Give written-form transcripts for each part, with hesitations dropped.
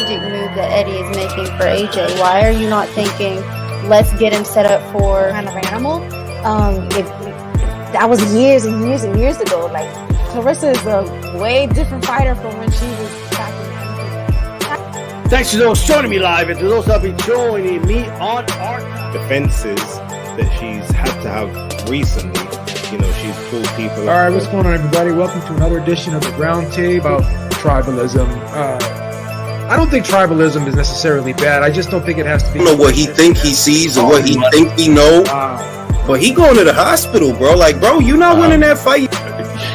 strategic move that Eddie is making for AJ? Why are you not thinking, let's get him set up for kind of animal? If that was years and years and years ago. Like, Clarissa is a way different fighter from when she was back in. Thanks to those joining me live and to those that will be joining me on our defenses that she's had to have recently. You know, she's pulled people. All right, what's going on, everybody? Welcome to another edition of the Roundtable about tribalism. I don't think tribalism is necessarily bad. I just don't think it has to be. I don't know what he think he sees or what he think he know. But he going to the hospital, bro. Like, bro, you not winning that fight.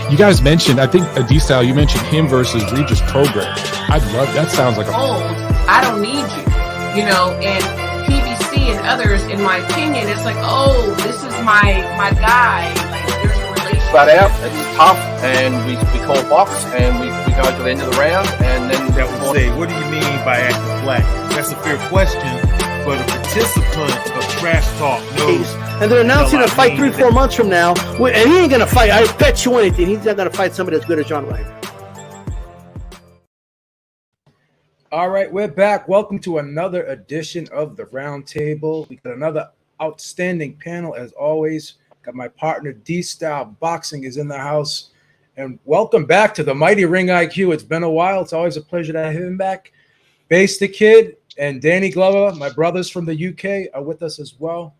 You guys mentioned, I think, D-Style, you mentioned him versus Regis Prograis. I'd love that. Sounds like a old. I don't need you, you know, and PBC and others, in my opinion, it's like, oh, this is my guy. Like, there's a relationship. Flat out, it's tough, and we call box, and we go to the end of the round, and then that would say, what do you mean by acting black? That's a fair question, but a participant of trash talk knows. And they're announcing a fight 3-4 months from now, and he ain't gonna fight. I bet you anything, he's not gonna fight somebody as good as John Ryder. All right, we're back. Welcome to another edition of the Roundtable. We got another outstanding panel as always. Got my partner D-Style Boxing is in the house. And welcome back to the Mighty Ring IQ. It's been a while. It's always a pleasure to have him back. Base the Kid and Danny Glover, my brothers from the UK, are with us as well.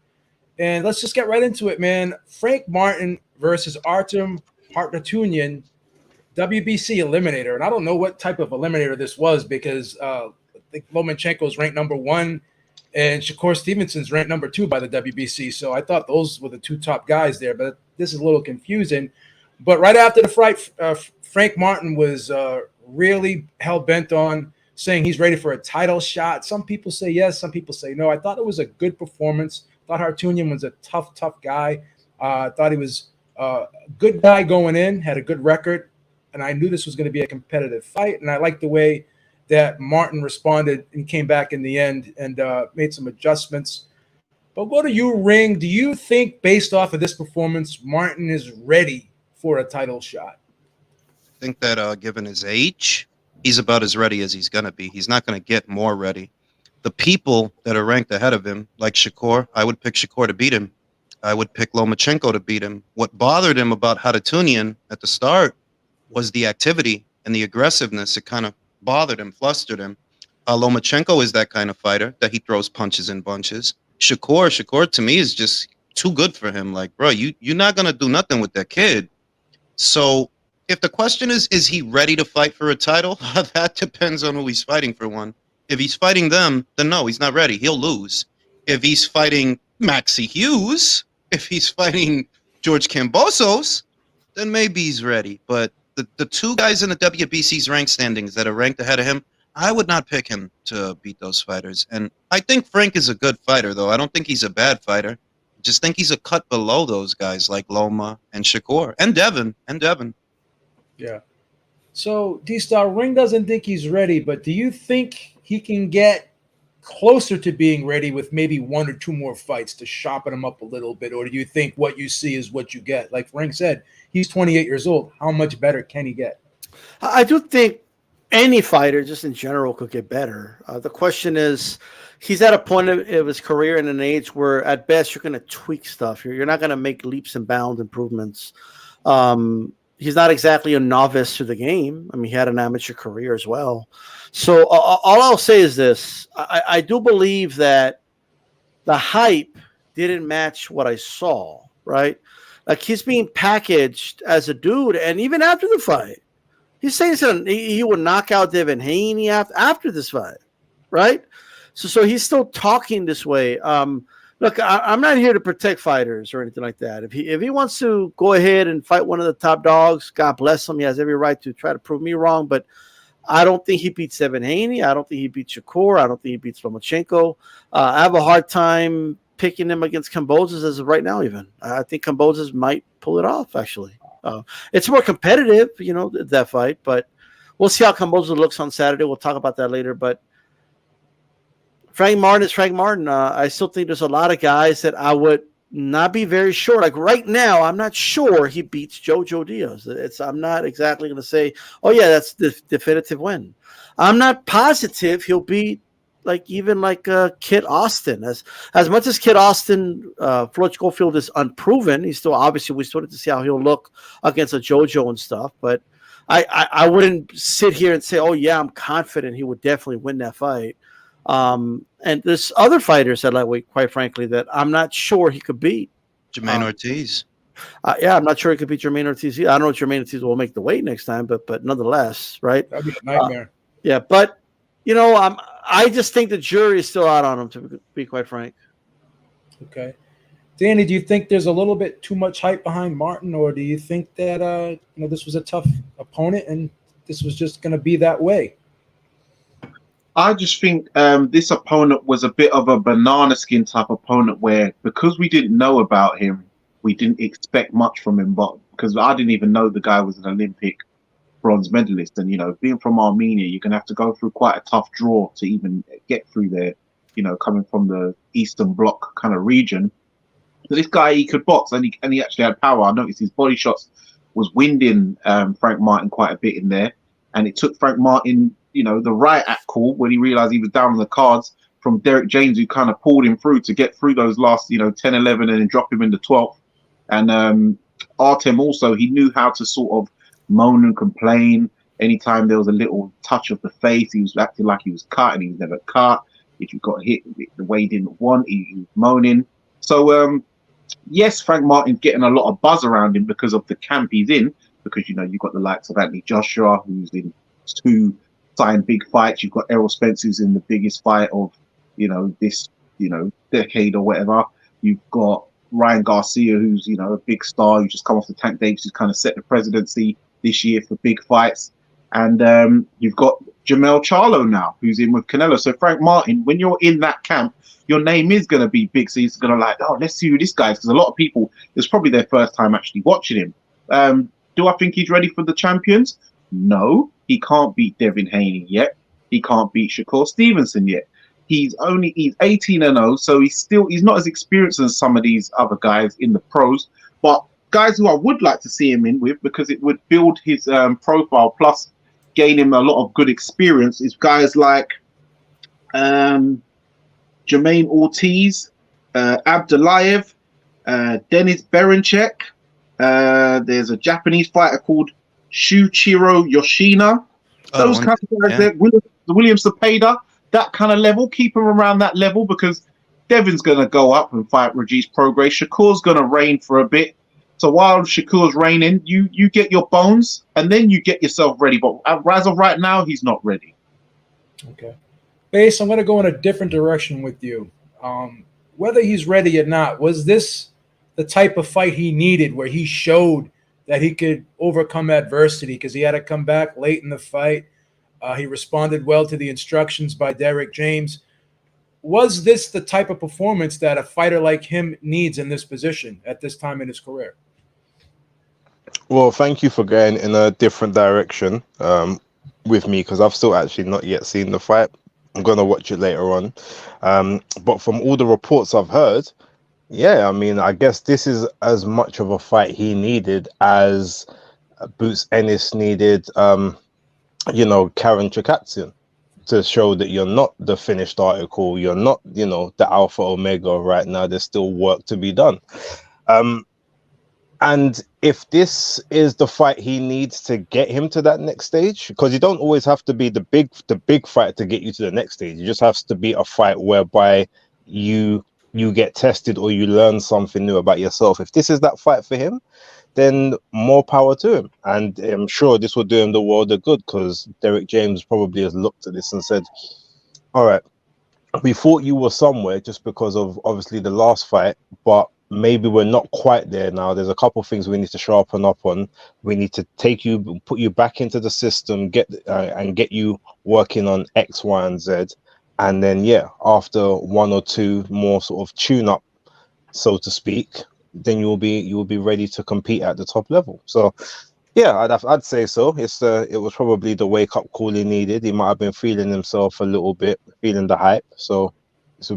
And let's just get right into it, man. Frank Martin versus Artem Harutyunyan, WBC eliminator. And I don't know what type of eliminator this was because I think Lomachenko's ranked number 1 and Shakur Stevenson's ranked number 2 by the WBC. So I thought those were the 2 top guys there, but this is a little confusing. But right after the fight, Frank Martin was really hell-bent on saying he's ready for a title shot. Some people say yes, some people say no. I thought it was a good performance. I thought Harutyunyan was a tough guy. I thought he was a good guy going in, had a good record, and I knew this was going to be a competitive fight. And I liked the way that Martin responded and came back in the end and made some adjustments. But what do you, Ring? Do you think, based off of this performance, Martin is ready for a title shot? I think that given his age, he's about as ready as he's going to be. He's not going to get more ready. The people that are ranked ahead of him, like Shakur, I would pick Shakur to beat him. I would pick Lomachenko to beat him. What bothered him about Harutyunyan at the start was the activity and the aggressiveness. It kind of bothered him, flustered him. Lomachenko is that kind of fighter that he throws punches in bunches. Shakur to me is just too good for him. Like, bro, you're not going to do nothing with that kid. So if the question is he ready to fight for a title? That depends on who he's fighting for one. If he's fighting them, then no, he's not ready. He'll lose. If he's fighting Maxi Hughes, if he's fighting George Kambosos, then maybe he's ready. But the 2 guys in the WBC's rank standings that are ranked ahead of him, I would not pick him to beat those fighters. And I think Frank is a good fighter, though. I don't think he's a bad fighter. I just think he's a cut below those guys like Loma and Shakur and Devin. Yeah. So, D-Star, Ring doesn't think he's ready, but do you think he can get closer to being ready with maybe 1 or 2 more fights to sharpen him up a little bit? Or do you think what you see is what you get? Like Ring said, he's 28 years old. How much better can he get? I do think any fighter, just in general, could get better. The question is, he's at a point of his career in an age where, at best, you're going to tweak stuff. You're not going to make leaps and bounds improvements. He's not exactly a novice to the game. I mean, he had an amateur career as well. So all I'll say is this. I do believe that the hype didn't match what I saw, right? Like, he's being packaged as a dude, and even after the fight, he's saying he would knock out Devin Haney after this fight, right? So he's still talking this way. Look, I'm not here to protect fighters or anything like that. If he wants to go ahead and fight one of the top dogs, God bless him. He has every right to try to prove me wrong, but I don't think he beats Devin Haney. I don't think he beats Shakur. I don't think he beats Lomachenko. I have a hard time picking him against Kambosos as of right now even. I think Kambosos might pull it off, actually. It's more competitive, that fight, but we'll see how Kambosos looks on Saturday. We'll talk about that later, but Frank Martin is Frank Martin. I still think there's a lot of guys that I would not be very sure. Like right now, I'm not sure he beats Jojo Diaz. I'm not exactly going to say, oh yeah, that's the definitive win. I'm not positive he'll beat even Kid Austin. As much as Kid Austin, Floyd Schofield is unproven. He's still, obviously, we still need to see how he'll look against a JoJo and stuff. But I wouldn't sit here and say, oh yeah, I'm confident he would definitely win that fight. And there's other fighters at lightweight, quite frankly, that I'm not sure he could beat. Jermaine Ortiz. Yeah, I'm not sure he could beat Jermaine Ortiz. I don't know if Jermaine Ortiz will make the weight next time, but nonetheless, right? That'd be a nightmare. Yeah, but I just think the jury is still out on him, to be quite frank. Okay. Danny, do you think there's a little bit too much hype behind Martin, or do you think that this was a tough opponent and this was just going to be that way? I just think this opponent was a bit of a banana skin type opponent where, because we didn't know about him, we didn't expect much from him. But because I didn't even know the guy was an Olympic bronze medalist, and being from Armenia, you're gonna have to go through quite a tough draw to even get through there. Coming from the Eastern Bloc kind of region. So this guy, he could box, and he actually had power. I noticed his body shots was winding Frank Martin quite a bit in there, and it took Frank Martin, the right at call when he realized he was down on the cards from Derek James, who kind of pulled him through to get through those last 10, 11 and then drop him in the 12th. And Artem also, he knew how to sort of moan and complain anytime there was a little touch of the face. He was acting like he was cut, and he was never cut. If you got hit the way he didn't want, he was moaning. So yes, Frank Martin's getting a lot of buzz around him because of the camp he's in, because you've got the likes of Anthony Joshua, who's in 2 signed big fights. You've got Errol Spence, who's in the biggest fight of this decade or whatever. You've got Ryan Garcia, who's a big star, who just come off the Tank Davis, who's kind of set the presidency this year for big fights. And you've got Jamel Charlo now, who's in with Canelo. So Frank Martin, when you're in that camp, your name is going to be big. So he's going to let's see who this guy is, because a lot of people, it's probably their first time actually watching him. Do I think he's ready for the champions? No, he can't beat Devin Haney yet. He can't beat Shakur Stevenson yet. He's 18-0, so he's not as experienced as some of these other guys in the pros. But guys who I would like to see him in with, because it would build his profile, plus gain him a lot of good experience, is guys like Jermaine Ortiz, Abdulayev, Denis Berenchek. There's a Japanese fighter called Shuichiro Yoshina. Those kind of guys there. William Cepeda, that kind of level. Keep him around that level, because Devin's going to go up and fight Regis Prograis. Shakur's going to reign for a bit. So while Shakur's reigning, you get your bones, and then you get yourself ready. But as of right now, he's not ready. Okay. Base, I'm going to go in a different direction with you. Whether he's ready or not, was this the type of fight he needed, where he showed that he could overcome adversity? Because he had to come back late in the fight. He responded well to the instructions by Derek James. Was this the type of performance that a fighter like him needs in this position at this time in his career? Well, thank you for going in a different direction with me, because I've still actually not yet seen the fight. I'm going to watch it later on. But from all the reports I've heard, yeah, I mean, I guess this is as much of a fight he needed as Boots Ennis needed, Karen Chikatsian, to show that you're not the finished article, you're not, the alpha omega right now. There's still work to be done. And if this is the fight he needs to get him to that next stage, because you don't always have to be the big fight to get you to the next stage. It just has to be a fight whereby you get tested or you learn something new about yourself. If this is that fight for him, then more power to him. And I'm sure this will do him the world of good, because Derek James probably has looked at this and said, all right, we thought you were somewhere just because of obviously the last fight, but maybe we're not quite there now. There's a couple of things we need to sharpen up on. We need to put you back into the system, get you working on X, Y, and Z. And then, after one or two more sort of tune-up, so to speak, then you will be ready to compete at the top level. So, I'd say so. It was probably the wake-up call he needed. He might have been feeling himself a little bit, feeling the hype. So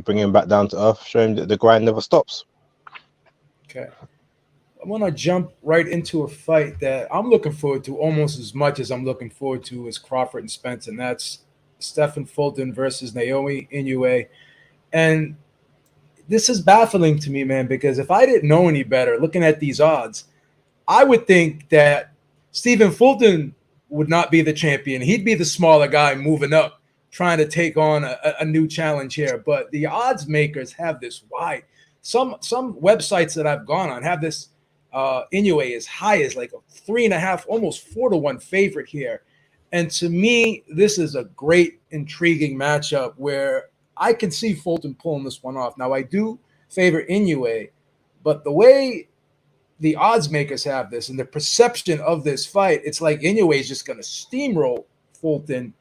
bring him back down to earth, show him that the grind never stops. Okay. I want to jump right into a fight that I'm looking forward to almost as much as I'm looking forward to is Crawford and Spence, and that's Stephen Fulton versus Naoya Inoue. And this is baffling to me, man, because if I didn't know any better, looking at these odds, I would think that Stephen Fulton would not be the champion. He'd be the smaller guy moving up, trying to take on a new challenge here. But the odds makers have this wide. Some websites that I've gone on have this Inoue as high as like a 3.5, almost 4-1 favorite here. And to me, this is a great, intriguing matchup where I can see Fulton pulling this one off. Now, I do favor Inoue, but the way the odds makers have this and the perception of this fight, it's like Inoue is just going to steamroll Fulton.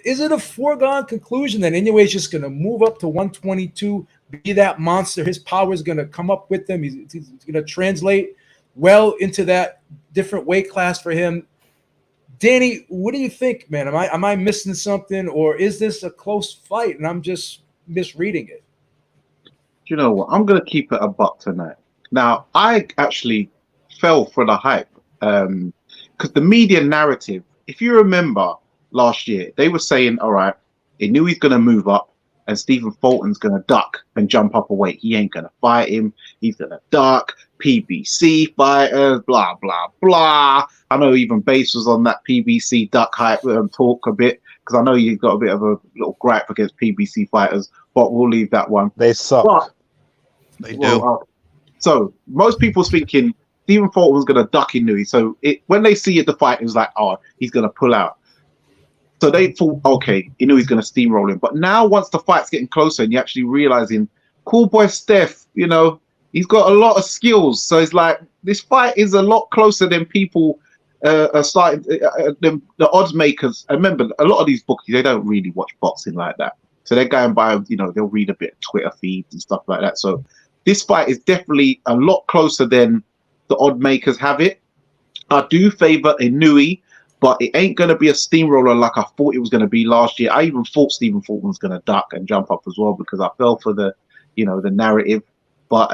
Is it a foregone conclusion that Inoue is just going to move up to 122, be that monster? His power is going to come up with him. He's going to translate well into that different weight class for him. Danny, what do you think, man? Am I missing something, or is this a close fight and I'm just misreading it? You know what? I'm going to keep it a buck tonight. Now, I actually fell for the hype because the media narrative, if you remember last year, they were saying, all right, they knew he's going to move up and Stephen Fulton's going to duck and jump up a weight. He ain't going to fight him. He's going to duck. PBC fighters, blah, blah, blah. I know even Base was on that PBC duck hype talk a bit because I know you've got a bit of a little gripe against PBC fighters, but we'll leave that one. They suck. But, They do. So most people's thinking Stephen Fulton was going to duck Inoue. So when they see it, the fight, it was like, oh, he's going to pull out. So they thought, okay, Inoue's going to steamroll him. But now once the fight's getting closer and you're actually realizing, cool boy Steph, you know, he's got a lot of skills. So it's like, this fight is a lot closer than people are starting, the odds makers. I remember a lot of these bookies, they don't really watch boxing like that. So they're going by, you know, they'll read a bit of Twitter feeds and stuff like that. So this fight is definitely a lot closer than the odd makers have it. I do favor Inoue, but it ain't going to be a steamroller like I thought it was going to be last year. I even thought Stephen Fulton was going to duck and jump up as well because I fell for the, you know, the narrative. But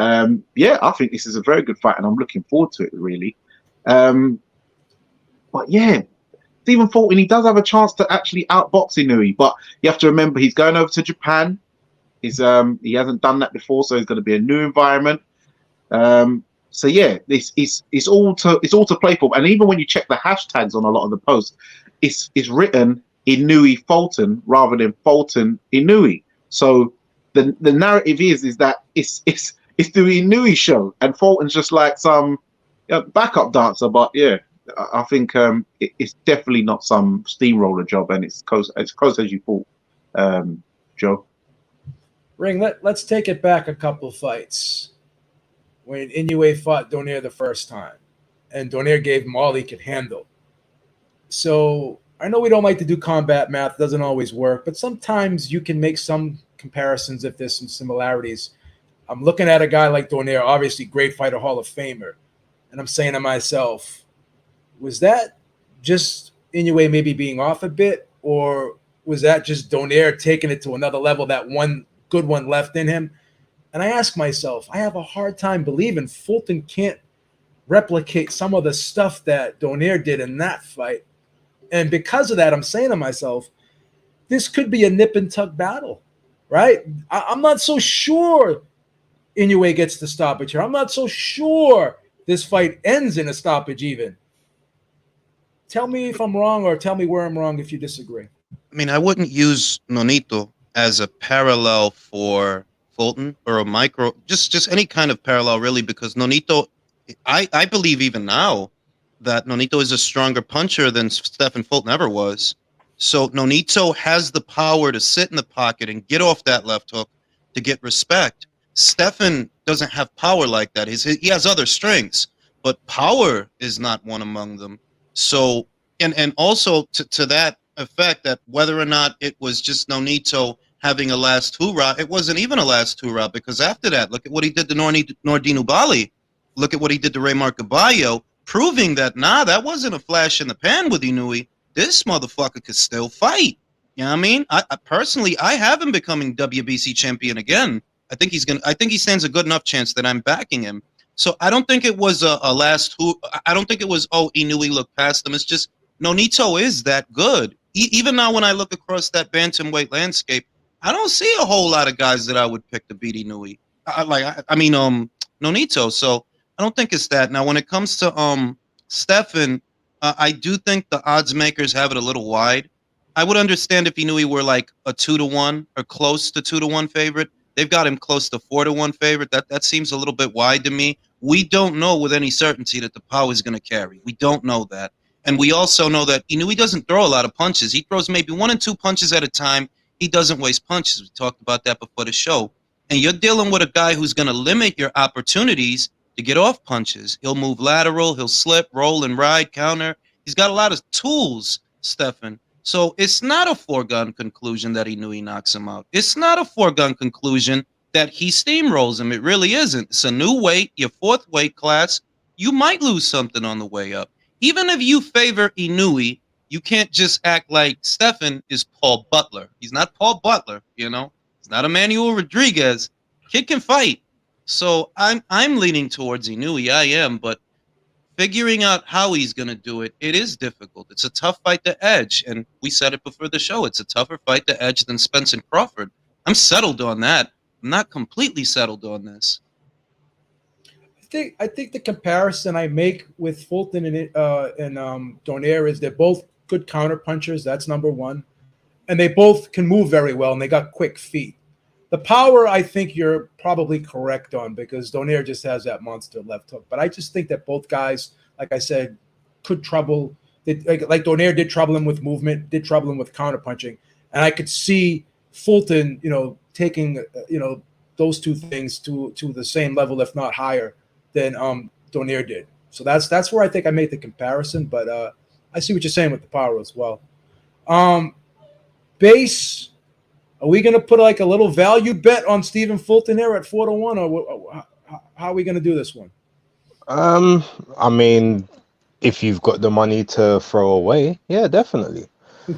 yeah, I think this is a very good fight and I'm looking forward to it, really. But yeah, Stephen Fulton, he does have a chance to actually outbox Inoue, but you have to remember he's going over to Japan. He hasn't done that before, so it's going to be a new environment. So yeah, it's all to play for. And even when you check the hashtags on a lot of the posts, it's written Inoue Fulton rather than Fulton Inoue. So the narrative is that it's the Inoue show, and Fulton's just like some backup dancer. But yeah, I think it's definitely not some steamroller job, and it's close as you thought, Joe. Ring, let's take it back a couple fights. When Inoue fought Donaire the first time, and Donaire gave him all he could handle. So I know we don't like to do combat math, doesn't always work, but sometimes you can make some comparisons if there's some similarities. I'm looking at a guy like Donaire, obviously great fighter, Hall of Famer, and I'm saying to myself, was that just Inoue maybe being off a bit, or was that just Donaire taking it to another level, that one good one left in him? And I ask myself, I have a hard time believing Fulton can't replicate some of the stuff that Donaire did in that fight. And because of that, I'm saying to myself, this could be a nip and tuck battle, right? I'm not so sure Inoue gets the stoppage here. I'm not so sure this fight ends in a stoppage even. Tell me if I'm wrong, or tell me where I'm wrong if you disagree. I mean, I wouldn't use Nonito as a parallel for Fulton or a micro, just any kind of parallel, really, because Nonito, I believe even now that Nonito is a stronger puncher than Stephen Fulton ever was. So Nonito has the power to sit in the pocket and get off that left hook to get respect. Stephen doesn't have power like that. He has other strengths, but power is not one among them. So, and also to that effect, that whether or not it was just Nonito having a last hoorah, it wasn't even a last hoorah, because after that, look at what he did to Nordine Oubaali. Look at what he did to Raymar Caballo, proving that, that wasn't a flash in the pan with Inoue. This motherfucker could still fight. You know what I mean? I personally, I have him becoming WBC champion again. I think he stands a good enough chance that I'm backing him. So I don't think it was a last who. I don't think it was, oh, Inoue looked past him. It's just Nonito is that good. Even now when I look across that bantamweight landscape, I don't see a whole lot of guys that I would pick to beat Inoue. Nonito. So I don't think it's that. Now when it comes to Stephen, I do think the odds makers have it a little wide. I would understand if Inoue were like a 2-1 or close to 2-1 favorite. They've got him close to 4-1 favorite. That seems a little bit wide to me. We don't know with any certainty that the power is going to carry. We don't know that. And we also know that Inoue doesn't throw a lot of punches. He throws maybe 1 and 2 punches at a time. He doesn't waste punches. We talked about that before the show. And you're dealing with a guy who's going to limit your opportunities to get off punches. He'll move lateral. He'll slip, roll, and ride, counter. He's got a lot of tools, Stephen. So it's not a foregone conclusion that Inoue knocks him out. It's not a foregone conclusion that he steamrolls him. It really isn't. It's a new weight, your 4th weight class. You might lose something on the way up. Even if you favor Inoue, you can't just act like Stephen is Paul Butler. He's not Paul Butler, you know. He's not Emmanuel Rodriguez. Kid can fight. So I'm leaning towards Inoue. I am, but figuring out how he's going to do it, it is difficult. It's a tough fight to edge, and we said it before the show. It's a tougher fight to edge than Spence and Crawford. I'm settled on that. I'm not completely settled on this. I think the comparison I make with Fulton and Donaire is they're both good counter punchers. That's number one, and they both can move very well, and they got quick feet. The power, I think you're probably correct on, because Donaire just has that monster left hook. But I just think that both guys, like I said, could trouble. Like Donaire did trouble him with movement, did trouble him with counter punching, and I could see Fulton, taking those two things to the same level, if not higher, than Donaire did. So that's where I think I made the comparison. But I see what you're saying with the power as well. Base. Are we going to put like a little value bet on Stephen Fulton here at 4-1, or how are we going to do this one? I mean, if you've got the money to throw away, yeah, definitely. No,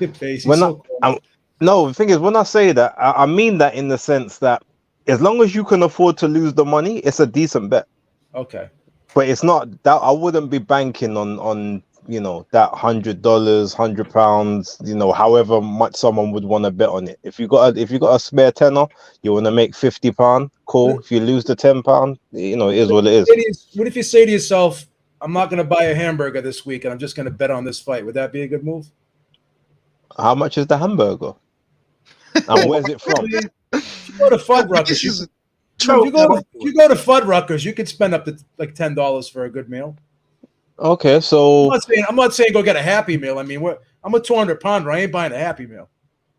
the thing is, when I say that, I mean that in the sense that as long as you can afford to lose the money, it's a decent bet. Okay. But it's not that I wouldn't be banking on that $100, £100, however much someone would want to bet on it. If you got a spare tenner, you want to make £50, cool. If you lose the £10, it is what it is. What if you say to yourself, I'm not going to buy a hamburger this week and I'm just going to bet on this fight? Would that be a good move? How much is the hamburger? And where's it from? If you go to Fuddruckers, you go to Fuddruckers, you could spend up to like $10 for a good meal. Okay, so I'm not saying go get a Happy Meal. I mean, I'm a 200-pounder. I ain't buying a Happy Meal.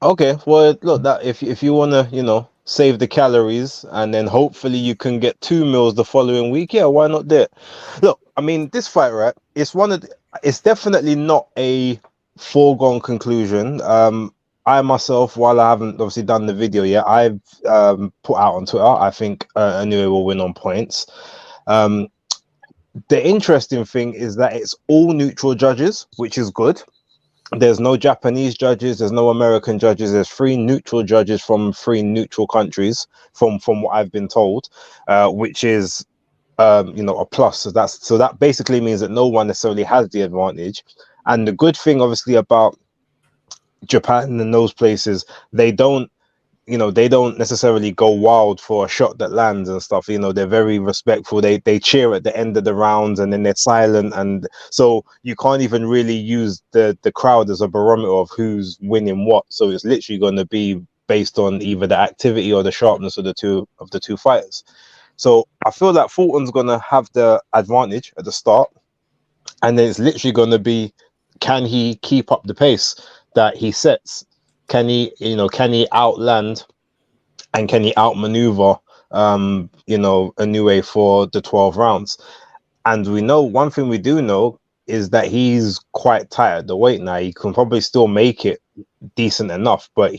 Okay, well, look, that if you want to, save the calories and then hopefully you can get 2 meals the following week, yeah, why not do it? Look, I mean, this fight, right? It's definitely not a foregone conclusion. I myself, while I haven't obviously done the video yet, I've put out on Twitter, I think Inoue will win on points. The interesting thing is that it's all neutral judges, which is good. There's no Japanese judges, there's no American judges. There's 3 neutral judges from 3 neutral countries, from what I've been told, which is a plus. So that basically means that no one necessarily has the advantage. And the good thing, obviously, about Japan and those places, they don't necessarily go wild for a shot that lands and stuff. They're very respectful. They cheer at the end of the rounds and then they're silent, and so you can't even really use the crowd as a barometer of who's winning what. So it's literally going to be based on either the activity or the sharpness of the two fighters. So I feel that Fulton's going to have the advantage at the start, and then it's literally going to be, can he keep up the pace that he sets? Can he outland and can he outmaneuver, Inoue for the 12 rounds? And we know one thing we do know is that he's quite tight at the weight now. He can probably still make it decent enough, but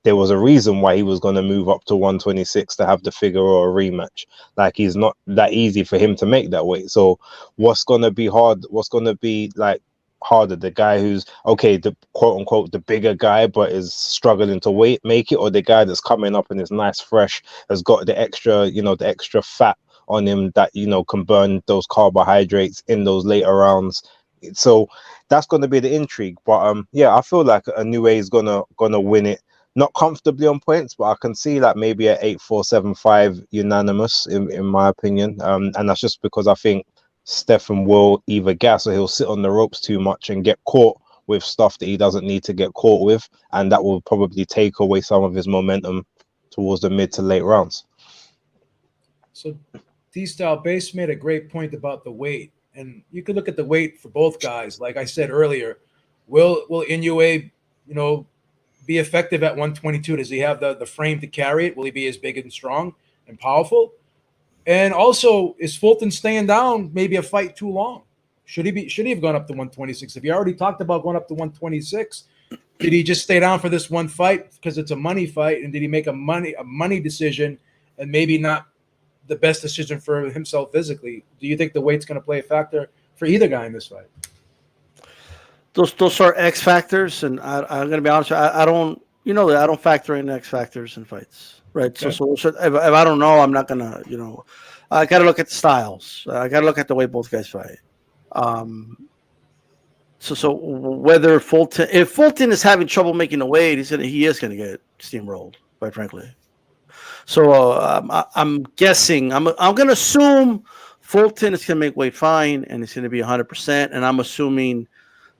there was a reason why he was going to move up to 126 to have the figure or a rematch. Like, he's not that easy for him to make that weight. So what's going to be hard? What's going to be like harder? The guy who's okay, the quote unquote the bigger guy, but is struggling to make it, or the guy that's coming up and is nice, fresh, has got the extra, the extra fat on him that can burn those carbohydrates in those later rounds. So that's going to be the intrigue. But yeah, I feel like Inoue is gonna win it. Not comfortably on points, but I can see like maybe at 8-4, 7-5 unanimous in my opinion. And that's just because I think Stephen will either gas or he'll sit on the ropes too much and get caught with stuff that he doesn't need to get caught with, and that will probably take away some of his momentum towards the mid to late rounds. So D-Style Base made a great point about the weight, and you can look at the weight for both guys. Like I said earlier, will Inoue, be effective at 122? Does he have the frame to carry it? Will he be as big and strong and powerful? And also, is Fulton staying down maybe a fight too long? Should he have gone up to 126? If you already talked about going up to 126, did he just stay down for this one fight because it's a money fight? And did he make a money decision and maybe not the best decision for himself physically? Do you think the weight's going to play a factor for either guy in this fight? Those are X factors, and I'm going to be honest. I don't, I don't factor in X factors in fights, right? Okay. So if I don't know, I'm not going to, I got to look at the styles. I got to look at the way both guys fight. So whether if Fulton is having trouble making the weight, he is going to get steamrolled, quite frankly. So I'm guessing. I'm going to assume Fulton is going to make weight fine, and it's going to be 100%, and I'm assuming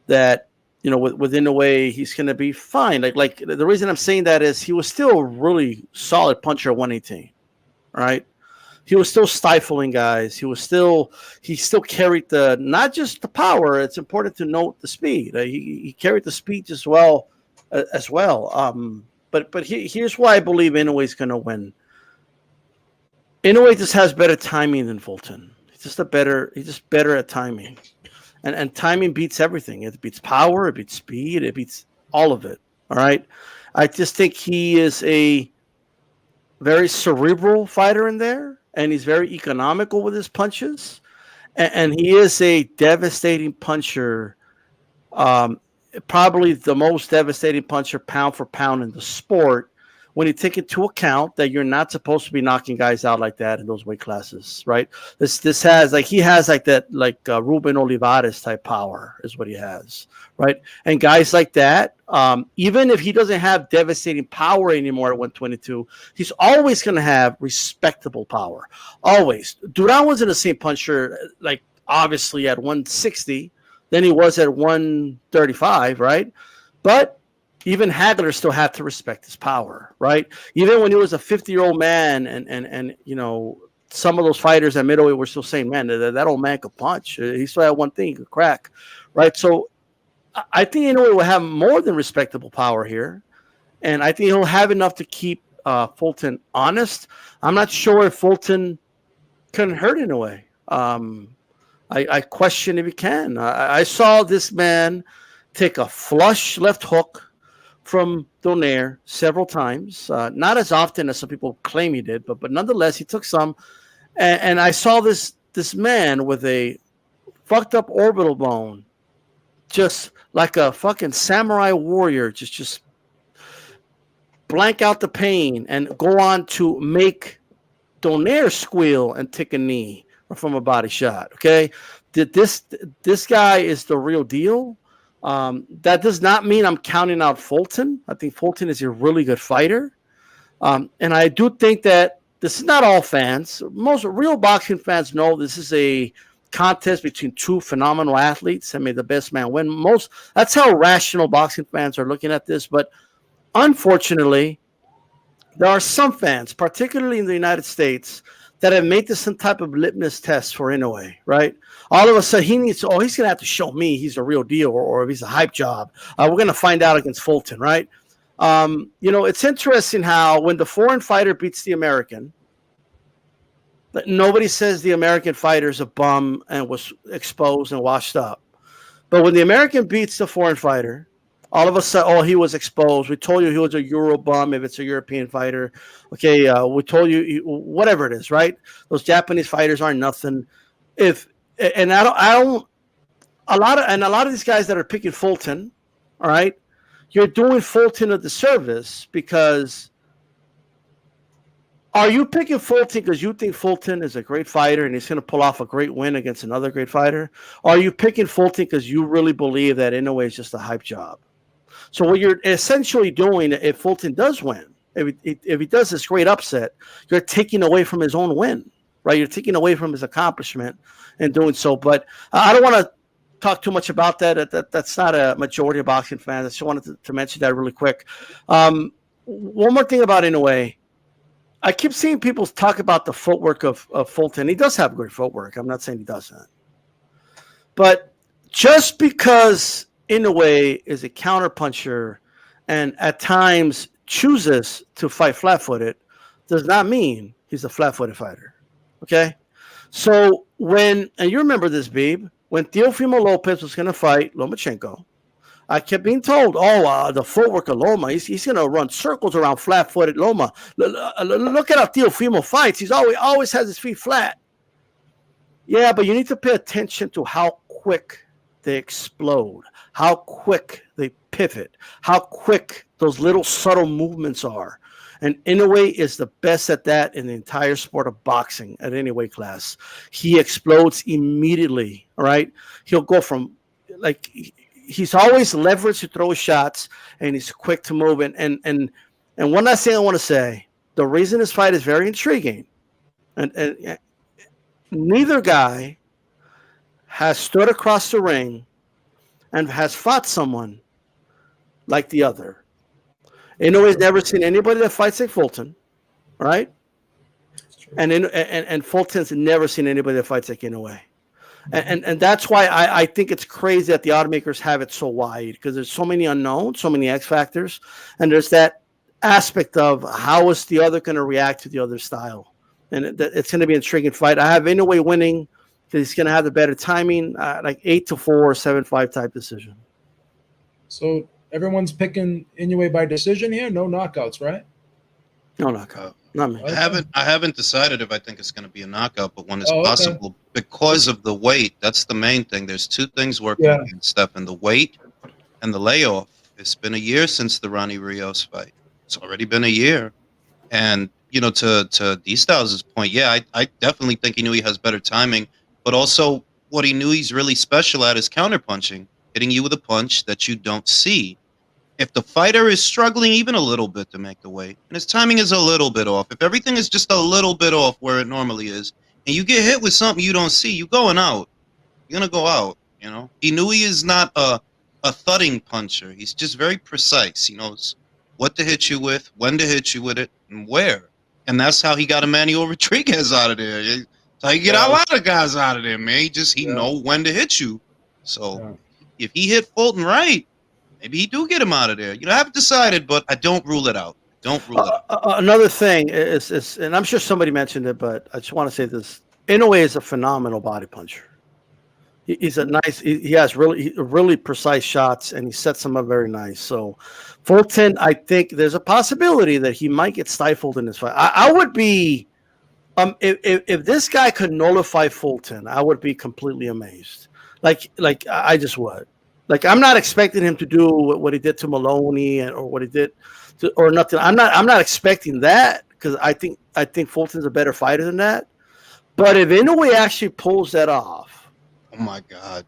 that within the way he's going to be fine. Like the reason I'm saying that is he was still a really solid puncher at 118, right? He was still stifling guys. He still carried not just the power. It's important to note the speed. He carried the speed as well. But here's why I believe Inoue is going to win. Inoue just has better timing than Fulton. He's just better at timing. And timing beats everything. It beats power, it beats speed, it beats all of it. All right. I just think he is a very cerebral fighter in there, and he's very economical with his punches. And he is a devastating puncher. Probably the most devastating puncher pound for pound in the sport, when you take into account that you're not supposed to be knocking guys out like that in those weight classes, right? This has he has that Ruben Olivares type power is what he has, right? And guys like that, even if he doesn't have devastating power anymore at 122, he's always going to have respectable power. Always. Duran wasn't the same puncher, obviously at 160 than he was at 135, right? But even Hagler still had to respect his power, right? Even when he was a 50-year-old man, and some of those fighters at middleweight were still saying, man, that old man could punch. He still had one thing, he could crack, right? So I think Inoue will have more than respectable power here, and I think he'll have enough to keep Fulton honest. I'm not sure if Fulton can hurt Inoue. I question if he can. I saw this man take a flush left hook from Donaire several times, not as often as some people claim he did, but nonetheless, he took some. And I saw this man with a fucked up orbital bone, just like a fucking samurai warrior, just blank out the pain and go on to make Donaire squeal and take a knee from a body shot. Okay, this guy is the real deal. That does not mean I'm counting out Fulton. I think Fulton is a really good fighter. And I do think that this is not all fans. Most real boxing fans know this is a contest between two phenomenal athletes, and may the best man win. That's how rational boxing fans are looking at this. But unfortunately, there are some fans, particularly in the United States, that have made this some type of litmus test for Inoue, right? All of a sudden, he's going to have to show me he's a real deal, or if he's a hype job. We're going to find out against Fulton, right? It's interesting how when the foreign fighter beats the American, nobody says the American fighter is a bum and was exposed and washed up. But when the American beats the foreign fighter, all of a sudden, he was exposed. We told you he was a Euro bum if it's a European fighter. Okay, we told you whatever it is, right? Those Japanese fighters are nothing. I a lot of these guys that are picking Fulton, all right, you're doing Fulton a disservice because are you picking Fulton because you think Fulton is a great fighter and he's going to pull off a great win against another great fighter? Or are you picking Fulton because you really believe that Inoue is just a hype job? So what you're essentially doing, if Fulton does win, if he does this great upset, you're taking away from his own win, right? You're taking away from his accomplishment in doing so. But I don't want to talk too much about that. That's not a majority of boxing fans. I just wanted to mention that really quick. One more thing about Inoue. I keep seeing people talk about the footwork of Fulton. He does have great footwork. I'm not saying he doesn't. But just because Inoue is a counterpuncher and at times chooses to fight flat-footed does not mean he's a flat-footed fighter. Okay? So and you remember this, Beeb, when Teofimo Lopez was going to fight Lomachenko, I kept being told, the footwork of Loma, he's going to run circles around flat-footed Loma. Look at how Teofimo fights. He's always has his feet flat. Yeah, but you need to pay attention to how quick they explode, how quick they pivot, how quick those little subtle movements are. And Inoue is the best at that in the entire sport of boxing at any weight class. He explodes immediately, all right? He'll go from, he's always leveraged to throw shots, and he's quick to move. And one last thing I want to say, the reason this fight is very intriguing, and neither guy has stood across the ring and has fought someone like the other. Inoue's never seen anybody that fights like Fulton, right? And Fulton's never seen anybody that fights like Inoue. And that's why I think it's crazy that the automakers have it so wide, because there's so many unknowns, so many X factors, and there's that aspect of how is the other going to react to the other style. And it's going to be an intriguing fight. I have Inoue winning because he's going to have the better timing, like 8-4, 7-5 type decision. So everyone's picking Inoue by decision here? No knockouts, right? No knockout. Not me. I haven't decided if I think it's going to be a knockout, but one is possible because of the weight. That's the main thing. There's two things working against Stephen: the weight and the layoff. It's been a year since the Ronnie Rios fight. It's already been a year, and to D-Styles' point, I definitely think Inoue has better timing, but also what he knew he's really special at is counterpunching, hitting you with a punch that you don't see. If the fighter is struggling even a little bit to make the weight, and his timing is a little bit off, if everything is just a little bit off where it normally is, and you get hit with something you don't see, you're going out. You're going to go out, Inoue is not a thudding puncher. He's just very precise. He knows what to hit you with, when to hit you with it, and where. And that's how he got Emmanuel Rodriguez out of there. That's how you get a lot of guys out of there, man. He know when to hit you. So if he hit Fulton right, maybe he do get him out of there. I haven't decided, but I don't rule it out. Another thing is, and I'm sure somebody mentioned it, but I just want to say this: Inoue is a phenomenal body puncher. He's he has really precise shots, and he sets them up very nice. So Fulton, I think there's a possibility that he might get stifled in this fight. I would be, if this guy could nullify Fulton, I would be completely amazed. Like I just would. I'm not expecting him to do what he did to Maloney or what he did or nothing. I'm not expecting that, because I think Fulton's a better fighter than that. But if Inoue actually pulls that off, oh my God!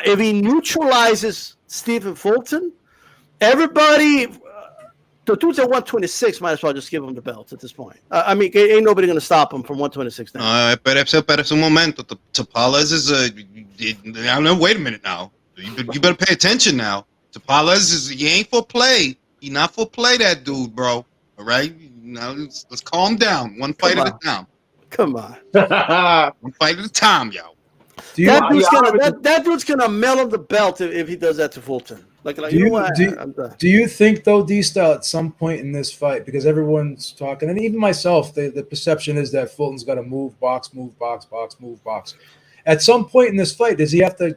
If he neutralizes Stephen Fulton, everybody, the dude's at 126, might as well just give him the belt at this point. Ain't nobody going to stop him from 126 now. Pero un momento. Tapales is wait a minute now. You better pay attention now. Tapales he ain't for play. He not for play, that dude, bro. All right? Now let's calm down. One fight at a time. Come on. One fight at a time, yo. That dude's gonna mail him the belt if he does that to Fulton. Do you think, though, D-Style, at some point in this fight, because everyone's talking, and even myself, the perception is that Fulton's got to move box. At some point in this fight, does he have to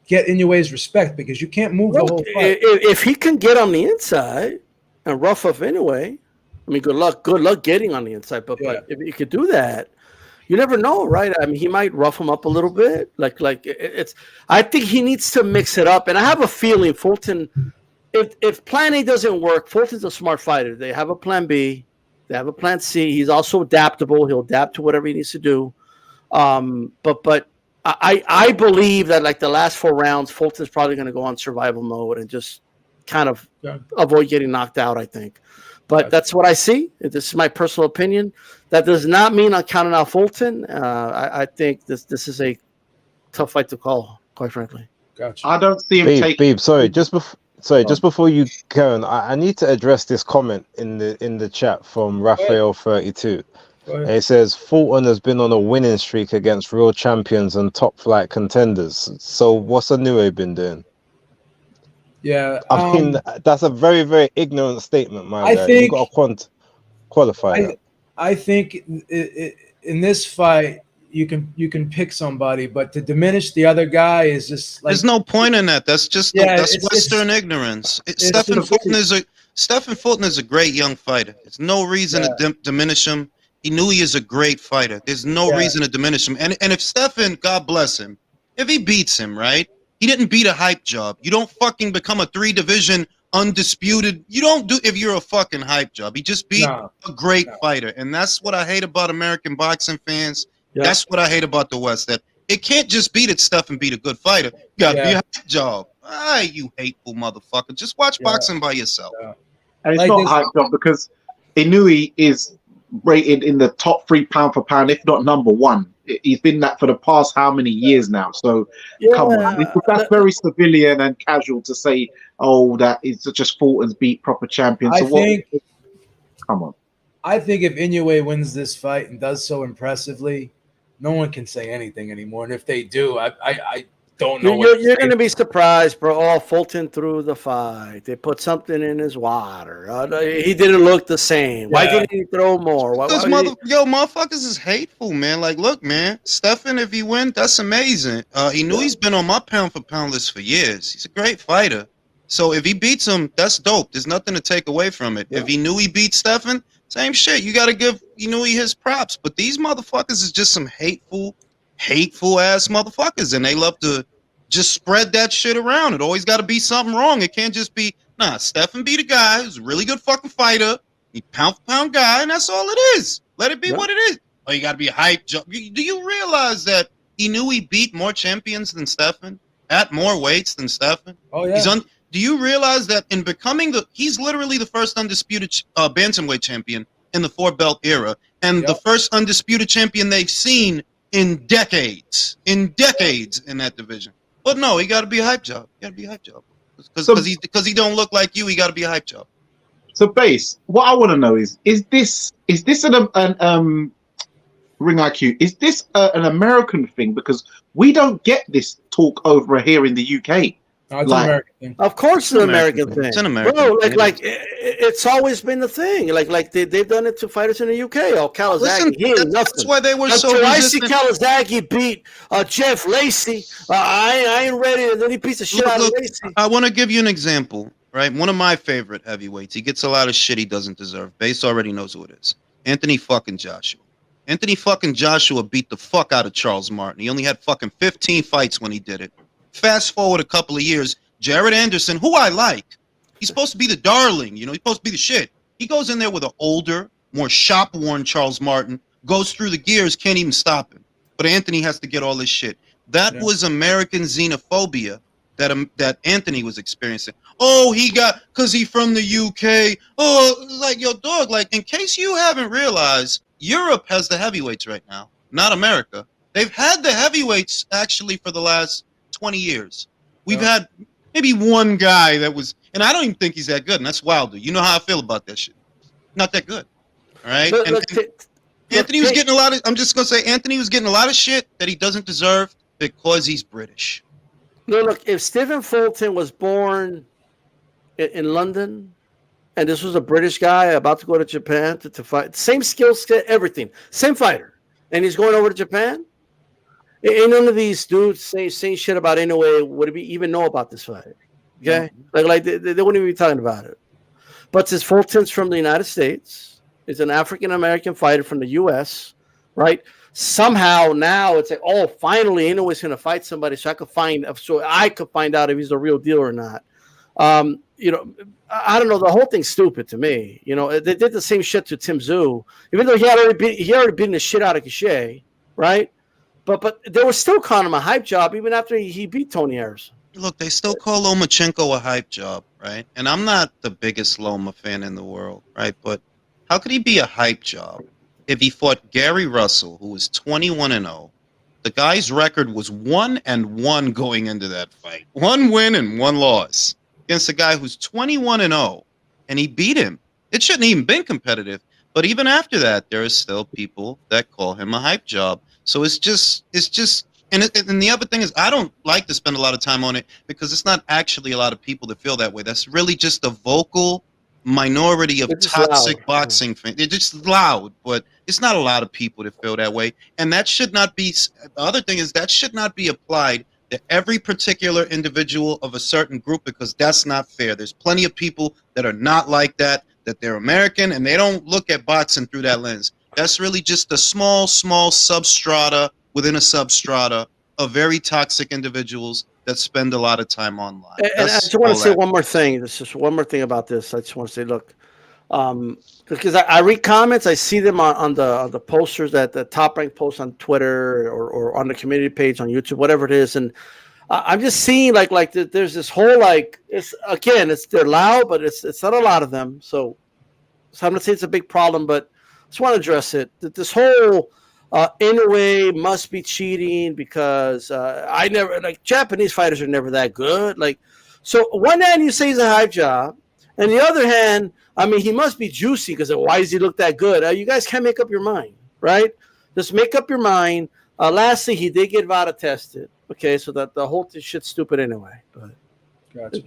get Inoue's respect, because you can't move the whole fight? If he can get on the inside and rough up Inoue, good luck getting on the inside. But if you could do that, You never know, right? I mean, he might rough him up a little bit. It's. I think he needs to mix it up, and I have a feeling Fulton. If Plan A doesn't work, Fulton's a smart fighter. They have a Plan B, they have a Plan C. He's also adaptable. He'll adapt to whatever he needs to do. But I believe that like the last 4 rounds, Fulton's probably going to go on survival mode and just kind of avoid getting knocked out, I think. But that's what I see. This is my personal opinion. That does not mean I'm counting out Fulton. I think this is a tough fight to call, quite frankly. Gotcha. I don't see him taking. Sorry, just before you, Karen, I need to address this comment in the chat from Raphael32. It says Fulton has been on a winning streak against real champions and top flight contenders. So what's Inoue been doing? Yeah, I mean that's a very, very ignorant statement, man. I think you got to qualify that. I think in this fight you can pick somebody, but to diminish the other guy is just like there's no point in that. That's just that's Western ignorance. Stephen Fulton is a great young fighter. There's no reason to diminish him. Inoue is a great fighter. There's no reason to diminish him. And if Stephen, God bless him, if he beats him, right? He didn't beat a hype job. You don't fucking become a 3-division undisputed. You don't do if you're a fucking hype job. He just beat a great fighter. And that's what I hate about American boxing fans. Yeah. That's what I hate about the West. That it can't just beat it stuff and beat a good fighter. You gotta be a hype job. Ah, you hateful motherfucker. Just watch boxing by yourself. Yeah. And it's like not a hype job because Inoue is rated in the top 3 pound for pound, if not number 1. He's been that for the past how many years now? So come on, that's very civilian and casual to say, "Oh, that is just Fulton's beat proper champion." So come on. I think if Inoue wins this fight and does so impressively, no one can say anything anymore. And if they do, I don't know. You're going to be surprised, bro. Oh, Fulton threw the fight. They put something in his water. He didn't look the same. Why didn't he throw more? Motherfuckers is hateful, man. Like, look, man, Stephen, if he wins, that's amazing. He knew he's been on my pound for pound list for years. He's a great fighter. So if he beats him, that's dope. There's nothing to take away from it. If he knew he beat Stephen, same shit. You got to give Inoue his props. But these motherfuckers is just some hateful ass motherfuckers, and they love to just spread that shit around. It always got to be something wrong. It can't just be Stephen beat a guy who's a really good fucking fighter, he pound for pound guy, and that's all it is. Let it be what it is. Oh, you got to be hype. Do you realize that Inoue beat more champions than Stephen at more weights than Stephen? Oh yeah. Do you realize that in becoming he's literally the first undisputed bantamweight champion in the 4-belt era, and the first undisputed champion they've seen in decades in that division. But no, he got to be a hype job. He got to be a hype job because he don't look like you. He got to be a hype job. So, Base, what I want to know is this an Ring IQ? Is this an American thing? Because we don't get this talk over here in the UK. No, it's an American thing. Of course, it's an American thing. It's an American thing. Like it's always been the thing. Like they've done it to fighters in the UK. Oh, Kawasaki, that's why they were so resistant. Kawasaki beat Jeff Lacey. I ain't ready. And then he beats the shit out of Lacey. I want to give you an example. Right, one of my favorite heavyweights. He gets a lot of shit he doesn't deserve. Base already knows who it is. Anthony fucking Joshua. Anthony fucking Joshua beat the fuck out of Charles Martin. He only had fucking 15 fights when he did it. Fast forward a couple of years, Jared Anderson, who I like, he's supposed to be the darling, he's supposed to be the shit. He goes in there with an older, more shop-worn Charles Martin, goes through the gears, can't even stop him. But Anthony has to get all this shit. That was American xenophobia that Anthony was experiencing. Oh, because he from the UK. Oh, like, yo, dog, like, in case you haven't realized, Europe has the heavyweights right now, not America. They've had the heavyweights, actually, for the last 20 years. We've had maybe one guy that was, and I don't even think he's that good, and that's Wilder. You know how I feel about that shit. Not that good. All right? Anthony was getting a lot of, I'm just going to say, Anthony was getting a lot of shit that he doesn't deserve because he's British. No, look, if Stephen Fulton was born in London, and this was a British guy about to go to Japan to fight, same skill set, everything, same fighter, and he's going over to Japan, ain't none of these dudes saying shit about Inoue would even know about this fight. Okay? Like they wouldn't even be talking about it. But since Fulton's from the United States, is an African-American fighter from the U.S., right? somehow now it's like, oh, finally Inoue's going to fight somebody, so I could find out if he's the real deal or not. You know, I don't know. The whole thing's stupid to me. You know, they did the same shit to Tim Tszyu, even though he already beaten the shit out of Cachet, right? But they were still calling him a hype job even after he beat Tony Harrison. Look, they still call Lomachenko a hype job, right? And I'm not the biggest Loma fan in the world, right? But how could he be a hype job if he fought Gary Russell, who was 21-0? The guy's record was 1-1 going into that fight. 1 win and 1 loss against a guy who's 21-0, and he beat him. It shouldn't even been competitive. But even after that, there are still people that call him a hype job. So it's just, and the other thing is, I don't like to spend a lot of time on it because it's not actually a lot of people that feel that way. That's really just a vocal minority of toxic boxing fans. They're just loud, but it's not a lot of people that feel that way. And that should not be, the other thing is that should not be applied to every particular individual of a certain group because that's not fair. There's plenty of people that are not like that they're American and they don't look at boxing through that lens. That's really just a small substrata within a substrata of very toxic individuals that spend a lot of time online. And I just want to say one more thing. There's just one more thing about this. I just want to say, look, because I read comments, I see them on the posters, that the top ranked posts on Twitter or on the community page on YouTube, whatever it is, and I'm just seeing like there's this whole they're loud, but it's not a lot of them. So I'm gonna say it's a big problem, but I just want to address it. This whole Inoue must be cheating because Japanese fighters are never that good. Like, so one hand you say he's a hype job, and the other hand, I mean, he must be juicy because why does he look that good? You guys can't make up your mind, right? Just make up your mind. Lastly, he did get VADA tested. Okay, so that the whole shit's stupid anyway. But gotcha.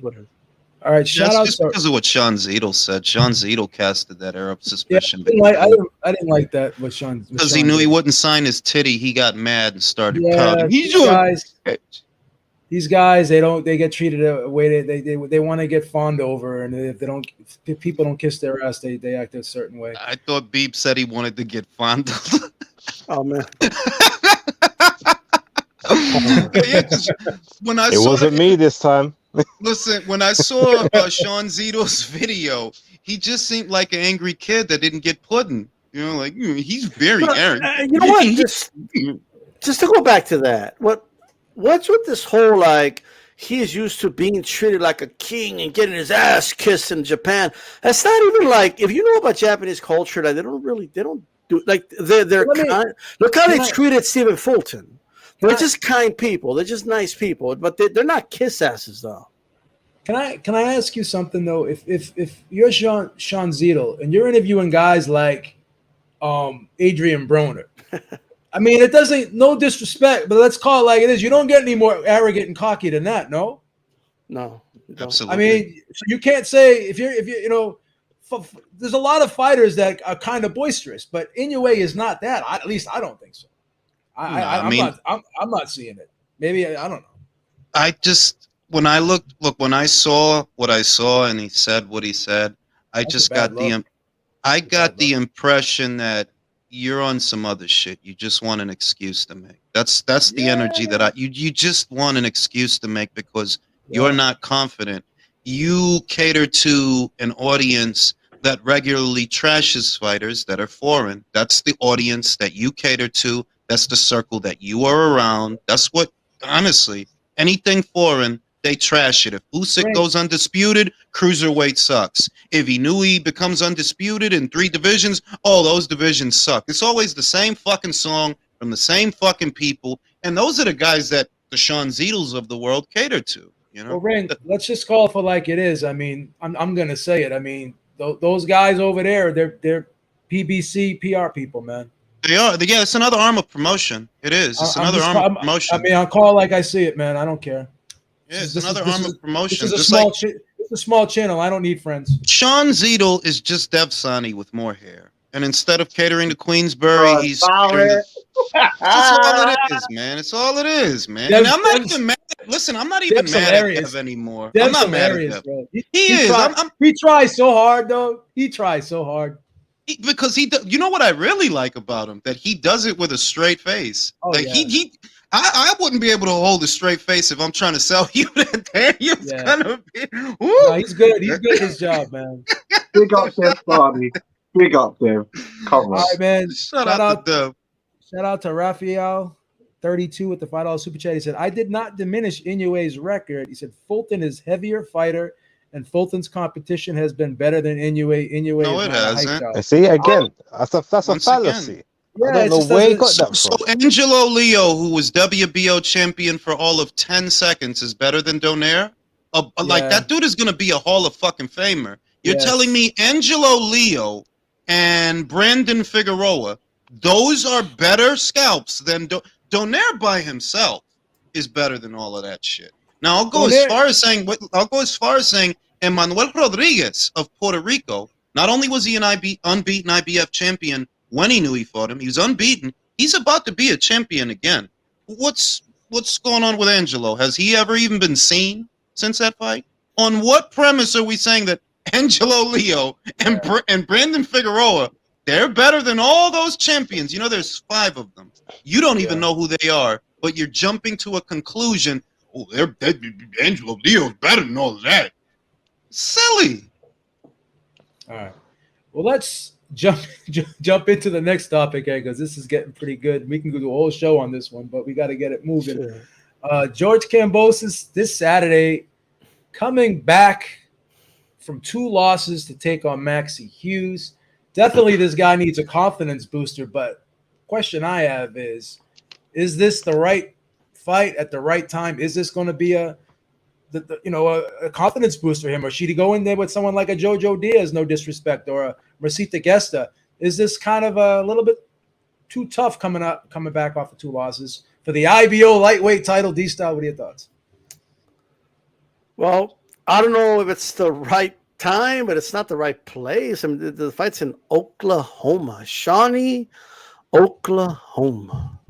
All right, shout out just because of what Sean Zeidel said. Sean Zeidel casted that air of suspicion. I didn't like that with Sean. Because he knew he wouldn't sign his titty, he got mad and started pouting. These guys, they get treated a way they want to get fawned over, and if people don't kiss their ass, they act a certain way. I thought Beep said he wanted to get fondled. Oh man. It wasn't me this time. Listen, when I saw Sean Zito's video, he just seemed like an angry kid that didn't get pudding. You know, like he's very arrogant. You know what? Just to go back to that, what's with this whole he is used to being treated like a king and getting his ass kissed in Japan? That's not even if you know about Japanese culture, they don't do they're kind. Look how they treated Stephen Fulton. They're just kind people. They're just nice people, but they're not kiss asses though. Can I ask you something though? If you're Sean Zeidel and you're interviewing guys like Adrian Broner, I mean, it doesn't, no disrespect, but let's call it like it is. You don't get any more arrogant and cocky than that, no? No, absolutely. I mean, so you can't say if you there's a lot of fighters that are kind of boisterous, but Inoue is not that. At least I don't think so. I'm not seeing it. Maybe I don't know. I just when I saw what I saw and he said what he said, I just got the impression that you're on some other shit. You just want an excuse to make. That's the energy that you just want an excuse to make because you're not confident. You cater to an audience that regularly trashes fighters that are foreign. That's the audience that you cater to. That's the circle that you are around. That's what, honestly, anything foreign, they trash it. If Usyk goes undisputed, cruiserweight sucks. If Inoue becomes undisputed in 3 divisions, those divisions suck. It's always the same fucking song from the same fucking people, and those are the guys that the Sean Zeidels of the world cater to. You know, well, Ring, let's just call it for like it is. I mean, I'm gonna say it. I mean, those guys over there, they're PBC PR people, man. They are. Yeah, it's another arm of promotion. It is. It's another arm of promotion. I mean, I'll call it like I see it, man. I don't care. Yeah, it's another arm of promotion. This is it's a small channel. I don't need friends. Sean Zeidel is just Dev Sani with more hair. And instead of catering to Queensbury, he's catering That's all it is, man. It's all it is, man. And I'm not even mad. Listen, I'm not even mad at Dev anymore. I'm not mad at Dev. He is. He tries so hard, though. He tries so hard. Because you know what I really like about him? That he does it with a straight face. Oh, like yeah. I wouldn't be able to hold a straight face if I'm trying to sell you that Daniel's Yeah. gonna be. No, he's good. He's good at his job, man. Big up Dev Barney. Big up Dev. Come All on. right, man. Shout out to Dev. Shout out to Raphael, 32 with the $5 super chat. He said, I did not diminish Inoue's record. He said, Fulton is heavier fighter, and Fulton's competition has been better than Inoue. Inoue No, is it not a hype hasn't. job. And see again, that's a Once fallacy. again. I don't know where he got that So from. Angelo Leo, who was WBO champion for all of 10 seconds, is better than Donaire? Like, Yeah. that dude is going to be a Hall of fucking Famer. You're Yes. telling me Angelo Leo and Brandon Figueroa, those are better scalps than Donaire by himself is better than all of that shit. Now, I'll go as far as saying Emmanuel Rodriguez of Puerto Rico, not only was he an unbeaten IBF champion when he knew he fought him, he was unbeaten. He's about to be a champion again. What's going on with Angelo? Has he ever even been seen since that fight? On what premise are we saying that Angelo Leo and Brandon Figueroa, they're better than all those champions? You know, there's 5 of them. You don't even know who they are, but you're jumping to a conclusion. Oh, Angelo Leo's better than all of that. Silly. All right. Well, let's jump into the next topic here, because this is getting pretty good. We can do a whole show on this one, but we got to get it moving. Sure. George Kambosos this Saturday coming back from 2 losses to take on Maxi Hughes. Definitely this guy needs a confidence booster, but question I have is this the right fight at the right time? Is this going to be a confidence boost for him, or should he go in there with someone like a Jojo Diaz, no disrespect, or a Mercita Gesta? Is this kind of a little bit too tough coming back off of 2 losses for the IBO lightweight title? D-Style, what are your thoughts? Well, I don't know if it's the right time, but it's not the right place. I mean, the fight's in Oklahoma, Shawnee, Oklahoma.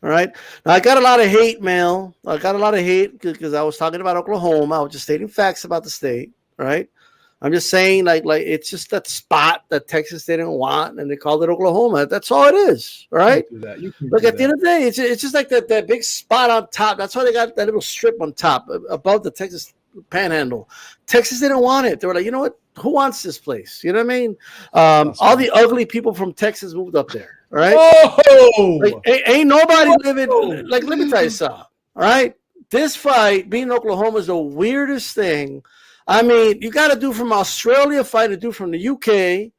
All right. Now, I got a lot of hate mail. I got a lot of hate because I was talking about Oklahoma. I was just stating facts about the state. Right. I'm just saying, like it's just that spot that Texas didn't want, and they called it Oklahoma. That's all it is. All right. Look, at the end of the day, it's just like that big spot on top. That's why they got that little strip on top above the Texas Panhandle. Texas didn't want it. They were like, you know what? Who wants this place? You know what I mean? All the ugly people from Texas moved up there. All right. Oh, like, ain't nobody living. Like, let me tell you something. All right. This fight being in Oklahoma is the weirdest thing. I mean, you got to do from Australia, fight to do from the UK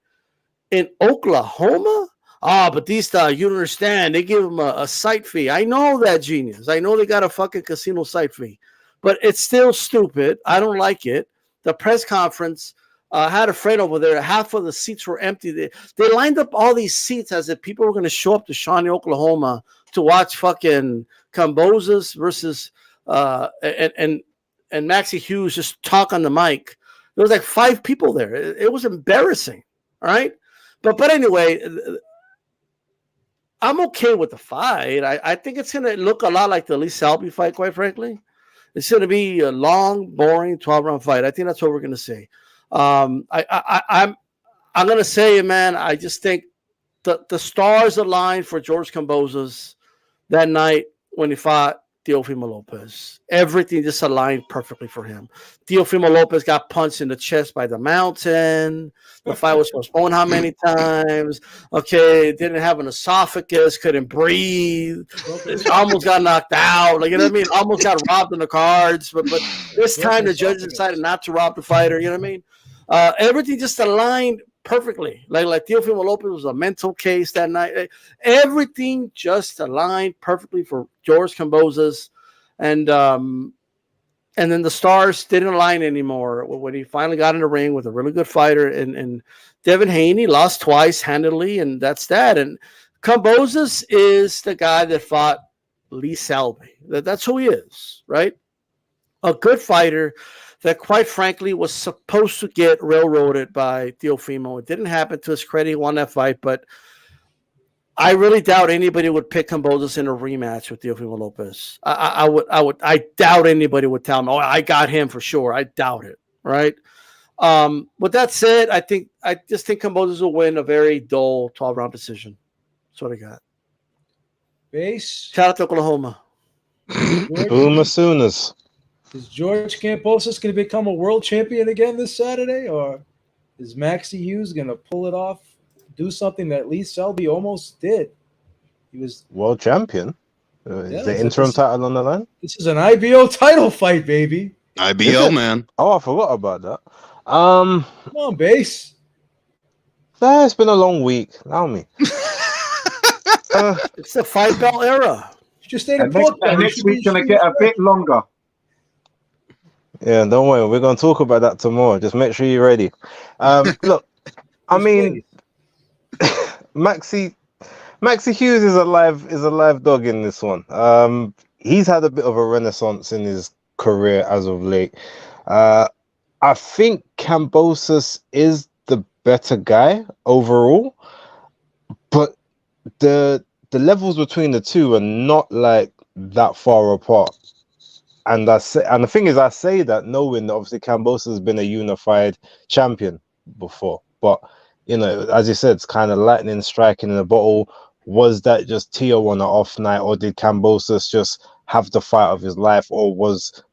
in Oklahoma. But these you don't understand. They give them a site fee. I know that, genius. I know they got a fucking casino site fee, but it's still stupid. I don't like it. The press conference. I had a friend over there. Half of the seats were empty. They lined up all these seats as if people were going to show up to Shawnee, Oklahoma to watch fucking Kambosos versus and Maxi Hughes just talk on the mic. There was like 5 people there. It was embarrassing. All right. But anyway, I'm okay with the fight. I think it's going to look a lot like the Lee Selby fight, quite frankly. It's going to be a long, boring 12-round fight. I think that's what we're going to see. I'm going to say, man, I just think the stars aligned for George Kambosos that night when he fought Teofimo Lopez. Everything just aligned perfectly for him. Teofimo Lopez got punched in the chest by the mountain. The fight was postponed how many times? Okay, didn't have an esophagus, couldn't breathe. Almost got knocked out. Like, you know what I mean? Almost got robbed in the cards. But this time the judges decided not to rob the fighter. You know what I mean? Everything just aligned perfectly. Like Teofimo Lopez was a mental case that night. Everything just aligned perfectly for George Kambosos. And then the stars didn't align anymore when he finally got in the ring with a really good fighter. And Devin Haney lost twice handily, and that's that. And Kambosos is the guy that fought Lee Selby. That's who he is, right? A good fighter that, quite frankly, was supposed to get railroaded by Teofimo. It didn't happen. To his credit, he won that fight, but I really doubt anybody would pick Kambosos in a rematch with Teofimo Lopez. I doubt anybody would tell him, oh, I got him for sure. I doubt it, right? With that said, I just think Kambosos will win a very dull 12-round decision. That's what I got. Base. Shout out to Oklahoma. Boomer Sooners. Is George Kambosos going to become a world champion again this Saturday, or is Maxi Hughes going to pull it off, do something that Lee Selby almost did? He was world champion. Is the interim title on the line? This is an IBO title fight, baby. IBO, man. Oh, I forgot about that. Come on, Base. It's been a long week. Allow me. It's the 5-belt era. Just stay next week's gonna get a bit longer. Yeah, don't worry. We're gonna talk about that tomorrow. Just make sure you're ready. Look, I mean, Maxi Hughes is a live dog in this one. He's had a bit of a renaissance in his career as of late. I think Kambosos is the better guy overall, but the levels between the two are not like that far apart. And the thing is, I say that knowing that obviously Kambosos has been a unified champion before, but you know, as you said, it's kind of lightning striking in a bottle. Was that just Tio on an off night, or did Kambosos just have the fight of his life, or was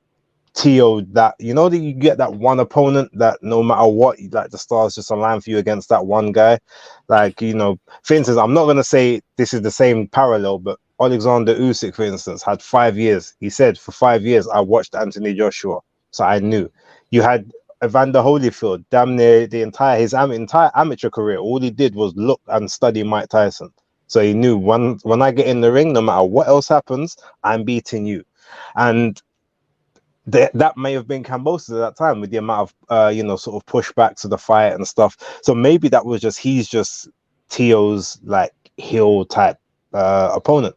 Tio that, you know, that you get that one opponent that no matter what, like the stars just align for you against that one guy? Like, you know, for instance, I'm not going to say this is the same parallel, but Alexander Usyk, for instance, had 5 years. He said, for 5 years, I watched Anthony Joshua, so I knew. You had Evander Holyfield, damn near his entire amateur career, all he did was look and study Mike Tyson. So he knew when I get in the ring, no matter what else happens, I'm beating you. And that may have been Kambosos at that time with the amount of you know, sort of pushback to the fight and stuff. So maybe that was he's just Tio's like heel type opponent.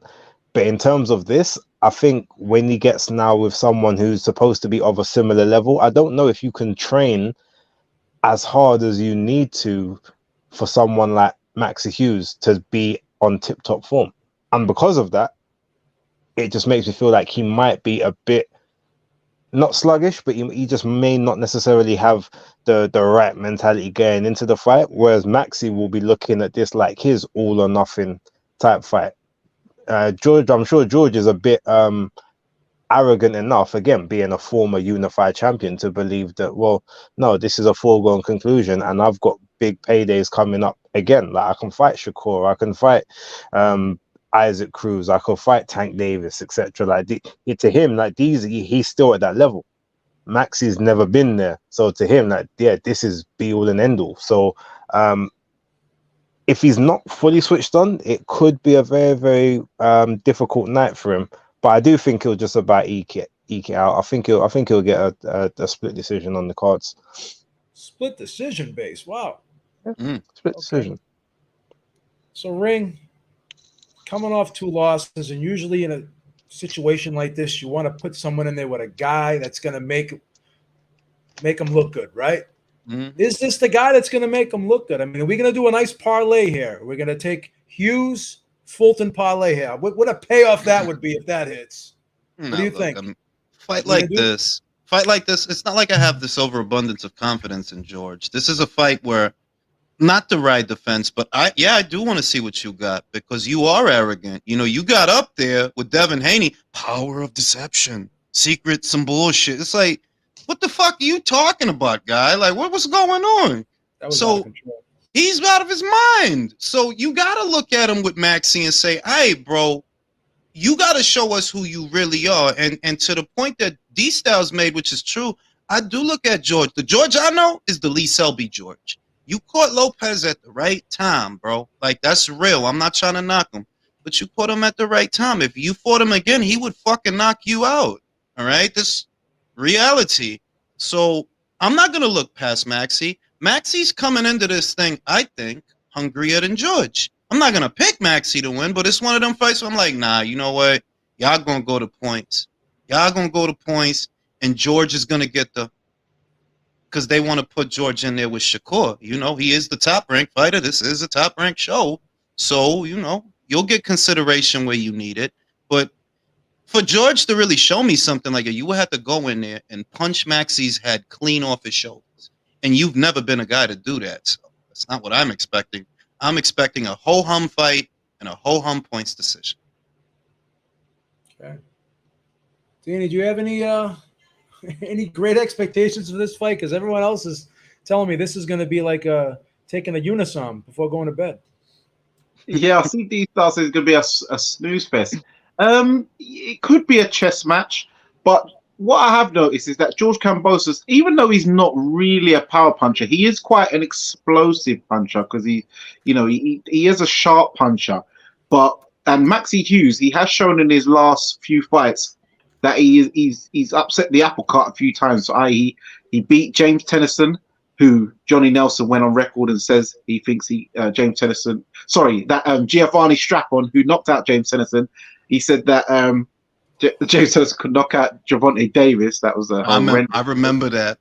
But in terms of this, I think when he gets now with someone who's supposed to be of a similar level, I don't know if you can train as hard as you need to for someone like Maxi Hughes to be on tip-top form. And because of that, it just makes me feel like he might be a bit not sluggish, but he just may not necessarily have the right mentality going into the fight, whereas Maxi will be looking at this like his all or nothing type fight. George, I'm sure George is a bit arrogant enough, again, being a former unified champion, to believe that, well, no, this is a foregone conclusion and I've got big paydays coming up again. Like, I can fight Shakur, I can fight Isaac Cruz, I could fight Tank Davis, etc. Like, to him, like, he's still at that level. Maxi's never been there, so to him, like, yeah, this is be all and end all. So if he's not fully switched on, it could be a very, very difficult night for him. But I do think he'll just about eke it out. I think he'll get a split decision on the cards. Split decision base. Wow. Split decision. So Ring, coming off 2 losses, and usually in a situation like this, you want to put someone in there with a guy that's going to make him look good, right? Mm-hmm. Is this the guy that's going to make him look good? I mean, are we going to do a nice parlay here? We're going to take Hughes, Fulton parlay here. What a payoff that would be if that hits. What do you think? Fight like this, it's not like I have this overabundance of confidence in George. This is a fight where, not to ride the fence, but I do want to see what you got, because you are arrogant. You know, you got up there with Devin Haney, power of deception, secret, some bullshit. It's like, what the fuck are you talking about, guy? Like, what's going on? So he's out of his mind. So you got to look at him with Maxi and say, hey, bro, you got to show us who you really are. And to the point that D-Styles made, which is true, I do look at George. The George I know is the Lee Selby George. You caught Lopez at the right time, bro. Like, that's real. I'm not trying to knock him, but you caught him at the right time. If you fought him again, he would fucking knock you out. All right? This reality. So I'm not going to look past Maxi. Maxi's coming into this thing, I think, hungrier than George. I'm not going to pick Maxi to win, but it's one of them fights where I'm like, nah, you know what? Y'all going to go to points. And George is going to get because they want to put George in there with Shakur. You know, he is the top-ranked fighter. This is a top-ranked show. So, you know, you'll get consideration where you need it. But for George to really show me something like it, you would have to go in there and punch Maxi's head clean off his shoulders. and you've never been a guy to do that. So that's not what I'm expecting. I'm expecting a ho-hum fight and a ho-hum points decision. Okay. Danny, do you have any great expectations for this fight? Because everyone else is telling me this is going to be like taking a Unisom before going to bed. Yeah, I see D-Star says it's going to be a snooze fest. It could be a chess match, but what I have noticed is that George Kambosos, even though he's not really a power puncher, he is quite an explosive puncher because he is a sharp puncher. And Maxi Hughes, he has shown in his last few fights that he's upset the apple cart a few times. So i.e., he beat James Tennyson, who Johnny Nelson went on record and says he thinks Giovanni Strapon, who knocked out James Tennyson, he said that James Tennyson could knock out Gervonta Davis. That was a horrendous. I remember that.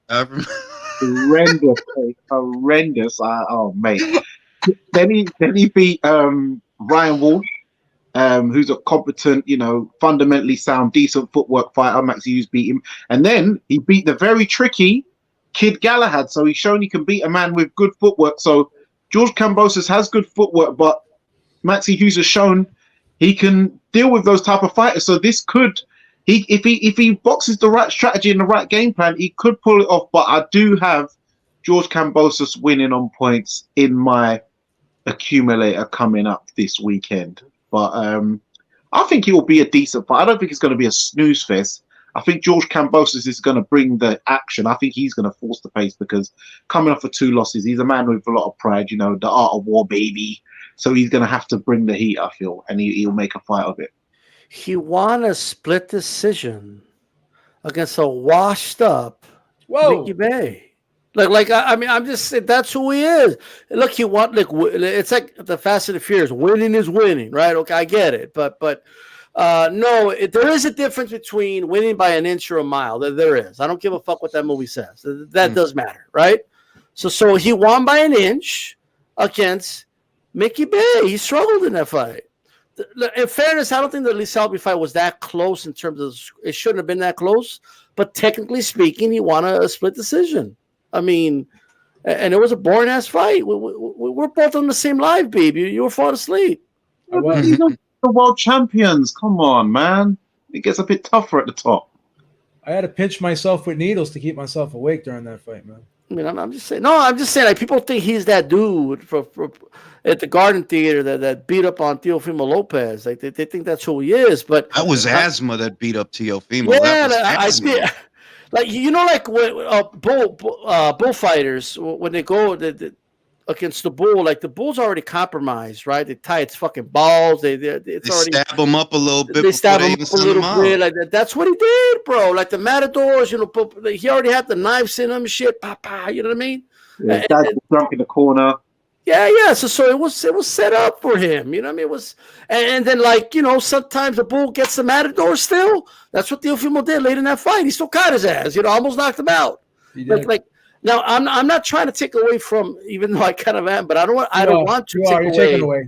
horrendous. Oh, mate. Then he beat Ryan Walsh, who's a competent, fundamentally sound, decent footwork fighter. Maxi Hughes beat him. And then he beat the very tricky Kid Galahad. So he's shown he can beat a man with good footwork. So George Kambosos has good footwork, but Maxi Hughes has shown he can deal with those type of fighters. So this could, if he boxes the right strategy and the right game plan, he could pull it off. But I do have George Kambosos winning on points in my accumulator coming up this weekend. But I think it will be a decent fight. I don't think it's going to be a snooze fest. I think George Kambosos is going to bring the action. I think he's going to force the pace because coming off of 2 losses, he's a man with a lot of pride, the art of war, baby. So he's going to have to bring the heat, I feel, and he'll make a fight of it. He won a split decision against a washed-up Mickey Bay. I'm just saying that's who he is. Look, it's like the Fast and the Furious. Winning is winning, right? Okay, I get it, but no, there is a difference between winning by an inch or a mile. There is. I don't give a fuck what that movie says. That does matter, right? So he won by an inch against Mickey Bay. He struggled in that fight. In fairness, I don't think the Lee Selby fight was that close in terms of it shouldn't have been that close. But technically speaking, he won a split decision. I mean, and it was a boring ass fight. We're both on the same live, baby. You were falling asleep. These are the world champions. Come on, man. It gets a bit tougher at the top. I had to pinch myself with needles to keep myself awake during that fight, man. I mean, I'm just saying. No, I'm just saying. Like people think he's that dude at the Garden Theater that beat up on Teofimo Lopez. Like they think that's who he is. But that was asthma that beat up Teofimo. Yeah, I did. Like bullfighters when they go against the bull, like the bull's already compromised, right? They tie its fucking balls. They stab him up a little bit. They stab him up a little bit. Like that's what he did, bro. Like the matadors, he already had the knives in him, shit, papa. You know what I mean? Yeah, dad's drunk in the corner. Yeah. So it was set up for him. You know what I mean? It was, and then sometimes the bull gets the matador still. That's what Teofimo did late in that fight. He still caught his ass. Almost knocked him out. Now I'm not trying to take away from, even though I kind of am, but I don't want to.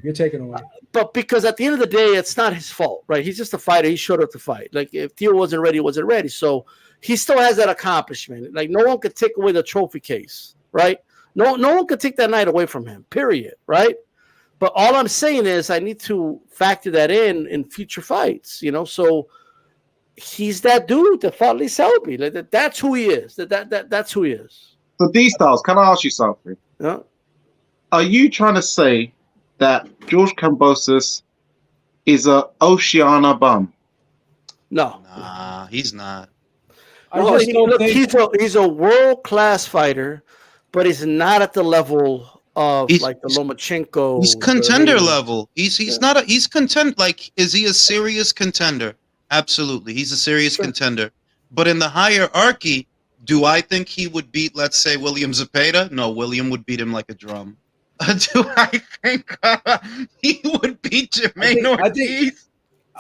You're taking away. But because at the end of the day, it's not his fault, right? He's just a fighter. He showed up to fight. Like if Theo wasn't ready, he wasn't ready. So he still has that accomplishment. Like no one could take away the trophy case, right? No one could take that night away from him. Period, right? But all I'm saying is I need to factor that in future fights. So he's that dude that fought Lee Selby. Like that's who he is. That's who he is. So D-Styles, can I ask you something? Yeah. Are you trying to say that George Kambosos is a Oceania bum? No. Nah, he's not. He's a world-class fighter, but he's not at the level of the Lomachenko. He's contender level. He's not he's content. Like, is he a serious contender? Absolutely. He's a serious contender. But in the hierarchy, do I think he would beat, let's say, William Zepeda? No, William would beat him like a drum. Do I think he would beat Jermaine Ortiz?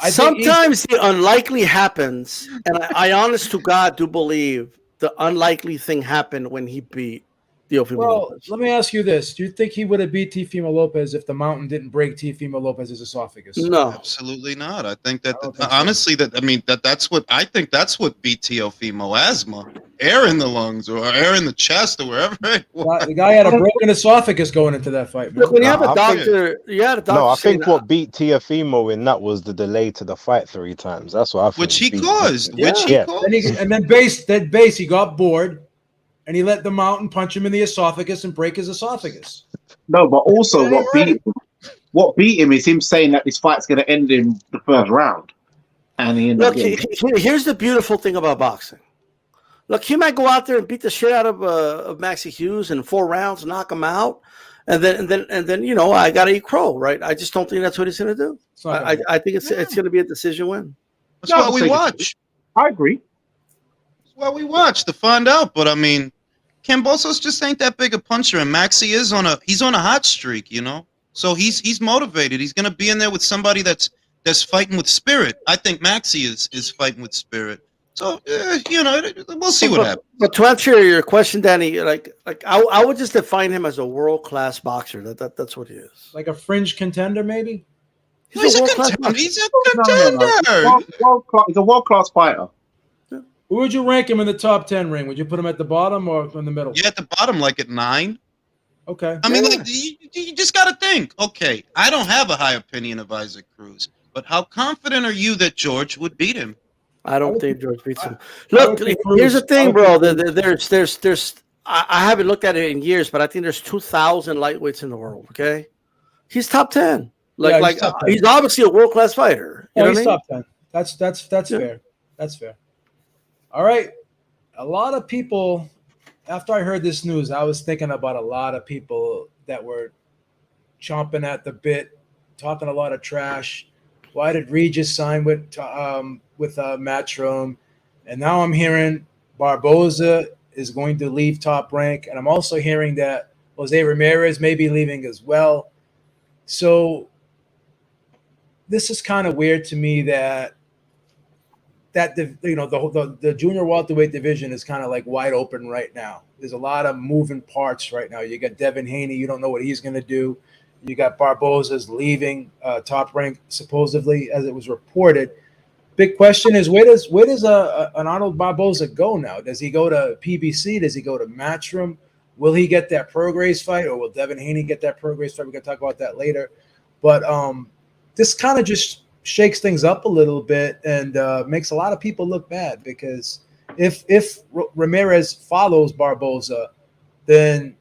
Sometimes the unlikely happens, and I honest to God do believe the unlikely thing happened when he beat Teofimo Well, Lopez. let me ask you this: do you think he would have beat Teofimo Lopez if the mountain didn't break Teofimo Lopez's esophagus? No, Absolutely not. I think that I don't think so. honestly, that's what I think. That's what beat Teofimo: asthma, air in the lungs or air in the chest or wherever. It was. The guy had a broken esophagus going into that fight, man. look, when you Nah, have a I think- doctor, you had a doctor. No, I saying think what beat Teofimo in that was the delay to the fight 3 times. That's what I think. Which he beat- caused. Yeah. Which he Yeah. caused. And then base, he got bored, and he let the mountain punch him in the esophagus and break his esophagus. No, but also Yeah, what beat him is him saying that this fight's going to end in the first round, and he ended up Look, getting. here's the beautiful thing about boxing. Look, he might go out there and beat the shit out of Maxi Hughes in 4 rounds, knock him out, and then you know I got to eat crow, right? I just don't think that's what he's going to do. It's not gonna I think it's going to be a decision win. That's why we watch. I agree. That's why we watch to find out. But I mean, Kambosos just ain't that big a puncher, and Maxi is on a hot streak, you know. So he's motivated. He's going to be in there with somebody that's fighting with spirit. I think Maxi is fighting with spirit. So you know, we'll see what happens. But to answer your question, Danny, like I would just define him as a world-class boxer. That's what he is. Like a fringe contender, maybe. He's a world-class contender. boxer. He's a contender. He's a world-class fighter. Who would you rank him in the top 10 ring? Would you put him at the bottom or in the middle? Yeah, at the bottom, like at 9. Okay. I mean, like you just got to think. Okay, I don't have a high opinion of Isaac Cruz, but how confident are you that George would beat him? I don't think George beats him. Look, here's the thing, bro. There's I haven't looked at it in years, but I think there's 2,000 lightweights in the world. Okay, he's top 10. He's obviously a world-class fighter. You know he's what I mean? top 10. That's fair. That's fair. All right. A lot of people, after I heard this news, I was thinking about a lot of people that were chomping at the bit, talking a lot of trash. Why did Regis sign with Matchroom? And now I'm hearing Barboza is going to leave Top Rank, and I'm also hearing that Jose Ramirez may be leaving as well. So this is kind of weird to me that the junior welterweight division is kind of like wide open right now. There's a lot of moving parts right now. You got Devin Haney, you don't know what he's going to do. You got Barboza's leaving Top Rank supposedly, as it was reported. Big question is where does an Arnold Barboza go now? Does he go to PBC? Does he go to Matchroom? Will he get that Prograis fight, or will Devin Haney get that Prograis fight? We're gonna talk about that later. But this kind of just shakes things up a little bit and makes a lot of people look bad, because if Ramirez follows Barboza, then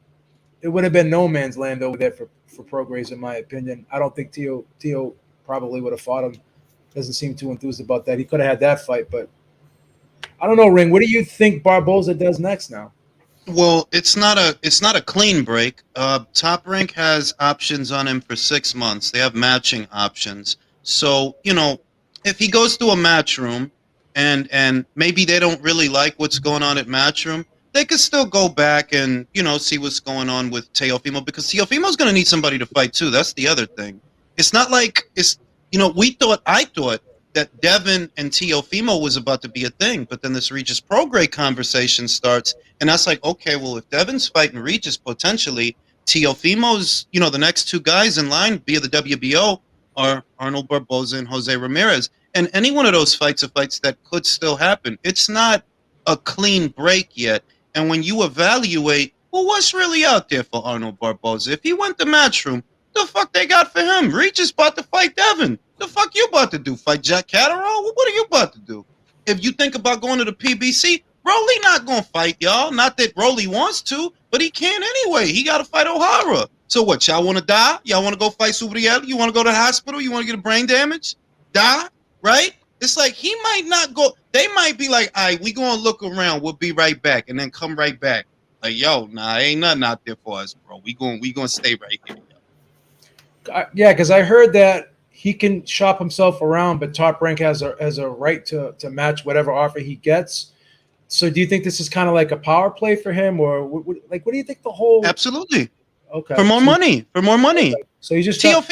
it would have been no man's land over there for Prograis, in my opinion. I don't think Tio probably would have fought him. Doesn't seem too enthused about that. He could have had that fight, but I don't know, Ring. What do you think Barboza does next now? Well, it's not a clean break. Top Rank has options on him for 6 months. They have matching options. So, you know, if he goes to a Matchroom and maybe they don't really like what's going on at Matchroom, they could still go back and, you know, see what's going on with Teofimo, because Teofimo's going to need somebody to fight too. That's the other thing. It's not like I thought that Devin and Teofimo was about to be a thing, but then this Regis Prograis conversation starts, and that's like, okay, well, if Devin's fighting Regis, potentially Teofimo's, you know, the next 2 guys in line via the WBO are Arnold Barboza and Jose Ramirez, and any one of those fights are fights that could still happen. It's not a clean break yet, and when you evaluate, well, what's really out there for Arnold Barboza? If he went to Matchroom, the fuck they got for him? Regis about to fight Devin. The fuck you about to do? Fight Jack Catterall? What are you about to do? If you think about going to the PBC, Rolly not going to fight y'all. Not that Rolly wants to, but he can't anyway. He got to fight O'Hara. So what, y'all want to die? Y'all want to go fight Subriel? You want to go to the hospital? You want to get a brain damage? Die? Right? It's like he might not go. They might be like, all right, we going to look around. We'll be right back. And then come right back. Like, yo, nah, ain't nothing out there for us, bro. We going to stay right here. Yeah, because I heard that he can shop himself around, but Top Rank has a right to match whatever offer he gets. So do you think this is kind of like a power play for him, or what do you think the whole? Absolutely. Okay. For more money. Okay. So he's just so you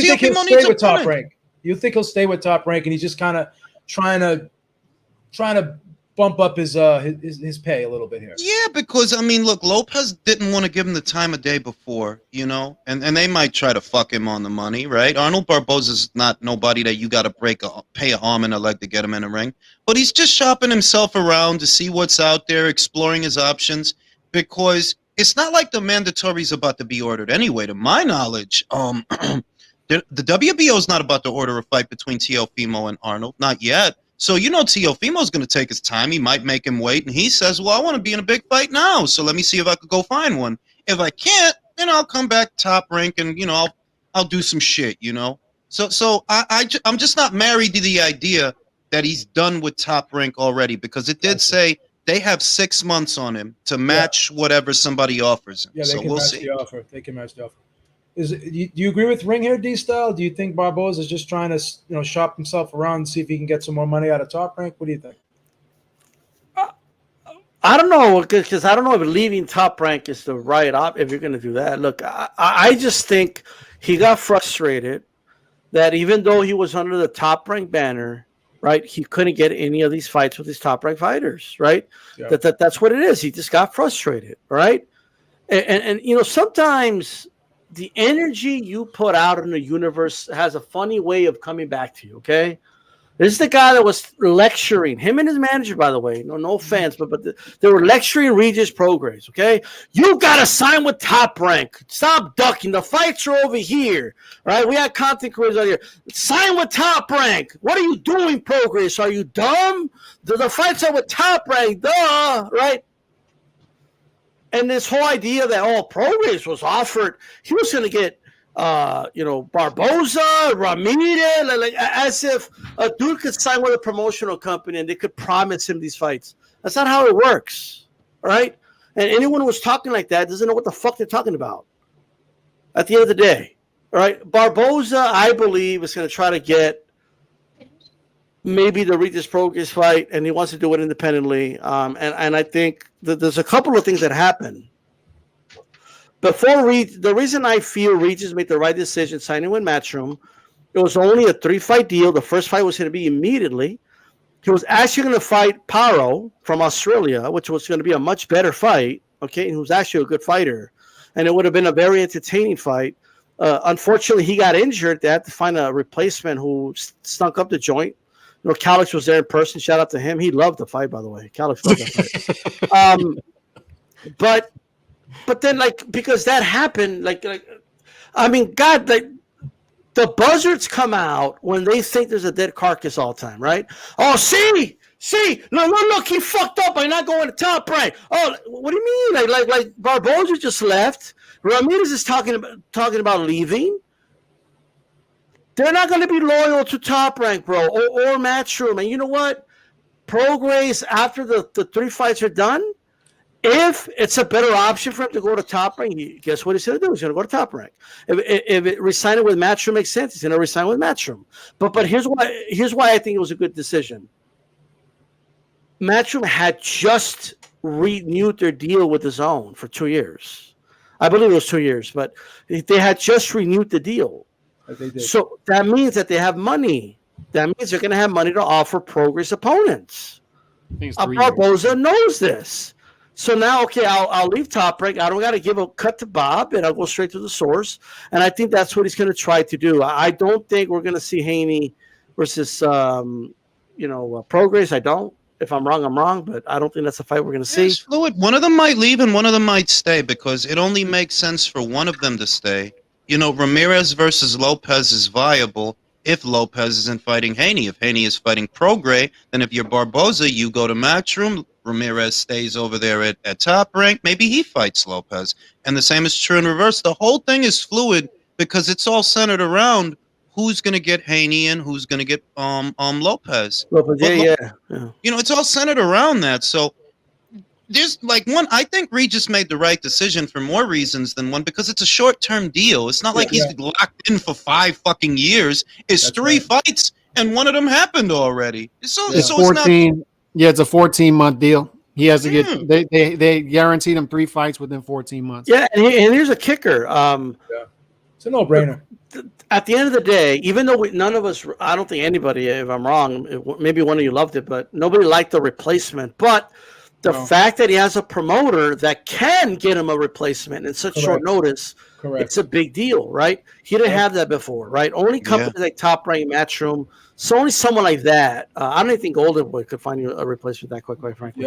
think he'll stay with Top Rank? You think he'll stay with Top Rank, and he's just kind of trying to bump up his pay a little bit here. Yeah, because I mean, look, Lopez didn't want to give him the time of day before, you know, and they might try to fuck him on the money, right? Arnold Barboza's not nobody that you got to pay an arm and a leg to get him in a ring, but he's just shopping himself around to see what's out there, exploring his options, because it's not like the mandatory's about to be ordered anyway. To my knowledge, the WBO is not about to order a fight between Teofimo and Arnold, not yet. So, you know, Teofimo's going to take his time. He might make him wait. And he says, well, I want to be in a big fight now. So let me see if I could go find one. If I can't, then I'll come back top rank and, you know, I'll do some shit, you know. So I'm just not married to the idea that he's done with top rank already, because it did say they have 6 months on him to match whatever somebody offers him. Yeah, so we'll see. The offer. They can match the offer. Do you agree with Ring here, D-Style? Do you think Barboza is just trying to, you know, shop himself around and see if he can get some more money out of Top Rank? What do you think? I don't know, because I don't know if leaving Top Rank is the right option if you're going to do that. Look, I just think he got frustrated that even though he was under the Top Rank banner, right, he couldn't get any of these fights with his Top Rank fighters, right? Yeah. That's what it is. He just got frustrated, right? And you know, sometimes the energy you put out in the universe has a funny way of coming back to you, okay? This is the guy that was lecturing, him and his manager, by the way. No offense, but they were lecturing Regis Prograis, okay? You got to sign with Top Rank. Stop ducking. The fights are over here, right? We had content creators out here. Sign with Top Rank. What are you doing, Prograis? Are you dumb? The fights are with Top Rank, duh, right? And this whole idea that, Prograis was offered, he was going to get, you know, Barboza, Ramirez, like as if a dude could sign with a promotional company and they could promise him these fights. That's not how it works, all right? And anyone who's talking like that doesn't know what the fuck they're talking about at the end of the day, all right? Barboza, I believe, is going to try to get maybe the Regis Prograis fight, and he wants to do it independently. And I think that there's a couple of things that happen. The reason I feel Regis made the right decision signing with Matchroom, it was only a 3-fight deal. The first fight was going to be immediately. He was actually going to fight Paro from Australia, which was going to be a much better fight, okay, and he was actually a good fighter. And it would have been a very entertaining fight. Unfortunately, he got injured. They had to find a replacement who stunk up the joint. You know, Calix was there in person. Shout out to him. He loved the fight, by the way. Calix loved that fight. But then, like, because that happened, I mean, God, like, the buzzards come out when they think there's a dead carcass all the time, right? Oh, see, look, he fucked up by not going to Top Rank. Oh, what do you mean? Like Barboza just left. Ramirez is talking about leaving. They're not going to be loyal to Top Rank, bro, or Matchroom. And you know what? Prograis, after the 3 fights are done, if it's a better option for him to go to Top Rank, guess what he's going to do? He's going to go to Top Rank. If resigning with Matchroom makes sense, he's going to resign with Matchroom. But here's why I think it was a good decision. Matchroom had just renewed their deal with DAZN for 2 years. I believe it was 2 years, but they had just renewed the deal. So that means that they have money. That means they're going to have money to offer Prograis opponents. Barboza knows this. So now, okay, I'll leave Top Rank. I don't got to give a cut to Bob, and I'll go straight to the source. And I think that's what he's going to try to do. I don't think we're going to see Haney versus, Prograis. I don't. If I'm wrong, I'm wrong. But I don't think that's a fight we're going to see. It's fluid. One of them might leave, and one of them might stay, because it only makes sense for one of them to stay. You know, Ramirez versus Lopez is viable if Lopez isn't fighting Haney. If Haney is fighting Prograis, then if you're Barboza, you go to Matchroom. Ramirez stays over there at Top Rank. Maybe he fights Lopez. And the same is true in reverse. The whole thing is fluid because it's all centered around who's going to get Haney and who's going to get Lopez. Yeah. You know, it's all centered around that. So there's I think Regis made the right decision for more reasons than one, because it's a short-term deal. It's not like he's locked in for 5 fucking years. It's 3 fights, and one of them happened already. It's 14. It's a 14-month deal. He has to get. They guaranteed him 3 fights within 14 months. Yeah, and here's a kicker. It's a no-brainer. at the end of the day, even though none of us, I don't think anybody, if I'm wrong, maybe one of you loved it, but nobody liked the replacement. But the fact that he has a promoter that can get him a replacement in such short notice, it's a big deal, right? He didn't have that before, right? Only companies like Top Rank, Matchroom, so only someone like that. I don't even think Golden Boy could find you a replacement that quick, quite frankly.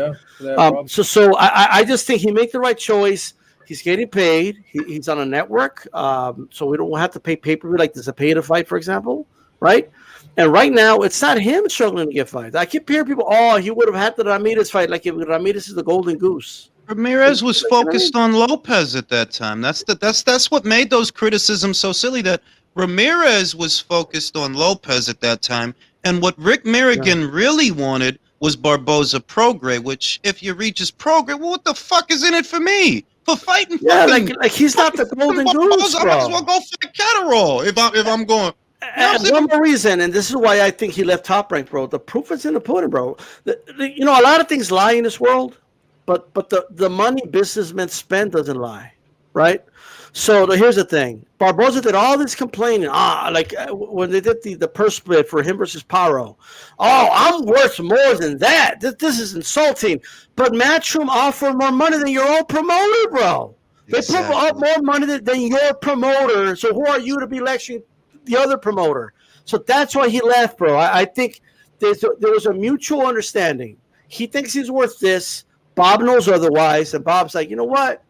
So I just think he made the right choice. He's getting paid. He's on a network, so we don't have to pay pay-per-view like there's a pay-to-fight, for example, right? And right now, it's not him struggling to get fights. I keep hearing people, he would have had the Ramirez fight like if Ramirez is the golden goose. Ramirez was focused on Lopez at that time. That's what made those criticisms so silly, that Ramirez was focused on Lopez at that time. And what Rick Merrigan really wanted was Barboza Prograis, which if you reach his Prograis, well, what the fuck is in it for me? For fighting like he's not the golden goose, bro. I might as well go fight Catterall if I'm going. And one more reason, and this is why I think he left Top Rank, bro. The proof is in the pudding, bro. A lot of things lie in this world, but the money businessmen spend doesn't lie, right? So here's the thing. Barboza did all this complaining. Like when they did the purse split for him versus Paro. I'm worth more than that. This is insulting. But Matchroom offered more money than your own promoter, bro. They put up more money than your promoter. So who are you to be lecturing the other promoter? So that's why he left, bro. I think there was a mutual understanding. He thinks he's worth this. Bob knows otherwise. And Bob's like, you know what?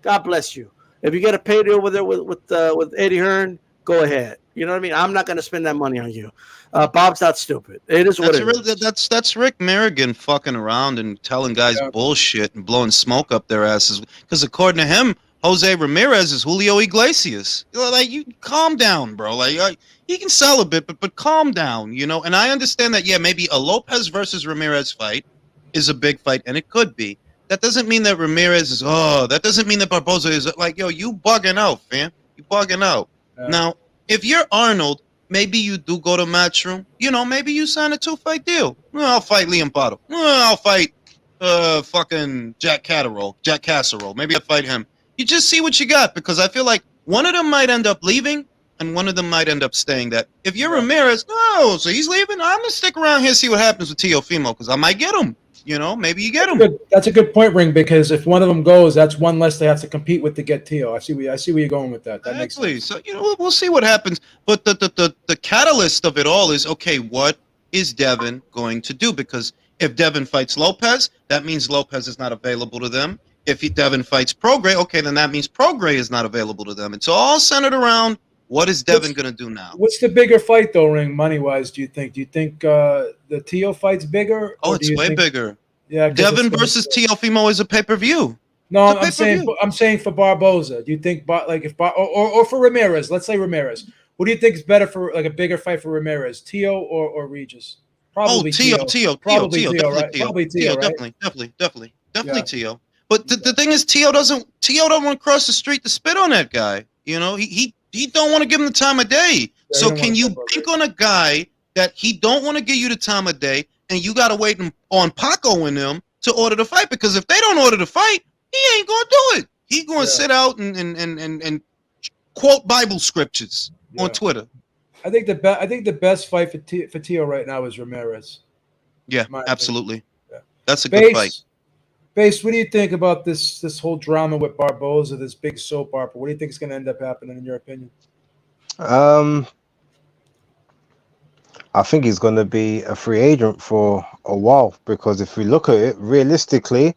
God bless you. If you get a payday over there with Eddie Hearn, go ahead. You know what I mean? I'm not going to spend that money on you. Bob's not stupid. It is what it is. That's Rick Merrigan fucking around and telling guys bullshit and blowing smoke up their asses. Because according to him, Jose Ramirez is Julio Iglesias. Like, you calm down, bro. Like, he can sell a bit, but calm down, you know? And I understand that, maybe a Lopez versus Ramirez fight is a big fight, and it could be. That doesn't mean that Ramirez is, that doesn't mean that Barboza is like, you bugging out, fam. You bugging out. Now, if you're Arnold, maybe you do go to Matchroom. Maybe you sign a 2-fight deal. I'll fight Liam Bottle. I'll fight fucking Jack Casserole. Maybe I'll fight him. You just see what you got, because I feel like one of them might end up leaving and one of them might end up staying. That if you're Ramirez, so he's leaving, I'm going to stick around here, see what happens with Teofimo, because I might get him. Maybe you get him. That's a good point, Ring, because if one of them goes, that's one less they have to compete with to get Teo. I see where you're going with that. That makes sense. So we'll see what happens. But the catalyst of it all is, okay, what is Devin going to do? Because if Devin fights Lopez, that means Lopez is not available to them. If Devin fights Prograis, okay, then that means Prograis is not available to them. It's all centered around what is Devin going to do now. What's the bigger fight, though, Ring, money-wise, do you think? Do you think the Teo fight's bigger? It's way bigger. Yeah, Devin versus Teofimo is a pay-per-view. No, I'm saying for Barboza. Do you think, or for Ramirez? Let's say Ramirez. What do you think is better for like a bigger fight for Ramirez, Teo or Regis? Probably Teo. Probably Teo, right? Probably Teo, right? Definitely Teo. But the thing is, Teo don't want to cross the street to spit on that guy. He don't want to give him the time of day. So can you bank on a guy that he don't want to give you the time of day, and you got to wait on Paco and them to order the fight? Because if they don't order the fight, he ain't going to do it. He's going to sit out and quote Bible scriptures on Twitter. I think the best fight for Teo right now is Ramirez. Yeah, absolutely. Yeah. That's a good fight. Base, what do you think about this whole drama with Barboza, this big soap opera? What do you think is going to end up happening, in your opinion? I think he's going to be a free agent for a while, because if we look at it realistically,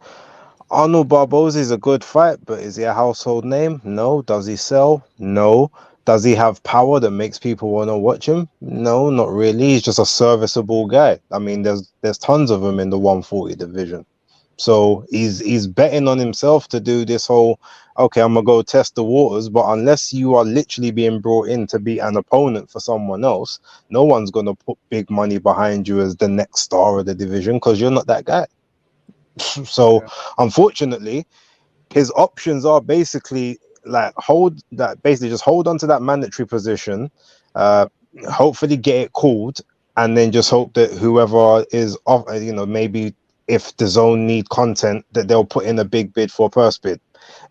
Arnold Barboza is a good fight, but is he a household name? No. Does he sell? No. Does he have power that makes people want to watch him? No, not really. He's just a serviceable guy. I mean, there's tons of them in the 140 division. So he's betting on himself to do this whole, okay, I'm going to go test the waters. But unless you are literally being brought in to be an opponent for someone else, no one's going to put big money behind you as the next star of the division, because you're not that guy. So unfortunately, his options are basically like just hold on to that mandatory position, hopefully get it called, and then just hope that whoever is off, maybe if the zone need content, that they'll put in a big bid for a purse bid.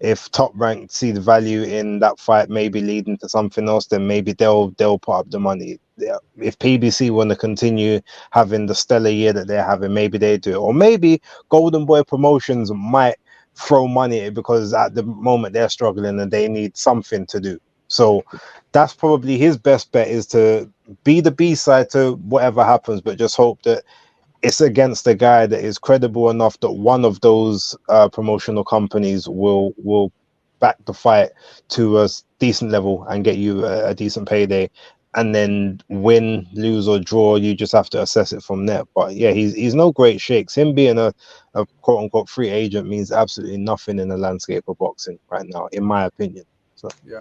if Top Rank see the value in that fight, maybe leading to something else, then maybe they'll put up the money. Yeah. If PBC want to continue having the stellar year that they're having, maybe they do it. Or maybe Golden Boy Promotions might throw money at it because at the moment they're struggling and they need something to do. So that's probably his best bet, is to be the B-side to whatever happens, but just hope that it's against a guy that is credible enough that one of those promotional companies will back the fight to a decent level and get you a decent payday. And then win, lose, or draw, you just have to assess it from there. But yeah, he's no great shakes. Him being a quote unquote free agent means absolutely nothing in the landscape of boxing right now, in my opinion. So yeah.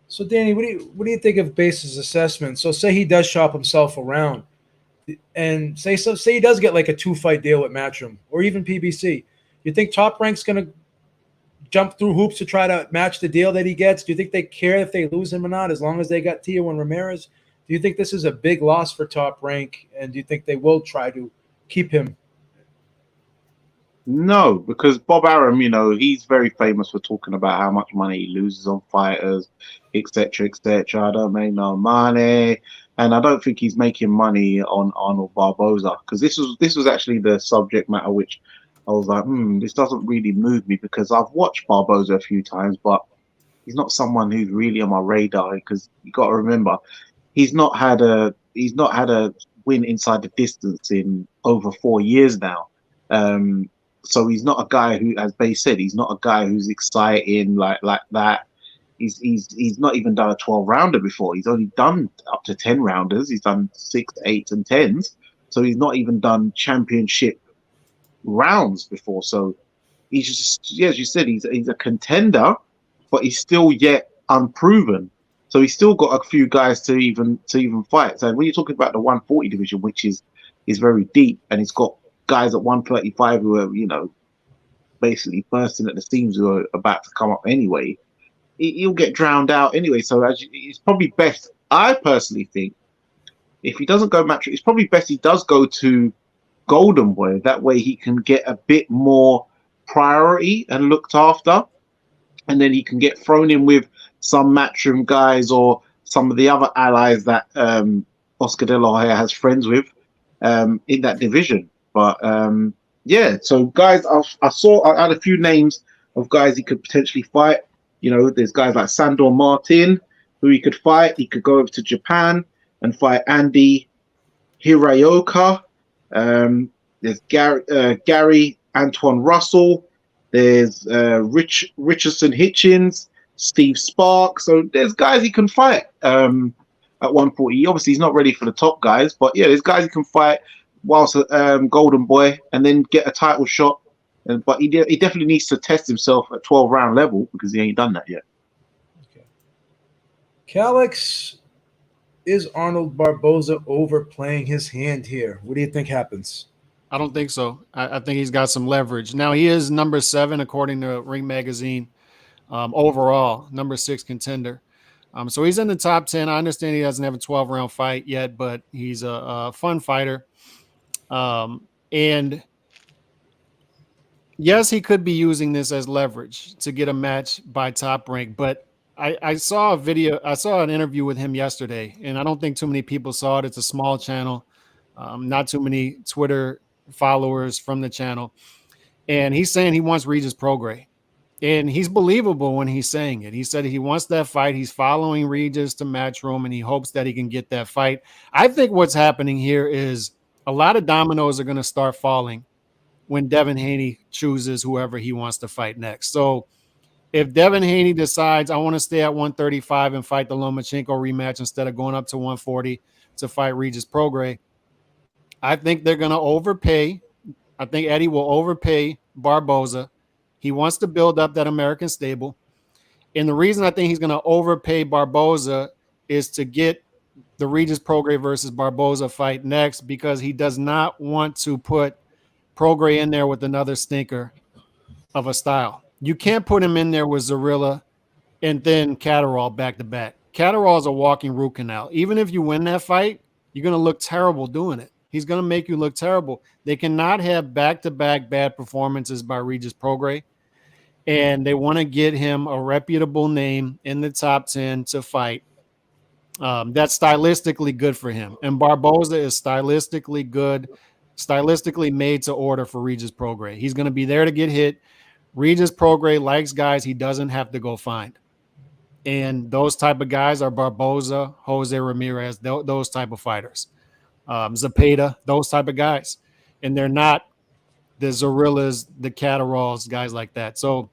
So Danny, what do you think of Base's assessment? So say he does shop himself around, and say he does get like a 2-fight deal with Matchroom or even PBC. You think Top Rank's going to jump through hoops to try to match the deal that he gets? Do you think they care if they lose him or not, as long as they got Tio and Ramirez? Do you think this is a big loss for Top Rank, and do you think they will try to keep him? No, because Bob Arum, he's very famous for talking about how much money he loses on fighters, etc., etc. I don't make no money, and I don't think he's making money on Arnold Barboza, because this was actually the subject matter which I was like, this doesn't really move me, because I've watched Barboza a few times, but he's not someone who's really on my radar, because you got to remember he's not had a win inside the distance in over 4 years now. So he's not a guy who, as Base said, he's not a guy who's exciting like that. He's not even done a 12-rounder before. He's only done up to 10 rounders. He's done 6, 8, and 10s. So he's not even done championship rounds before. So he's just, as you said, he's a contender, but he's still yet unproven. So he's still got a few guys to even fight. So when you're talking about the 140 division, which is very deep, and he's got guys at 135 who are, basically bursting at the seams, who are about to come up anyway, he'll get drowned out anyway. So it's probably best, I personally think, if he doesn't go match, it's probably best he does go to Golden Boy. That way he can get a bit more priority and looked after, and then he can get thrown in with some Matchroom guys or some of the other allies that Oscar De La Hoya has friends with in that division. But yeah, so guys, I had a few names of guys he could potentially fight. There's guys like Sandor Martin who he could fight. He could go over to Japan and fight Andy Hiraoka. There's Gary Antoine Russell. There's Richardson Hitchens, Steve Spark. So there's guys he can fight at 140. Obviously, he's not ready for the top guys, but yeah, there's guys he can fight whilst Golden Boy, and then get a title shot. But he definitely needs to test himself at 12-round level, because he ain't done that yet. Okay. Calix, is Arnold Barboza overplaying his hand here? What do you think happens? I don't think so. I think he's got some leverage. Now, he is number 7, according to Ring Magazine, overall, number 6 contender. So he's in the top 10. I understand he doesn't have a 12-round fight yet, but he's a fun fighter. And yes, he could be using this as leverage to get a match by Top Rank, but I saw an interview with him yesterday, and I don't think too many people saw it. It's a small channel, not too many Twitter followers from the channel. And he's saying he wants Regis Prograis, and he's believable when he's saying it. He said he wants that fight. He's following Regis to Matchroom, and he hopes that he can get that fight. I think what's happening here is a lot of dominoes are going to start falling when Devin Haney chooses whoever he wants to fight next. So if Devin Haney decides, I want to stay at 135 and fight the Lomachenko rematch instead of going up to 140 to fight Regis Prograis, I think they're going to overpay. I think Eddie will overpay Barboza. He wants to build up that American stable. And the reason I think he's going to overpay Barboza is to get the Regis Prograis versus Barboza fight next, because he does not want to put Prograis in there with another stinker of a style. You can't put him in there with Zarilla and then Catterall back to back. Catterall is a walking root canal. Even if you win that fight, you're going to look terrible doing it. He's going to make you look terrible. They cannot have back-to-back bad performances by Regis Prograis. and they want to get him a reputable name in the top 10 to fight. That's stylistically good for him. And Barboza is stylistically good, stylistically made to order for Regis Prograis. He's going to be there to get hit. Regis Prograis likes guys he doesn't have to go find. And those type of guys are Barboza, Jose Ramirez, those type of fighters. Zepeda, those type of guys. And they're not the Zorillas, the Catteralls, guys like that. So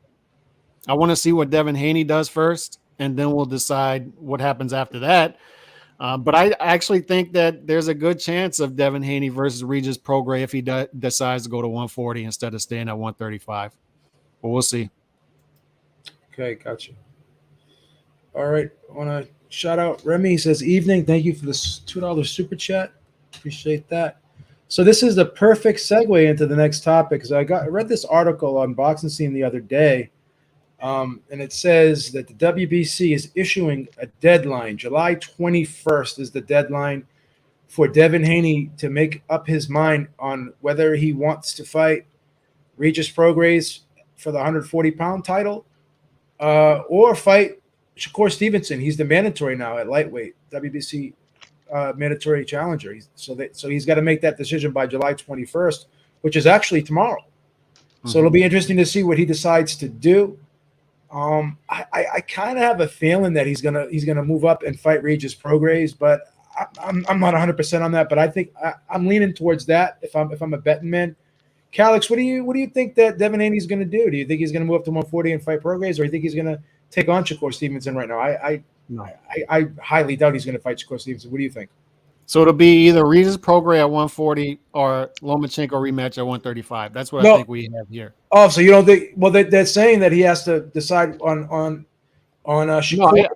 I want to see what Devin Haney does first, and then we'll decide what happens after that. But I actually think that there's a good chance of Devin Haney versus Regis Prograis if he decides to go to 140 instead of staying at 135. But we'll see. Okay, gotcha. All right, I want to shout out Remy. He says, evening. Thank you for this $2 super chat. Appreciate that. So this is the perfect segue into the next topic, because I read this article on Boxing Scene the other day, and it says that the WBC is issuing a deadline. July 21st is the deadline for Devin Haney to make up his mind on whether he wants to fight Regis Prograis for the 140-pound title or fight Shakur Stevenson. He's the mandatory now at lightweight, WBC mandatory challenger. So he's got to make that decision by July 21st, which is actually tomorrow. So it'll be interesting to see what he decides to do. I kind of have a feeling that he's gonna move up and fight Regis Prograis, but I'm not 100% on that. But I think I'm leaning towards that if I'm a betting man. Calix, what do you think that Devin Haney's going to do? Do you think he's going to move up to 140 and fight Prograis, or do you think he's going to take on Shakur Stevenson right now? I highly doubt he's going to fight Shakur Stevenson. What do you think? So it'll be either Regis Prograis at 140 or Lomachenko rematch at 135. That's what I think we have here. Oh, so you don't think? Well, they're saying that he has to decide on Shakur.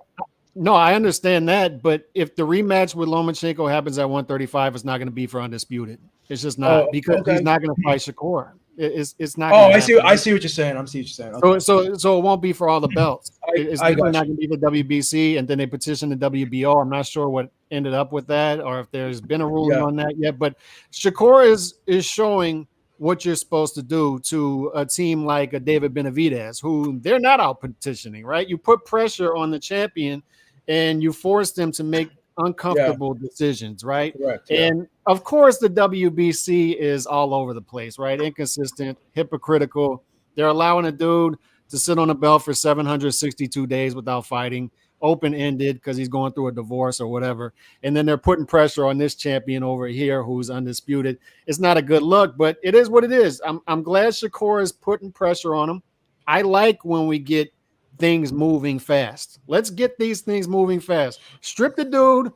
No, I understand that, but if the rematch with Lomachenko happens at 135, it's not going to be for undisputed. It's just not because he's not going to fight Shakur. It's not. Oh, I see what you're saying. Okay. So it won't be for all the belts. It's definitely not going to be the WBC, and then they petitioned the WBO. I'm not sure what ended up with that, or if there's been a ruling on that yet. But Shakur is showing what you're supposed to do to a team like a David Benavidez, who they're not out petitioning, right? You put pressure on the champion, and you force them to make uncomfortable decisions, right? Correct, and of course, the WBC is all over the place, right? Inconsistent, hypocritical. They're allowing a dude to sit on a belt for 762 days without fighting, open-ended because he's going through a divorce or whatever. And then they're putting pressure on this champion over here who's undisputed. It's not a good look, but it is what it is. I'm glad Shakur is putting pressure on him. I like when we get things moving fast. Let's get these things moving fast. Strip the dude,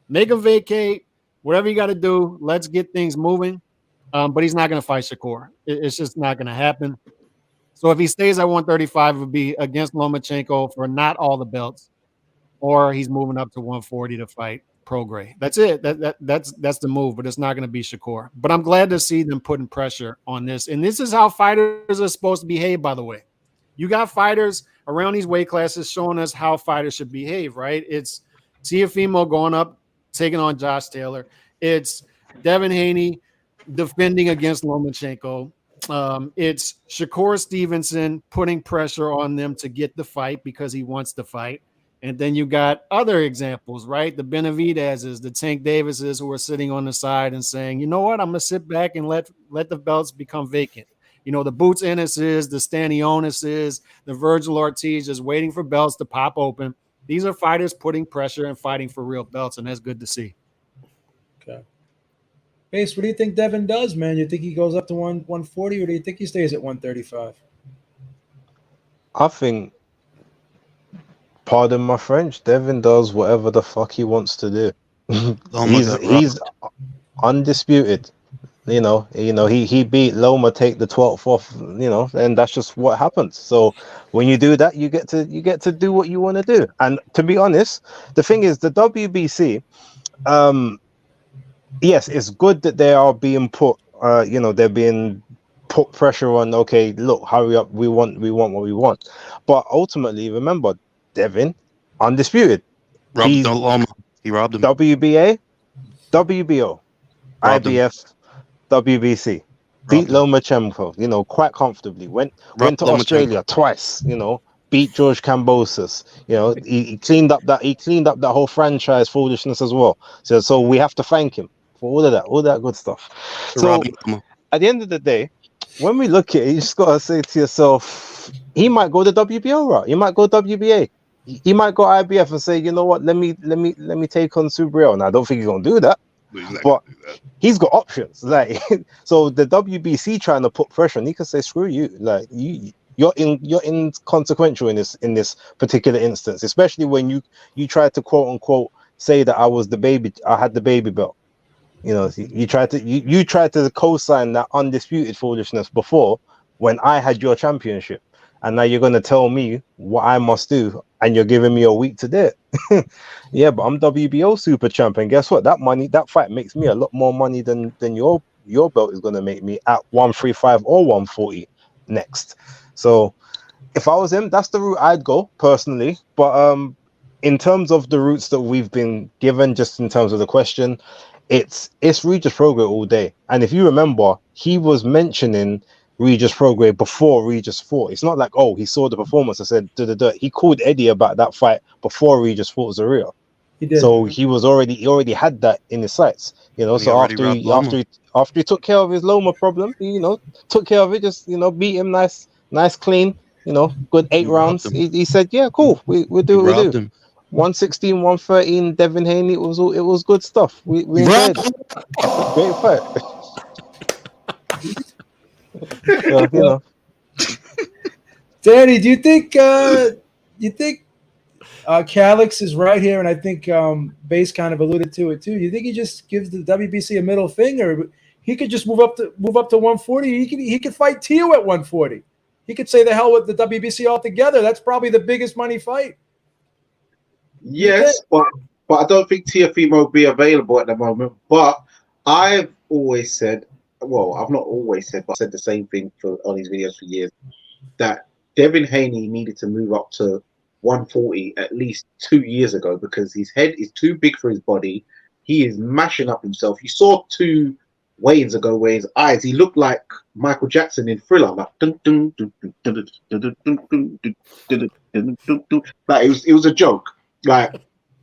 make him vacate, whatever you got to do. Let's get things moving. But he's not going to fight Shakur. It's just not going to happen. So if he stays at 135, it would be against Lomachenko for not all the belts, or he's moving up to 140 to fight Prograis. That's it. That's the move, but it's not going to be Shakur. But I'm glad to see them putting pressure on this. And this is how fighters are supposed to behave, by the way. You got fighters around these weight classes showing us how fighters should behave, right? It's Teofimo going up, taking on Josh Taylor. It's Devin Haney defending against Lomachenko. It's Shakur Stevenson putting pressure on them to get the fight because he wants to fight. And then you got other examples, right? The Benavidez's, the Tank Davises who are sitting on the side and saying, you know what, I'm going to sit back and let the belts become vacant. You know, the Boots Ennis's, the Stanionis's, the Virgil Ortiz is waiting for belts to pop open. These are fighters putting pressure and fighting for real belts, and that's good to see. Okay. Base, what do you think Devin does, man? You think he goes up to 140, or do you think he stays at 135? I think, pardon my French, Devin does whatever the fuck he wants to do. He's undisputed. You know, he beat Loma, take the 12th off, you know, and that's just what happens. So when you do that, you get to do what you want to do. And to be honest, the thing is, the WBC, yes, it's good that they are being put, they're being put pressure on. Okay, look, hurry up, we want what we want. But ultimately, remember, Devin, undisputed. He robbed him. WBA, WBO, IBF. WBC. beat Lomachenko, you know, quite comfortably. Went to Australia twice, you know, beat George Kambosos. You know, he cleaned up that whole franchise foolishness as well. So we have to thank him for all that good stuff. So at the end of the day, when we look at it, you just gotta say to yourself, he might go the WBO route, he might go WBA, he might go IBF and say, you know what, let me take on Subriel. Now I don't think he's gonna do that. But he's got options, like so. The WBC trying to put pressure, and he can say, "Screw you!" Like you're inconsequential in this particular instance, especially when you try to quote unquote say that I had the baby belt. You know, you tried to co-sign that undisputed foolishness before when I had your championship, and now you're going to tell me what I must do, and you're giving me a week to do it. Yeah, but I'm WBO super champ, and guess what? That fight makes me a lot more money than your belt is going to make me at 135 or 140 next. So if I was him, that's the route I'd go personally. But in terms of the routes that we've been given, just in terms of the question, it's Regis Prograis all day. And if you remember, he was mentioning Regis Prograis before Regis fought. It's not like, oh, he saw the performance and said, duh. He called Eddie about that fight before Regis fought Zarrillo. He did. So he already had that in his sights, you know. So after he took care of his Loma problem, he, took care of it, just, beat him nice, clean, good 8 rounds. He said, yeah, cool, we'll do what we do. 116, 113, Devin Haney, it was good stuff. We enjoyed it. Great fight. So, Danny, do you think Calix is right here? And I think Base kind of alluded to it too. You think he just gives the WBC a middle finger? He could just move up to 140. He could fight Tio at 140. He could say the hell with the WBC altogether. That's probably the biggest money fight. Yes, but I don't think Teofimo will be available at the moment. But I've always said, well, I've not always said, but I said the same thing on his videos for years, that Devin Haney needed to move up to 140 at least 2 years ago because his head is too big for his body. He is mashing up himself. You saw 2 weigh-ins ago where his eyes, he looked like Michael Jackson in Thriller, like it was a joke. Like,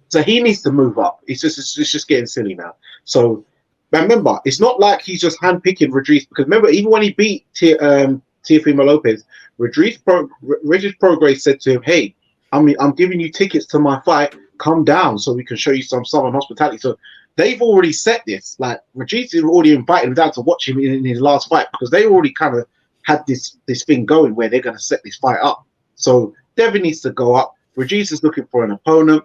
so he needs to move up. It's just getting silly now. So remember, it's not like he's just handpicking Regis, because remember, even when he beat Teofimo Lopez, Regis Prograis said to him, "Hey, I'm giving you tickets to my fight. Come down so we can show you some Southern hospitality." So they've already set this. Like, Regis has already invited him down to watch him in his last fight because they already kind of had this thing going where they're going to set this fight up. So Devin needs to go up. Regis is looking for an opponent.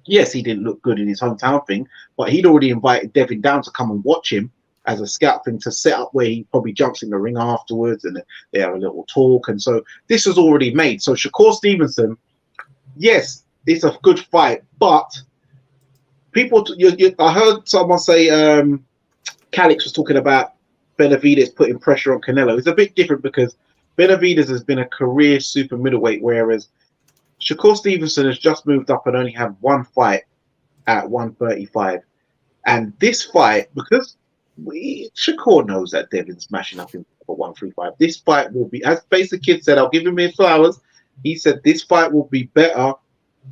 Yes, he didn't look good in his hometown thing, but he'd already invited Devin down to come and watch him as a scout thing to set up where he probably jumps in the ring afterwards and they have a little talk. And so this was already made. So Shakur Stevenson, yes, it's a good fight, but people, I heard someone say Calix was talking about Benavidez putting pressure on Canelo. It's a bit different because Benavidez has been a career super middleweight, whereas Shakur Stevenson has just moved up and only had 1 fight at 135. And this fight, because Shakur knows that Devin's smashing up him for 135, this fight will be, as Basic Kid said, I'll give him his flowers. He said this fight will be better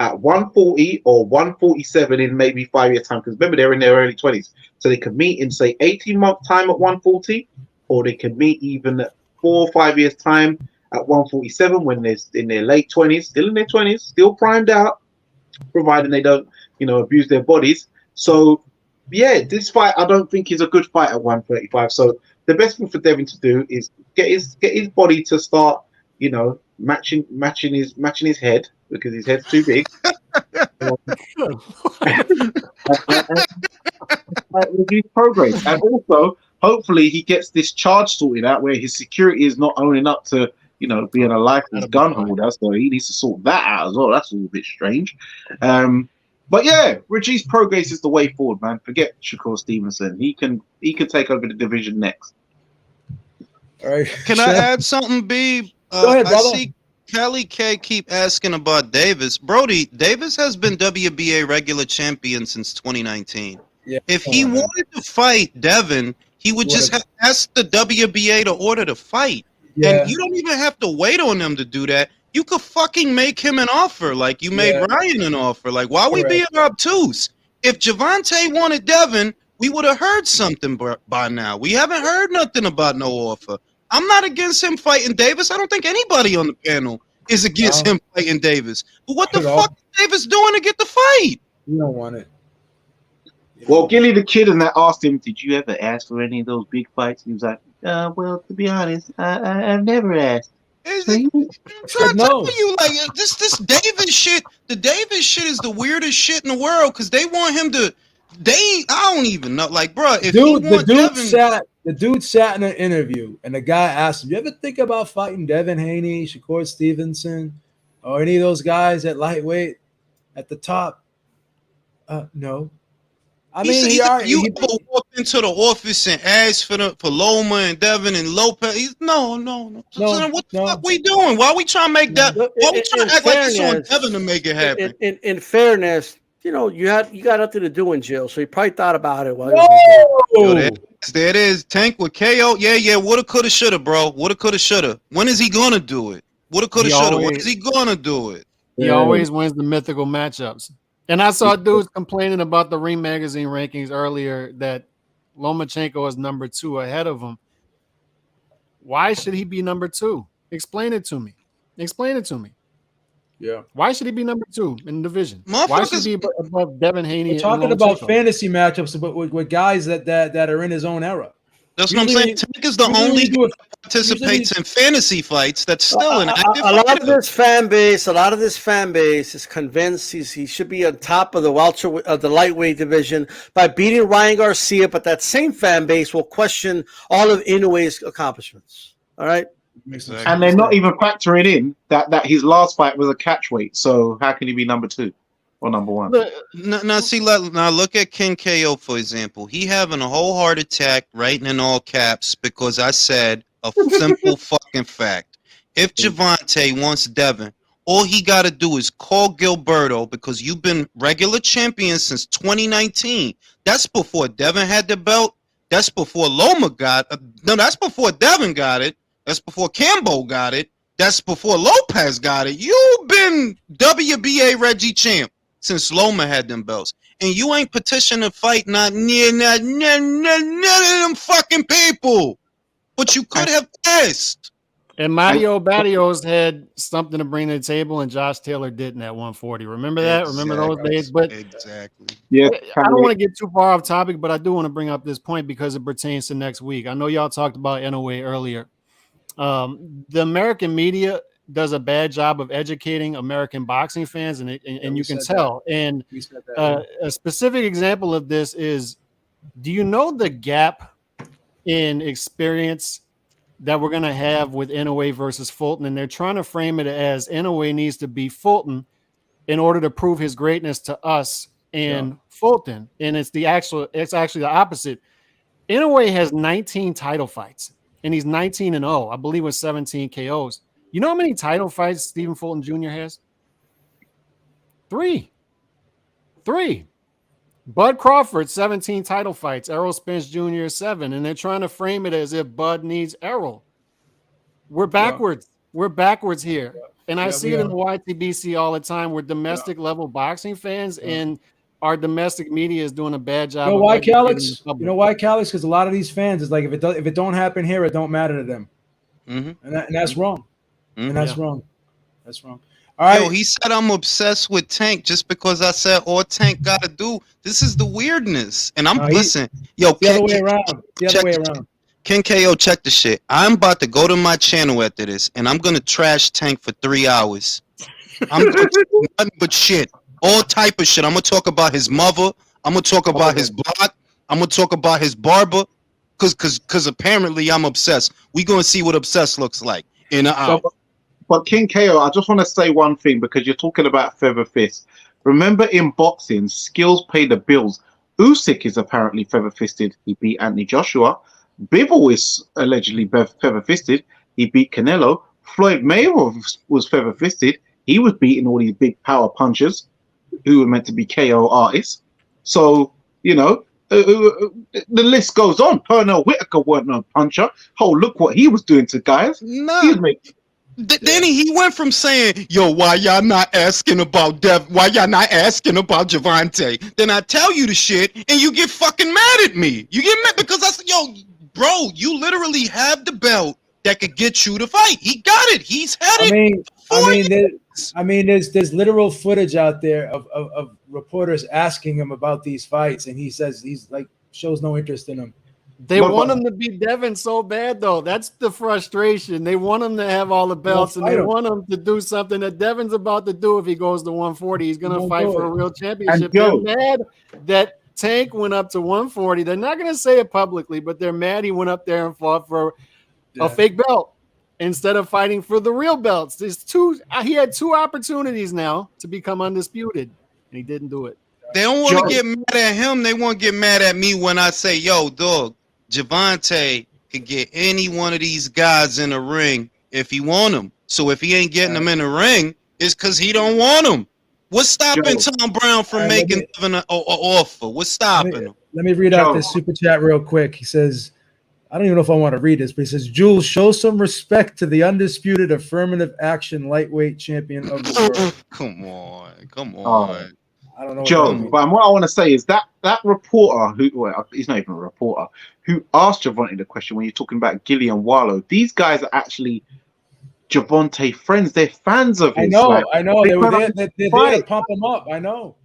at 140 or 147 in maybe 5 years' time. Because remember, they're in their early 20s. So they can meet in, say, 18-month time at 140, or they can meet even at 4 or 5 years' time at 147 when they're in their late 20s, still in their 20s, still primed out, providing they don't, abuse their bodies. So, yeah, this fight I don't think is a good fight at 135. So the best thing for Devin to do is get his body to start, matching his head, because his head's too big. Reduce progress, and also hopefully he gets this charge sorted out where his security is not owning up to being a licensed gun holder, so he needs to sort that out as well. That's a little bit strange. But yeah, Regis Prograis is the way forward, man. Forget Shakur Stevenson. He can take over the division next. All right. Can I add something, B? Go ahead, brother. I see Kelly K keep asking about Davis. Brody, Davis has been WBA regular champion since 2019. Yeah. If he wanted to fight Devin, He would just ask the WBA to order the fight. Yeah. And you don't even have to wait on them to do that. You could fucking make him an offer like you made Ryan an offer. Like, why we being obtuse? If Gervonta wanted Devin, we would have heard something by now. We haven't heard nothing about no offer. I'm not against him fighting Davis. I don't think anybody on the panel is against him fighting Davis. But what the fuck is Davis doing to get the fight? You don't want it. Well, Gilly the Kid and that asked him, "Did you ever ask for any of those big fights?" He was like, "Well, to be honest, I've never asked." I'm trying to tell you, like this Davis shit. The Davis shit is the weirdest shit in the world because they want him to. I don't even know, like, bro. If the dude sat in an interview and the guy asked him, "You ever think about fighting Devin Haney, Shakur Stevenson, or any of those guys at lightweight at the top?" No. I mean, you ever walk into the office and ask for Loma and Devin and Lopez? No. So what the fuck we doing? Why we trying to make that? Why we trying to act like it's on Devin to make it happen? In fairness, you got nothing to do in jail, so he probably thought about it while there it is. Tank with KO. Yeah. Woulda, coulda, shoulda, bro. Woulda, coulda, shoulda. When is he gonna do it? Woulda, coulda, shoulda. When is he gonna do it? He always wins the mythical matchups. And I saw dudes complaining about the Ring Magazine rankings earlier that Lomachenko is number 2 ahead of him. Why should he be number 2? Explain it to me. Yeah. Why should he be number 2 in the division? Why should he be above Devin Haney? We're talking about fantasy matchups with guys that are in his own era. That's what I'm saying. Tank is the only guy that participates in fantasy fights that's still an active. A lot of this fan base is convinced he should be on top of the lightweight division by beating Ryan Garcia, but that same fan base will question all of Inoue's accomplishments. All right. And they're not even factoring in that his last fight was a catchweight. So how can he be number 2 or number 1? Now look at King KO, for example. He having a whole heart attack, writing in all caps, because I said a simple fucking fact. If Gervonta wants Devin, all he got to do is call Gilberto, because you've been regular champion since 2019. That's before Devin had the belt. That's before Loma got that's before Devin got it. That's before Cambo got it. That's before Lopez got it. You've been WBA Reggie champ since Loma had them belts. And you ain't petitioning to fight none of them fucking people. But you could have asked. And Mario Barrios had something to bring to the table, and Josh Taylor didn't at 140. Remember that? Remember those days? But yeah, I don't want to get too far off topic, but I do want to bring up this point because it pertains to next week. I know y'all talked about Inoue earlier. The American media does a bad job of educating American boxing fans, and you can tell. And a specific example of this is, do you know the gap in experience that we're going to have with Inoue versus Fulton? And they're trying to frame it as Inoue needs to be Fulton in order to prove his greatness to us and Fulton. And it's actually the opposite. Inoue has 19 title fights, and he's 19-0, I believe, with 17 KOs. You know how many title fights Stephen Fulton Jr. has? 3. Bud Crawford, 17 title fights. Errol Spence Jr., 7. And they're trying to frame it as if Bud needs Errol. We're backwards. We're backwards here. And I see it in the YTBC all the time. We're domestic level boxing fans, and our domestic media is doing a bad job. You know why, Calix? Because a lot of these fans is like, if it don't happen here, it don't matter to them. Mm-hmm. And that's wrong. Mm-hmm. And that's wrong. That's wrong. All right. Yo, he said I'm obsessed with Tank just because I said all Tank got to do. This is the weirdness. And I'm listen. Yo, the other way around. The other way around. Ken KO, check the shit. I'm about to go to my channel after this, and I'm gonna trash Tank for 3 hours. I'm gonna nothing but shit, all type of shit. I'm gonna talk about his mother. I'm gonna talk about his block. I'm gonna talk about his barber, cause apparently I'm obsessed. We gonna see what obsessed looks like in an hour. But King KO, I just want to say one thing, because you're talking about feather fist. Remember, in boxing, skills pay the bills. Usyk is apparently feather fisted. He beat Anthony Joshua. Bivol is allegedly feather fisted. He beat Canelo. Floyd Mayweather was feather fisted. He was beating all these big power punchers who were meant to be KO artists. So, you know, The list goes on. Pernell Whitaker wasn't no puncher. Oh, look what he was doing to guys. Nah. He was making. Then he went from saying, "Yo, why y'all not asking about Why y'all not asking about Gervonta?" Then I tell you the shit, and you get fucking mad at me. You get mad because I said, "Yo, bro, you literally have the belt that could get you to fight. He got it. He's had it." There's literal footage out there of reporters asking him about these fights, and he says he's like shows no interest in them. They want him to beat Devin so bad, though. That's the frustration. They want him to have all the belts, and they want him to do something that Devin's about to do if he goes to 140. He's going to fight for a real championship. They're mad that Tank went up to 140. They're not going to say it publicly, but they're mad he went up there and fought for a fake belt instead of fighting for the real belts. He had two opportunities now to become undisputed, and he didn't do it. They don't want to get mad at him. They want to get mad at me when I say, "Yo, dog, Gervonta could get any one of these guys in the ring if he want them. So if he ain't getting them in the ring, it's because he don't want them." What's stopping Tom Brown from making an offer? What's stopping him? Let me read out this super chat real quick. He says, I don't even know if I want to read this, but he says, "Jules, show some respect to the undisputed affirmative action lightweight champion of the world." Come on. I don't know, Joe. But what I want to say is that reporter he's not even a reporter, who asked Gervonta the question when you're talking about Gilly and Wallow. These guys are actually Gervonta friends. They're fans of his. I know. They were there to pump him up. I know.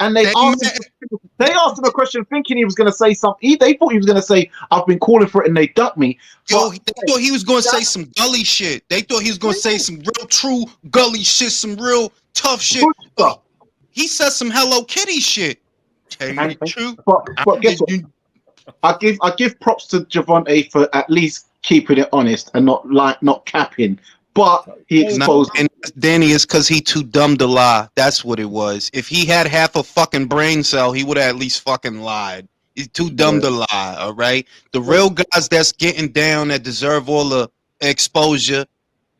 And they asked him a question thinking he was going to say something. They thought he was going to say, "I've been calling for it," and they ducked me. Yo, they thought he was going to say some gully shit. They thought he was going to say some real true gully shit, some real tough shit. He said some Hello Kitty shit. But guess what? I give props to Gervonta for at least keeping it honest and not capping. But he exposed. And Danny, is because he too dumb to lie. That's what it was. If he had half a fucking brain cell, he would have at least fucking lied. He's too dumb to lie. All right. The real guys that's getting down that deserve all the exposure: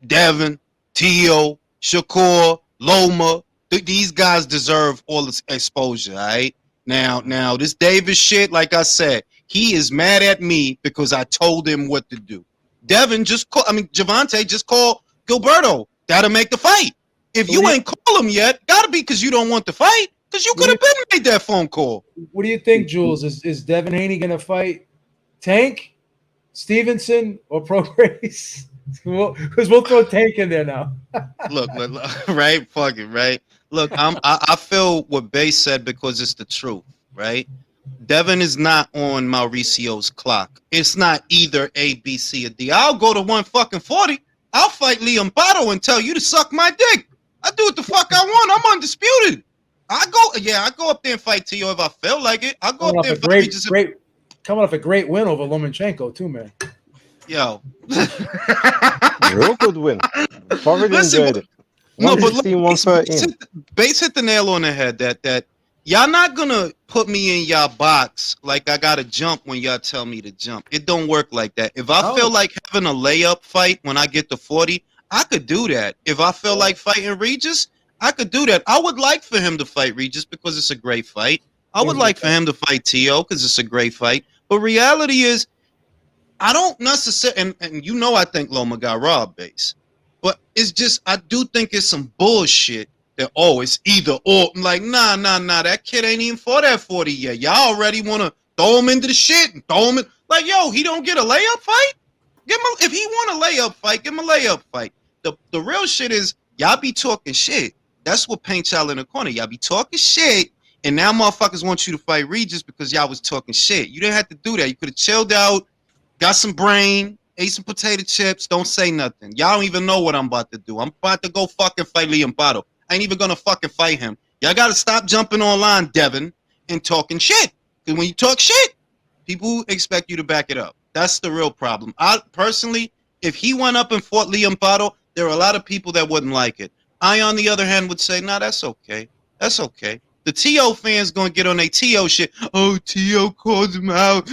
Devin, Tio, Shakur, Loma. These guys deserve all this exposure, all right? Now, this Davis shit, like I said, he is mad at me because I told him what to do. Gervonta just call Gilberto. That'll make the fight. If you ain't call him yet, gotta be because you don't want the fight, because you could have been made that phone call. What do you think, Jules? Is Devin Haney going to fight Tank, Stevenson, or Prograis? Because we'll throw Tank in there now. look, right? Fuck it, right? Look, I feel what Bay said because it's the truth, right? Devin is not on Mauricio's clock. It's not either A, B, C, or D. I'll go to 140. I'll fight Liam Pato and tell you to suck my dick. I do what the fuck I want. I'm undisputed. I go up there and fight Tio if I feel like it. I'll go up there and fight. Coming off a great win over Lomachenko too, man. Yo. Real good win. Thoroughly enjoyed it. No, but look, 113. Base hit the nail on the head that y'all not gonna put me in y'all box like I gotta jump when y'all tell me to jump. It don't work like that. If I feel like having a layup fight when I get to 40, I could do that. If I feel like fighting Regis, I could do that. I would like for him to fight Regis because it's a great fight. I would like for him to fight Tio because it's a great fight. But reality is, I don't necessarily, and you know I think Loma got robbed, Base. But it's just, I do think it's some bullshit that, it's either or. I'm like, nah, that kid ain't even for that 40 yet. Y'all already want to throw him into the shit and throw him in. Like, yo, he don't get a layup fight? If he want a layup fight, give him a layup fight. The real shit is, y'all be talking shit. That's what paints y'all in the corner. Y'all be talking shit, and now motherfuckers want you to fight Regis because y'all was talking shit. You didn't have to do that. You could have chilled out, got some brain, ate some potato chips, don't say nothing. Y'all don't even know what I'm about to do. I'm about to go fucking fight Liam Pato. I ain't even gonna fucking fight him. Y'all gotta stop jumping online, Devin, and talking shit. Because when you talk shit, people expect you to back it up. That's the real problem. I personally, if he went up and fought Liam Pato, there are a lot of people that wouldn't like it. I, on the other hand, would say, nah, that's okay. That's okay. The T.O. fans gonna get on their T.O. shit. Oh, T.O. calls him out.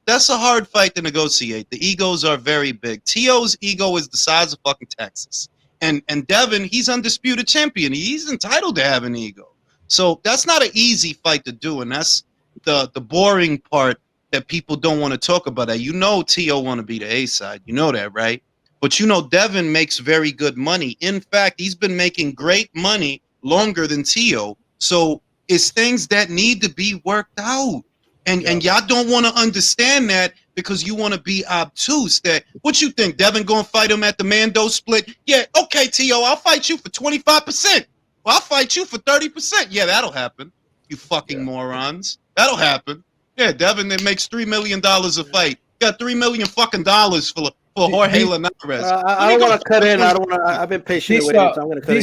That's a hard fight to negotiate. The egos are very big. T.O.'s ego is the size of fucking Texas. And Devin, he's undisputed champion. He's entitled to have an ego. So that's not an easy fight to do, and that's the boring part that people don't want to talk about. That T.O. want to be the A side. You know that, right? But Devin makes very good money. In fact, he's been making great money longer than T.O. So it's things that need to be worked out. And y'all don't want to understand that because you want to be obtuse. That what you think, Devin gonna fight him at the Mando split? Yeah, okay, T.O., I'll fight you for 25%. Well, I'll fight you for 30%. Yeah, that'll happen. You fucking morons. That'll happen. Yeah, Devin that makes $3 million a fight. Got $3 million fucking dollars for Jorge Linares. I don't want to cut in. I don't want to. I've been patient with you, so I'm going to cut in.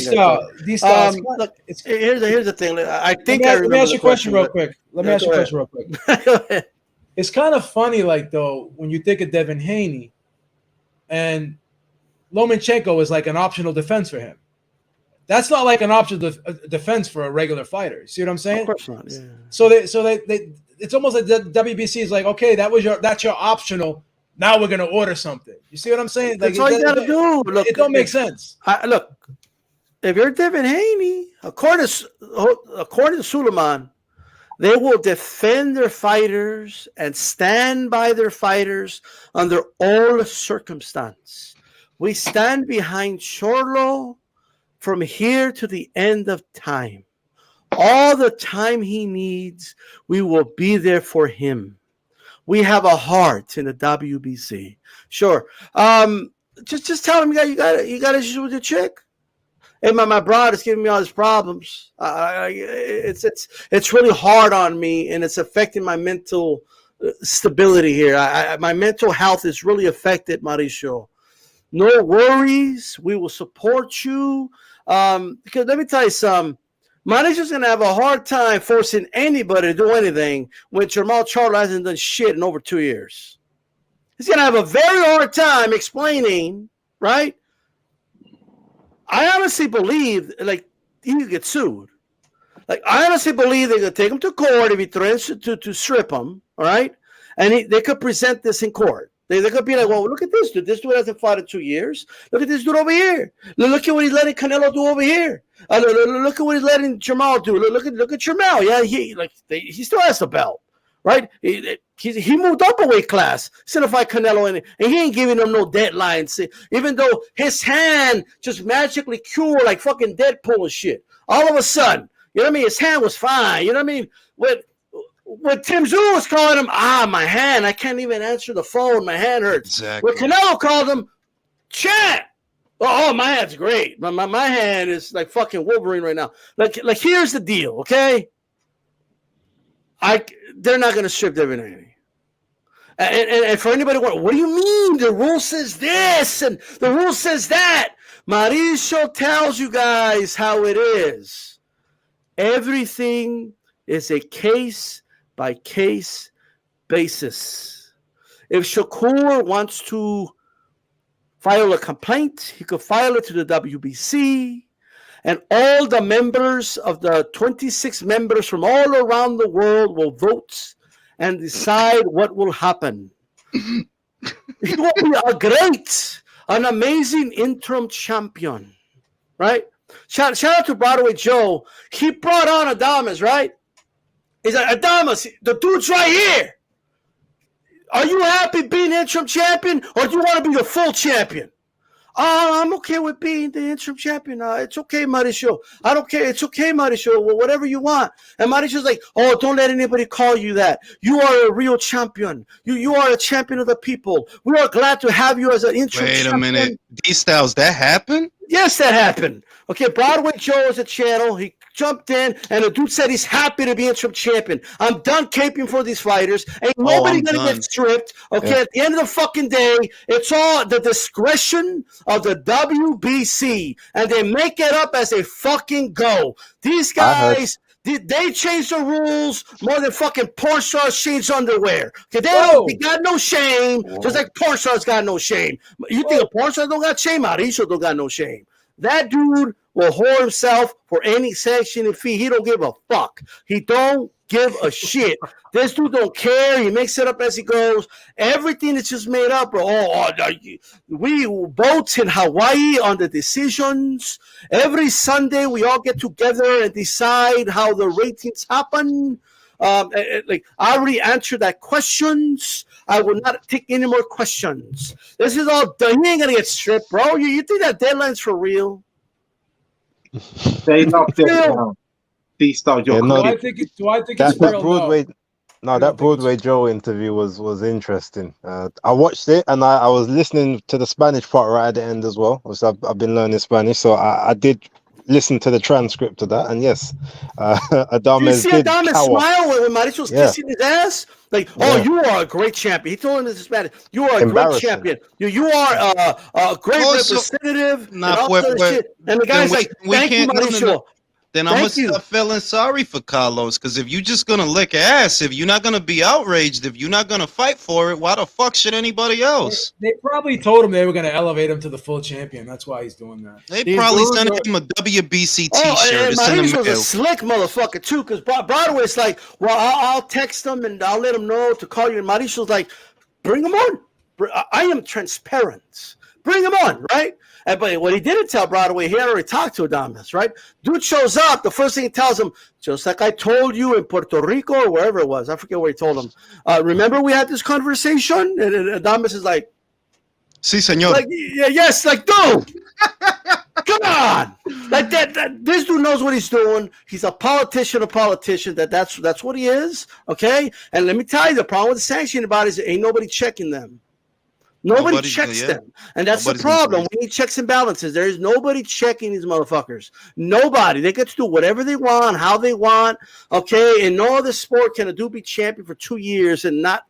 Look, here's the thing. I think let me ask you a question real quick. It's kind of funny, like, though, when you think of Devin Haney, and Lomachenko is like an optional defense for him. That's not like an optional defense for a regular fighter. See what I'm saying? Of course not. Yeah. So they it's almost like the WBC is like, okay, that's your optional. Now we're gonna order something. You see what I'm saying? Like, that's all you gotta do. Look, it don't make sense. Look, if you're Devin Haney, according to Suleiman, they will defend their fighters and stand by their fighters under all circumstance. We stand behind Chorlo from here to the end of time. All the time he needs, we will be there for him. We have a heart in the WBC. Sure. Just tell him you got issues with your chick. Hey, my brother is giving me all these problems. It's really hard on me, and it's affecting my mental stability here. My mental health is really affected, Mauricio. No worries. We will support you. Because let me tell you something. Mauricio's going to have a hard time forcing anybody to do anything when Jermall Charlo hasn't done shit in over 2 years. He's going to have a very hard time explaining, right? I honestly believe, like, he could get sued. Like, I honestly believe they're going to take him to court if he threatens to strip him, all right? And they could present this in court. They could be like, well, look at this dude. This dude hasn't fought in 2 years. Look at this dude over here. Look at what he's letting Canelo do over here. Look at what he's letting Jermall do. Look at Jermall. Yeah, he still has the belt, right? He moved up a weight class instead of fight Canelo, and he ain't giving him no deadlines. Even though his hand just magically cured like fucking Deadpool and shit. All of a sudden, you know what I mean? His hand was fine. You know what I mean? When Tim Tszyu was calling him, my hand, I can't even answer the phone. My hand hurts. Exactly. When Canelo called him, champ. Oh, my hand's great. My hand is like fucking Wolverine right now. Like here's the deal, okay? They're not going to strip Devin Haney. And for anybody, what do you mean? The rule says this and the rule says that. Mauricio tells you guys how it is. Everything is a case-by-case basis. If Shakur wants to file a complaint, he could file it to the WBC, and all the members of the 26 members from all around the world will vote and decide what will happen. He will be an amazing interim champion, right? Shout out to Broadway Joe. He brought on Adames, right? He's like, Adames, the dude's right here. Are you happy being interim champion, or do you want to be the full champion? I'm okay with being the interim champion. It's okay, Mauricio. I don't care. It's okay, Mauricio. Well, whatever you want. And Mauricio's like, oh, don't let anybody call you that. You are a real champion. You are a champion of the people. We are glad to have you as an interim champion. Wait a minute. D-Styles, that happened? Yes, that happened. Okay, Broadway Joe is a channel. He jumped in, and the dude said he's happy to be interim champion. I'm done caping for these fighters. Ain't nobody gonna get stripped. Okay, At the end of the fucking day, it's all the discretion of the WBC, and they make it up as they fucking go. These guys, they change the rules more than fucking porn stars change underwear. Okay, they got no shame, just like porn stars got no shame. You think a porn star don't got shame? Mauricio don't got no shame. That dude will whore himself for any sanctioning fee. He don't give a fuck. He don't give a shit. This dude don't care. He makes it up as he goes. Everything is just made up, bro. We vote in Hawaii on the decisions. Every Sunday, we all get together and decide how the ratings happen. Like I already answered that questions. I will not take any more questions. This is all done. He ain't gonna get stripped, bro. You think that deadline's for real? They love deadline. D-Star, Yeah, no, Do I think it's that real? Broadway, No. that Broadway Joe interview was interesting. I watched it and I was listening to the Spanish part right at the end as well. Obviously, I've been learning Spanish, so I did listen to the transcript of that. And yes, Adames Did you see did Adames cower. smile when Mauricio was kissing his ass? Like, you are a great champion. He told him this is Spanish. You are a great champion. You are a great representative. And all this other shit. And the guy's like, thank you, Mauricio. Then I'm gonna start feeling sorry for Carlos, because if you're just gonna lick ass, if you're not gonna be outraged, if you're not gonna fight for it, why the fuck should anybody else? They probably told him they were gonna elevate him to the full champion. That's why he's doing that. They probably sent him a WBC T-shirt. And Mauricio was a slick motherfucker too, because Broadway's like, well, I'll text him and I'll let him know to call you. And Mauricio's like, bring him on. I am transparent. Bring him on, right? But what he didn't tell Broadway, he had already talked to Adames, right? Dude shows up. The first thing he tells him, just like I told you in Puerto Rico or wherever it was. I forget where he told him. Remember we had this conversation? And Adames is like, sí, señor. Like, yes, like, dude. Come on. Like that, this dude knows what he's doing. He's a politician. That's what he is, okay? And let me tell you, the problem with the sanctioning bodies is ain't nobody checking them. Nobody checks them. And that's the problem. We need checks and balances. There is nobody checking these motherfuckers. Nobody. They get to do whatever they want, how they want. Okay. And no other sport can a dude be champion for 2 years and not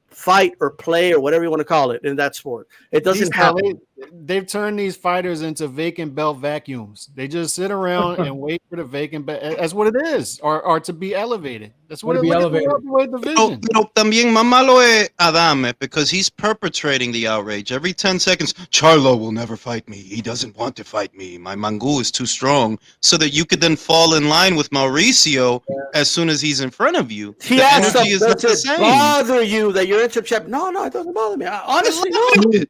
fight or play or whatever you want to call it in that sport. It doesn't happen. They've turned these fighters into vacant belt vacuums. They just sit around and wait for the vacant belt. That's what it is, or to be elevated. That's what it is. Pero también más malo es Adames, because he's perpetrating the outrage every 10 seconds. Charlo will never fight me. He doesn't want to fight me. My Mangu is too strong. So that you could then fall in line with Mauricio as soon as he's in front of you. He asked him, does it bother you that you're interim champion? No, it doesn't bother me. Honestly, no.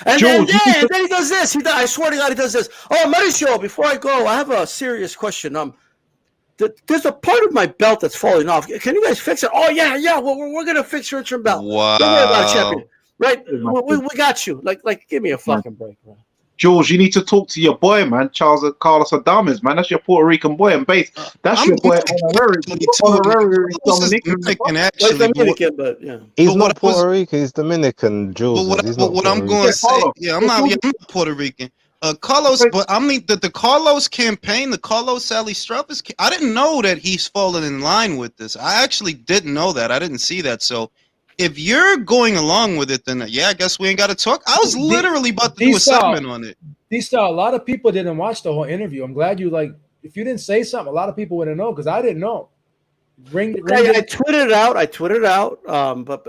And then he does this. I swear to God, he does this. Oh, Mauricio, before I go, I have a serious question. There's a part of my belt that's falling off. Can you guys fix it? Oh, yeah. Well, we're gonna fix your interim belt. Wow. Don't worry about it, champion. Right? We got you. Like, give me a fucking break, man. George, you need to talk to your boy, man. Carlos Adames, man. That's your Puerto Rican boy and base. That's your boy. Dominican, but yeah. He's not Puerto Rican. He's Dominican, Jules. But what I'm going to say, I'm not Puerto Rican. Carlos, but I mean the Carlos campaign, the Carlos Sally Struffus. I didn't know that he's fallen in line with this. I actually didn't know that. I didn't see that. So if you're going along with it, then I guess we ain't got to talk. I was literally about to do a segment on it. D-Star, a lot of people didn't watch the whole interview. I'm glad you if you didn't say something, a lot of people wouldn't know, because I didn't know. I tweeted it out. But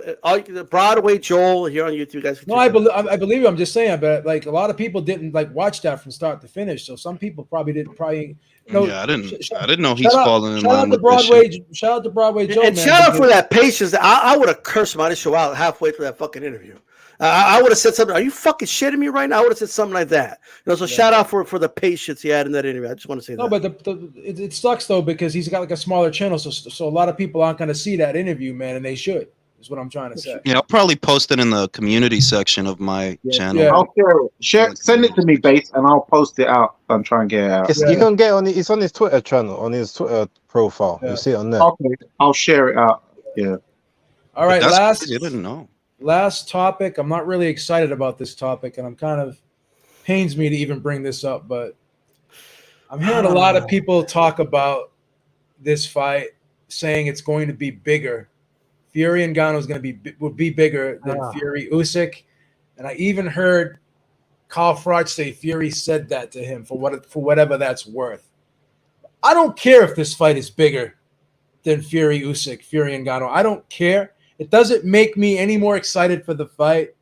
the Broadway Joel here on YouTube, guys. No, I believe you. I'm just saying, but a lot of people didn't watch that from start to finish. So some people probably didn't. I didn't know he's falling in line with Shout out to Broadway Joel, and shout out for that patience. I would have cursed Mauricio out halfway through that fucking interview. I would have said something. Are you fucking shitting me right now? I would have said something like that. So shout out for the patience he had in that interview. I just want to say that. No, but it sucks though, because he's got a smaller channel, so a lot of people aren't going to see that interview, man, and they should. Is what I'm trying to say. Yeah, I'll probably post it in the community section of my channel. Yeah. I'll share it. Send it to me, Base, and I'll post it out and try and get it out. You can get on it. It's on his Twitter channel, on his Twitter profile. You see it on there. Okay, I'll share it out. Yeah. All right, I didn't know. Last topic. I'm not really excited about this topic, and I'm kind of pains me to even bring this up, but I'm hearing a lot of people talk about this fight, saying it's going to be bigger. Fury and Ngannou would be bigger than Fury Usyk, and I even heard Carl Froch say Fury said that to him for whatever that's worth. I don't care if this fight is bigger than Fury Usyk, Fury and Ngannou. I don't care. It doesn't make me any more excited for the fight.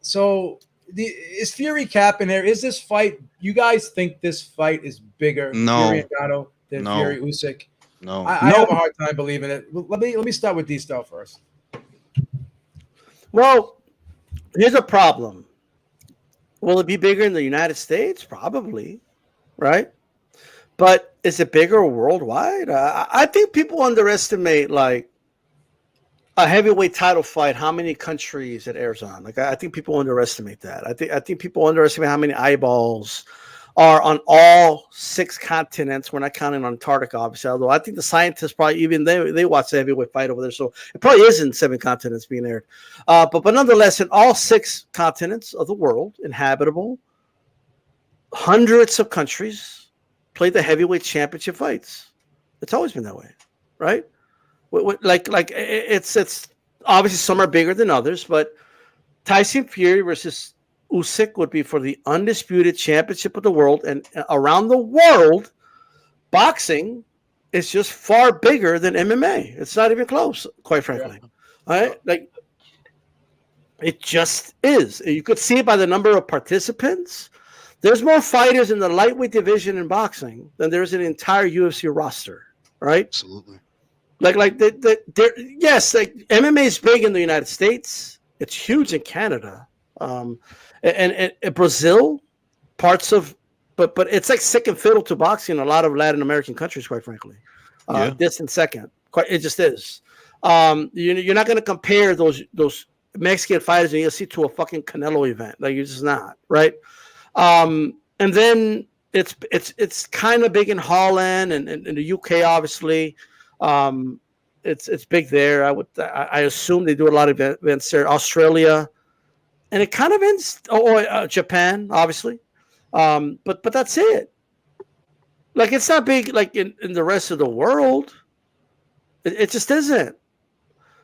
So is Fury capping there? Is this fight? You guys think this fight is bigger? No. Fury Ngannou than No. Fury Usyk? No. I have a hard time believing it. Let me start with D-Style first. Well, here's a problem. Will it be bigger in the United States? Probably, right? But is it bigger worldwide? I think people underestimate like a heavyweight title fight. How many countries it airs on? Like I think people underestimate that. I think people underestimate how many eyeballs are on all 6 continents. We're not counting Antarctica, obviously. Although I think the scientists probably even they watch the heavyweight fight over there, so it probably isn't 7 continents being aired. But nonetheless, in all 6 continents of the world, inhabitable, hundreds of countries play the heavyweight championship fights. It's always been that way, right? Like it's obviously some are bigger than others, but Tyson Fury versus Usyk would be for the undisputed championship of the world, and around the world, boxing is just far bigger than MMA. It's not even close, quite frankly. All right, like it just is. You could see it by the number of participants. There's more fighters in the lightweight division in boxing than there's in the entire UFC roster. Right? Absolutely. Yes, like MMA is big in the United States. It's huge in Canada. And Brazil, parts of, but it's like second fiddle to boxing in a lot of Latin American countries, quite frankly. Distant second, it just is. You're not going to compare those Mexican fighters in UFC to a fucking Canelo event. Like you're just not, right? And then it's kind of big in Holland and in the UK, obviously. It's big there. I assume they do a lot of events there. Australia. And it kind of ends, Japan, obviously. But that's it. Like, it's not big like in the rest of the world. It just isn't.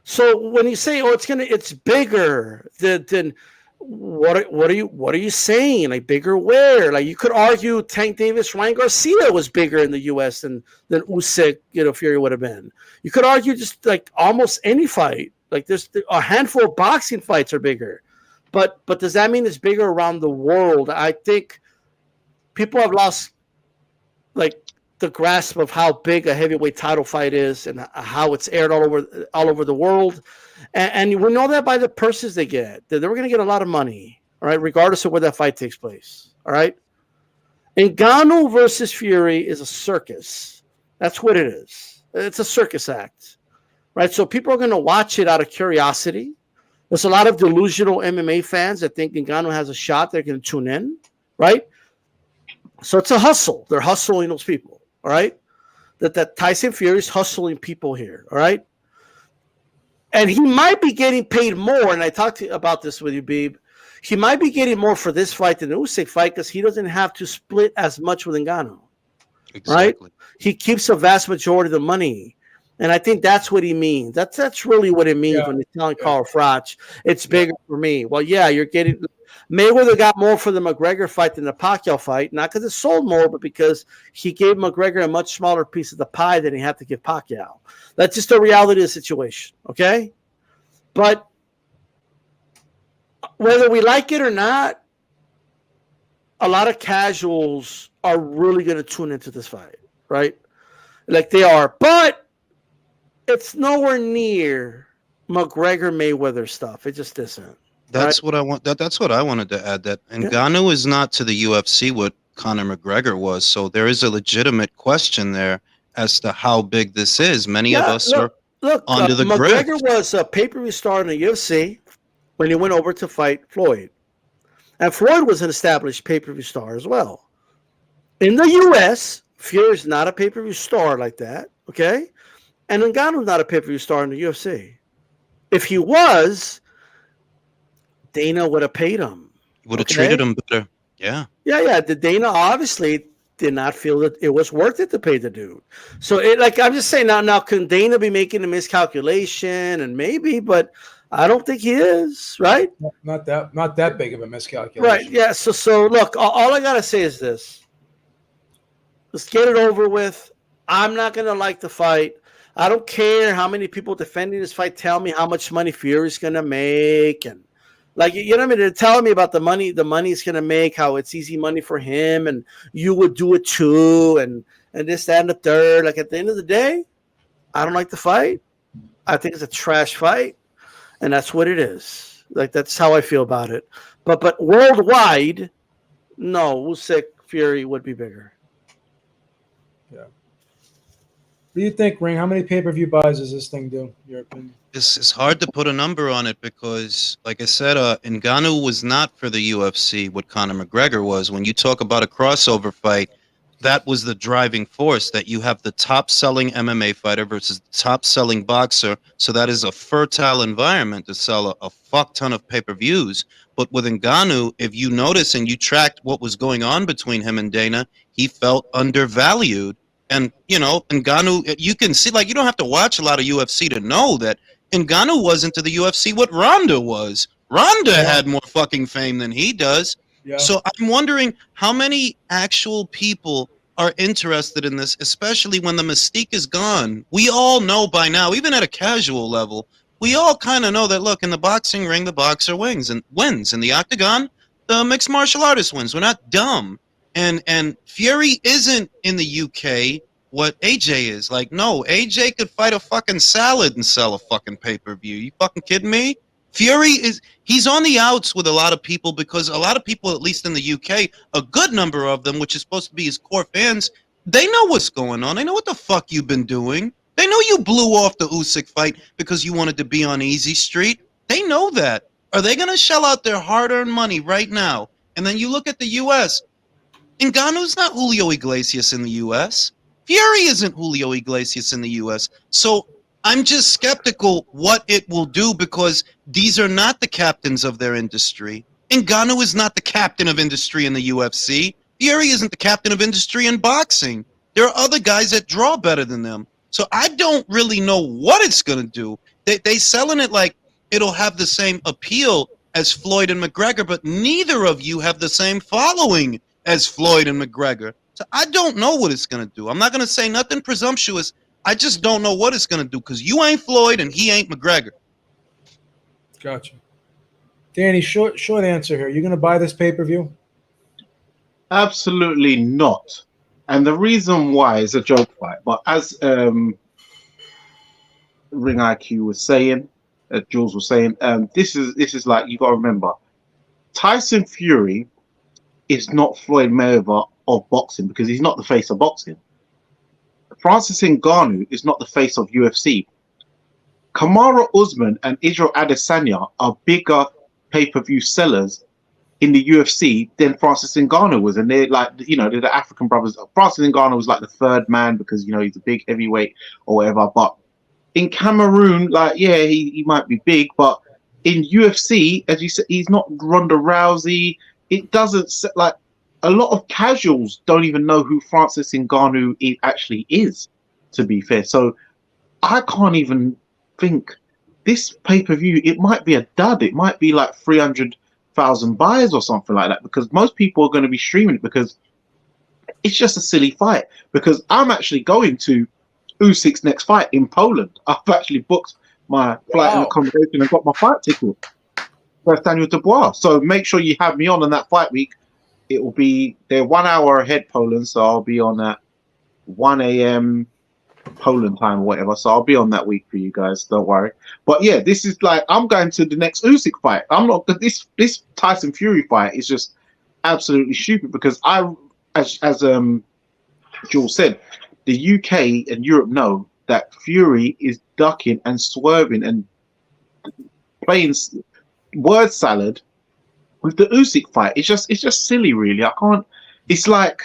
So when you say, it's bigger than what are you saying? Like, bigger where? Like, you could argue Tank Davis, Ryan Garcia was bigger in the U.S. than Usyk, Fury would have been. You could argue just like almost any fight. Like, there's a handful of boxing fights are bigger. But does that mean it's bigger around the world? I think people have lost like the grasp of how big a heavyweight title fight is and how it's aired all over the world. And we know that by the purses they get. They're going to get a lot of money, all right, regardless of where that fight takes place, all right? Ngannou versus Fury is a circus. That's what it is. It's a circus act, right? So people are going to watch it out of curiosity. There's a lot of delusional MMA fans that think Ngannou has a shot. They're going to tune in, right? So it's a hustle. They're hustling those people, all right? That Tyson Fury is hustling people here, all right? And he might be getting paid more, and I talked about this with you, Beeb. He might be getting more for this fight than the Usyk fight because he doesn't have to split as much with Ngannou, right? He keeps a vast majority of the money. And I think that's what he means. That's really what it means when he's telling Carl Froch, it's bigger for me. Well, yeah, you're getting Mayweather got more for the McGregor fight than the Pacquiao fight, not because it sold more, but because he gave McGregor a much smaller piece of the pie than he had to give Pacquiao. That's just the reality of the situation, okay? But whether we like it or not, a lot of casuals are really going to tune into this fight, right? Like they are, but it's nowhere near McGregor Mayweather stuff. It just isn't. That's what I want. That's what I wanted to add. That Ngannou is not to the UFC what Conor McGregor was. So there is a legitimate question there as to how big this is. Many of us are under the grip. McGregor was a pay-per-view star in the UFC when he went over to fight Floyd, and Floyd was an established pay-per-view star as well. In the US, Fury's not a pay-per-view star like that. Okay. And Ngannou's not a pay-per-view star in the UFC. If he was, Dana would have paid him. Would have treated him better. Yeah. Yeah. The Dana obviously did not feel that it was worth it to pay the dude. So I'm just saying now can Dana be making a miscalculation? And maybe, but I don't think he is, right? Not that big of a miscalculation. Right. Yeah. So look, all I gotta say is this. Let's get it over with. I'm not gonna like the fight. I don't care how many people defending this fight tell me how much money Fury's going to make and Like, you know what I mean? They're telling me about the money he's gonna make, how it's easy money for him, and you would do it too, and this, that, and the third. Like, at the end of the day, I don't like the fight. I think it's a trash fight, and that's what it is. Like, that's how I feel about it. But worldwide, no, Usyk Fury would be bigger. Yeah. What do you think, Ring? How many pay-per-view buys does this thing do? Your opinion? It's hard to put a number on it because, like I said, Ngannou was not for the UFC what Conor McGregor was. When you talk about a crossover fight, that was the driving force, that you have the top-selling MMA fighter versus the top-selling boxer. So that is a fertile environment to sell a fuck ton of pay-per-views. But with Ngannou, if you notice and you tracked what was going on between him and Dana, he felt undervalued. And, you know, Ngannou, you can see, like, you don't have to watch a lot of UFC to know that Ngannou wasn't to the UFC what Ronda was. Ronda had more fucking fame than he does. Yeah. So I'm wondering how many actual people are interested in this, especially when the mystique is gone. We all know by now, even at a casual level, we all kind of know that, look, in the boxing ring, the boxer wins. In the octagon, the mixed martial artist wins. We're not dumb. And Fury isn't in the UK what AJ is. Like, no, AJ could fight a fucking salad and sell a fucking pay-per-view. You fucking kidding me? Fury he's on the outs with a lot of people because a lot of people, at least in the UK, a good number of them, which is supposed to be his core fans, they know what's going on. They know what the fuck you've been doing. They know you blew off the Usyk fight because you wanted to be on Easy Street. They know that. Are they going to shell out their hard-earned money right now? And then you look at the US. Ngannou's not Julio Iglesias in the US. Fury isn't Julio Iglesias in the US. So I'm just skeptical what it will do because these are not the captains of their industry. Ngannou is not the captain of industry in the UFC. Fury isn't the captain of industry in boxing. There are other guys that draw better than them. So I don't really know what it's going to do. They selling it like it'll have the same appeal as Floyd and McGregor, but neither of you have the same following as Floyd and McGregor. So I don't know what it's going to do. I'm not going to say nothing presumptuous. I just don't know what it's going to do because you ain't Floyd and he ain't McGregor. Gotcha. Danny, short answer here. You going to buy this pay-per-view? Absolutely not. And the reason why is a joke fight. But as Ring IQ was saying, Jules was saying, this is like, you got to remember, Tyson Fury is not Floyd Mayweather of boxing because he's not the face of boxing. Francis Ngannou is not the face of UFC. Kamaru Usman and Israel Adesanya are bigger pay-per-view sellers in the UFC than Francis Ngannou was, and they're like, you know, they're the African brothers. Francis Ngannou was like the third man because, you know, he's a big heavyweight or whatever. But in Cameroon, like, yeah, he might be big, but in UFC, as you said, he's not Ronda Rousey. It doesn't, like, a lot of casuals don't even know who Francis Ngannou actually is, to be fair. So I can't even think this pay-per-view, it might be a dud. It might be like 300,000 buys or something like that because most people are going to be streaming it because it's just a silly fight. Because I'm actually going to Usyk's next fight in Poland. I've actually booked my flight and accommodation and got my fight ticket. First Daniel Dubois. So make sure you have me on that fight week. It will be, they're 1 hour ahead Poland, so I'll be on at 1 a.m. Poland time or whatever. So I'll be on that week for you guys. Don't worry. But yeah, this is like, I'm going to the next Usyk fight. I'm not, this Tyson Fury fight is just absolutely stupid because as Jules said, the UK and Europe know that Fury is ducking and swerving and playing word salad with the Usyk fight. It's just silly, really. I can't. It's like,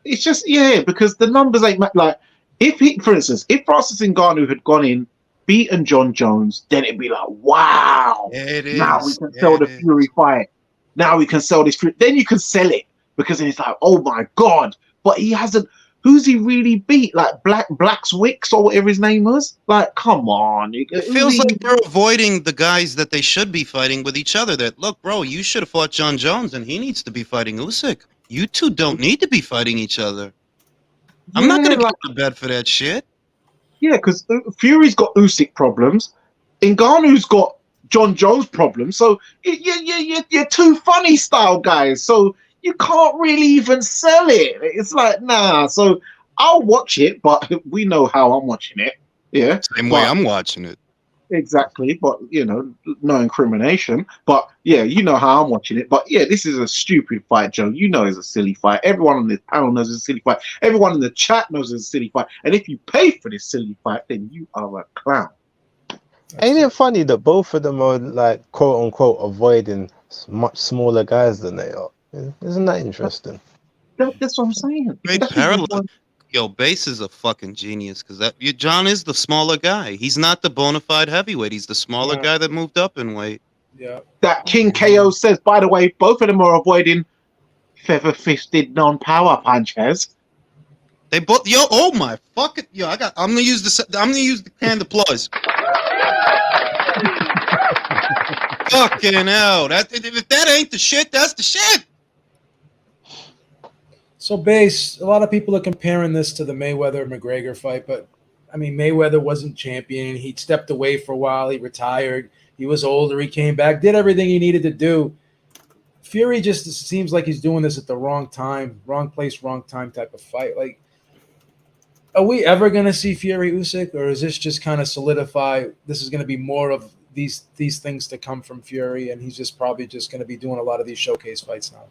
it's just, yeah, because the numbers ain't like. If he, for instance, if Francis Ngannou had gone in, beaten John Jones, then it'd be like, wow, now we can sell the Fury fight. Now we can sell this. Then you can sell it because then it's like, oh my god. But he hasn't. Who's he really beat? Like Blackswicks or whatever his name was? Like, come on. It feels like they're avoiding the guys that they should be fighting with each other. That, look, bro, you should have fought John Jones and he needs to be fighting Usyk. You two don't need to be fighting each other. I'm not going to get to bed for that shit. Yeah, because Fury's got Usyk problems. Ngannou's got John Jones problem. So you're too funny style guys. So you can't really even sell it. It's like, nah. So I'll watch it, but we know how I'm watching it. Yeah. Same way I'm watching it. Exactly, but no incrimination. But yeah, you know how I'm watching it. But yeah, this is a stupid fight, Joe. You know it's a silly fight. Everyone on this panel knows it's a silly fight. Everyone in the chat knows it's a silly fight. And if you pay for this silly fight, then you are a clown. Ain't it funny that both of them are like quote unquote avoiding much smaller guys than they are? Isn't that interesting? That's what I'm saying. Great parallel. Yo, Bass is a fucking genius because John is the smaller guy. He's not the bona fide heavyweight. He's the smaller guy that moved up in weight. Yeah. That King KO says, by the way, both of them are avoiding feather-fisted non-power punches. They both. Yo, oh my fucking. Yo, I'm gonna use the canned applause. Fucking hell! If that ain't the shit, that's the shit. So, Bass, a lot of people are comparing this to the Mayweather-McGregor fight, but, I mean, Mayweather wasn't champion. He stepped away for a while. He retired. He was older. He came back, did everything he needed to do. Fury just seems like he's doing this at the wrong time, wrong place, wrong time type of fight. Like, are we ever going to see Fury Usyk, or is this just kind of solidify this is going to be more of these things to come from Fury, and he's just probably just going to be doing a lot of these showcase fights now?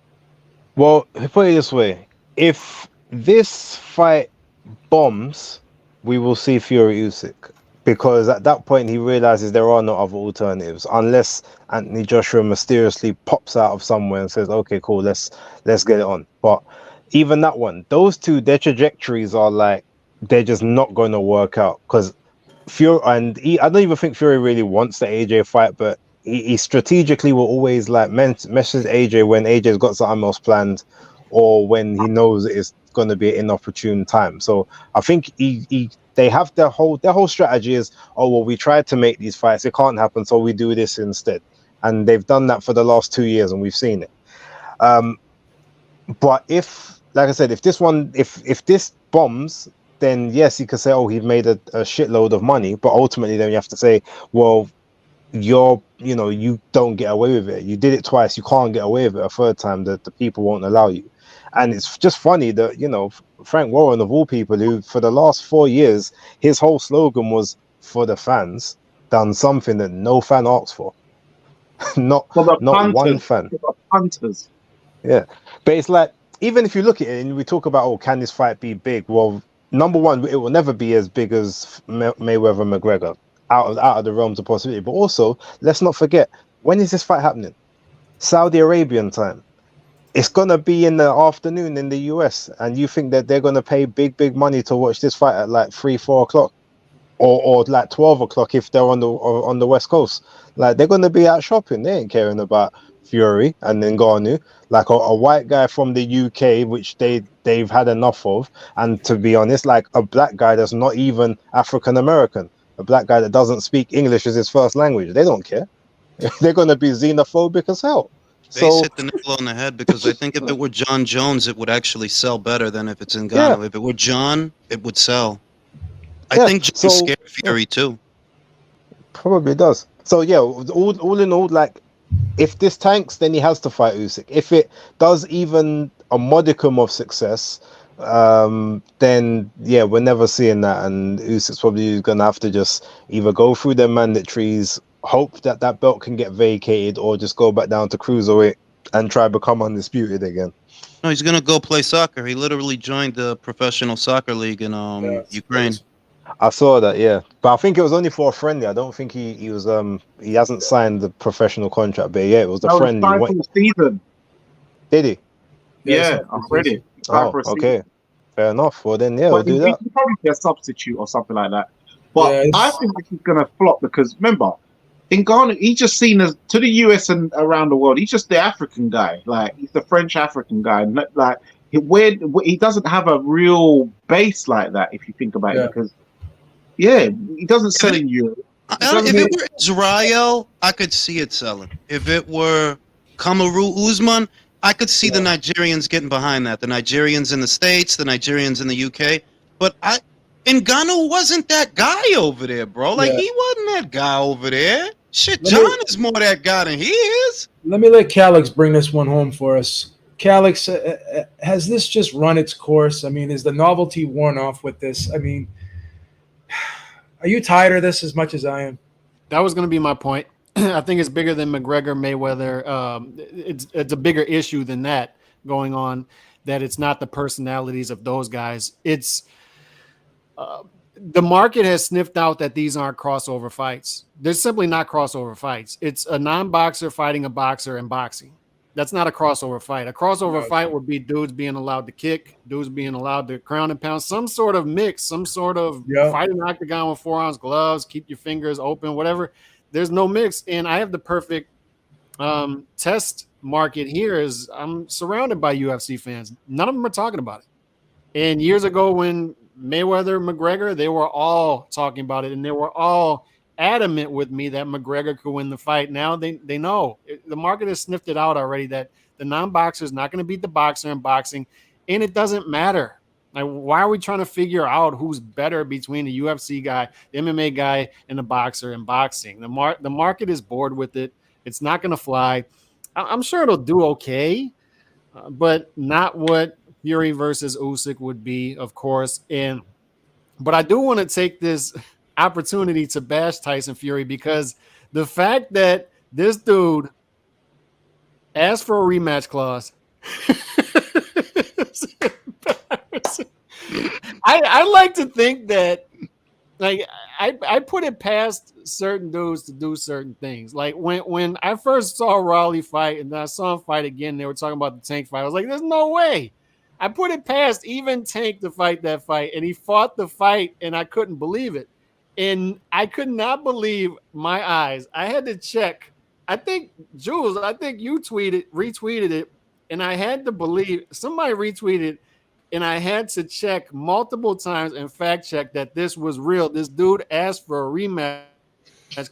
Well, put it this way. If this fight bombs, we will see Fury Usyk, because at that point he realizes there are no other alternatives unless Anthony Joshua mysteriously pops out of somewhere and says, "Okay, cool, let's get it on." But even that one, those two, their trajectories are like they're just not going to work out because Fury I don't even think Fury really wants the AJ fight, but he strategically will always like message AJ when AJ's got something else planned, or when he knows it's going to be an inopportune time. So I think they have their whole strategy is, oh well, we tried to make these fights, it can't happen, so we do this instead. And they've done that for the last 2 years, and we've seen it. But if, like I said, if this bombs, then yes, you could say, oh, he made a shitload of money. But ultimately, then you have to say, well, you don't get away with it. You did it twice, you can't get away with it a third time. That the people won't allow you. And it's just funny that Frank Warren, of all people, who for the last 4 years his whole slogan was "for the fans," done something that no fan asked for. not one fan. Hunters. Yeah, but it's like, even if you look at it and we talk about, oh, can this fight be big? Well, number one, it will never be as big as Mayweather and McGregor. Out of the realms of possibility. But also, let's not forget, when is this fight happening? Saudi Arabian time. It's gonna be in the afternoon in the US, and you think that they're gonna pay big money to watch this fight at like 3-4 o'clock, or like 12 o'clock if they're on the West Coast? Like, they're gonna be out shopping. They ain't caring about Fury and Ngannou, like a white guy from the UK, which they've had enough of. And to be honest, like a black guy that's not even African American, a black guy that doesn't speak English as his first language, they don't care. They're gonna be xenophobic as hell. They hit the nail on the head, because I think if it were John Jones, it would actually sell better than if it's Ngannou. Yeah. If it were John, it would sell. I think John's scared Fury too. Probably does. So yeah, all in all, like, if this tanks, then he has to fight Usyk. If it does even a modicum of success, then yeah, we're never seeing that, and Usyk's probably gonna have to just either go through their mandatories, hope that belt can get vacated, or just go back down to cruiserweight and try to become undisputed again. No, he's gonna go play soccer. He literally joined the professional soccer league in Ukraine. I saw that, yeah, but I think it was only for a friendly. I don't think he was he hasn't signed the professional contract, but yeah, it was the friendly. For the season. Did he? Yeah, I'm ready. Oh, okay, fair enough. Well then, yeah, we'll do that. He'll probably be a substitute or something like that. But I think this is gonna flop, because remember, Ngannou, he's just seen as, to the US and around the world, he's just the African guy. Like, he's the French African guy. Like, he doesn't have a real base like that, if you think about it, because he doesn't sell in Europe. If it were Israel, I could see it selling. If it were Kamaru Usman, I could see the Nigerians getting behind that. The Nigerians in the States, the Nigerians in the UK. But Ngannou wasn't that guy over there, bro. Like, he wasn't that guy over there. Shit, John is more that guy than he is. Let me let Calix bring this one home for us. Calix, has this just run its course? I mean, is the novelty worn off with this? I mean, are you tired of this as much as I am? That was going to be my point. I think it's bigger than McGregor Mayweather. It's a bigger issue than that going on. That it's not the personalities of those guys. It's the market has sniffed out that these aren't crossover fights. They're simply not crossover fights. It's a non-boxer fighting a boxer in boxing. That's not a crossover fight. A crossover fight would be dudes being allowed to kick, dudes being allowed to ground and pound, some sort of mix, some sort of fighting octagon with 4-ounce gloves, keep your fingers open, whatever. There's no mix. And I have the perfect test market here is I'm surrounded by UFC fans. None of them are talking about it. And years ago when Mayweather, McGregor, they were all talking about it, and they were all adamant with me that McGregor could win the fight. Now they know. The market has sniffed it out already that the non-boxer is not going to beat the boxer in boxing, and it doesn't matter. Like, why are we trying to figure out who's better between the UFC guy, the MMA guy, and the boxer in boxing? The market is bored with it. It's not going to fly. I'm sure it'll do okay, but not what Fury versus Usyk would be, of course. But I do want to take this opportunity to bash Tyson Fury because the fact that this dude asked for a rematch clause. I like to think that, like, I put it past certain dudes to do certain things. Like when I first saw Raleigh fight and then I saw him fight again, they were talking about the Tank fight. I was like, there's no way. I put it past even Tank to fight that fight, and he fought the fight, and I couldn't believe it. And I could not believe my eyes. I had to check. I think, Jules, you retweeted it, and I had to believe somebody retweeted, and I had to check multiple times and fact check that this was real. This dude asked for a rematch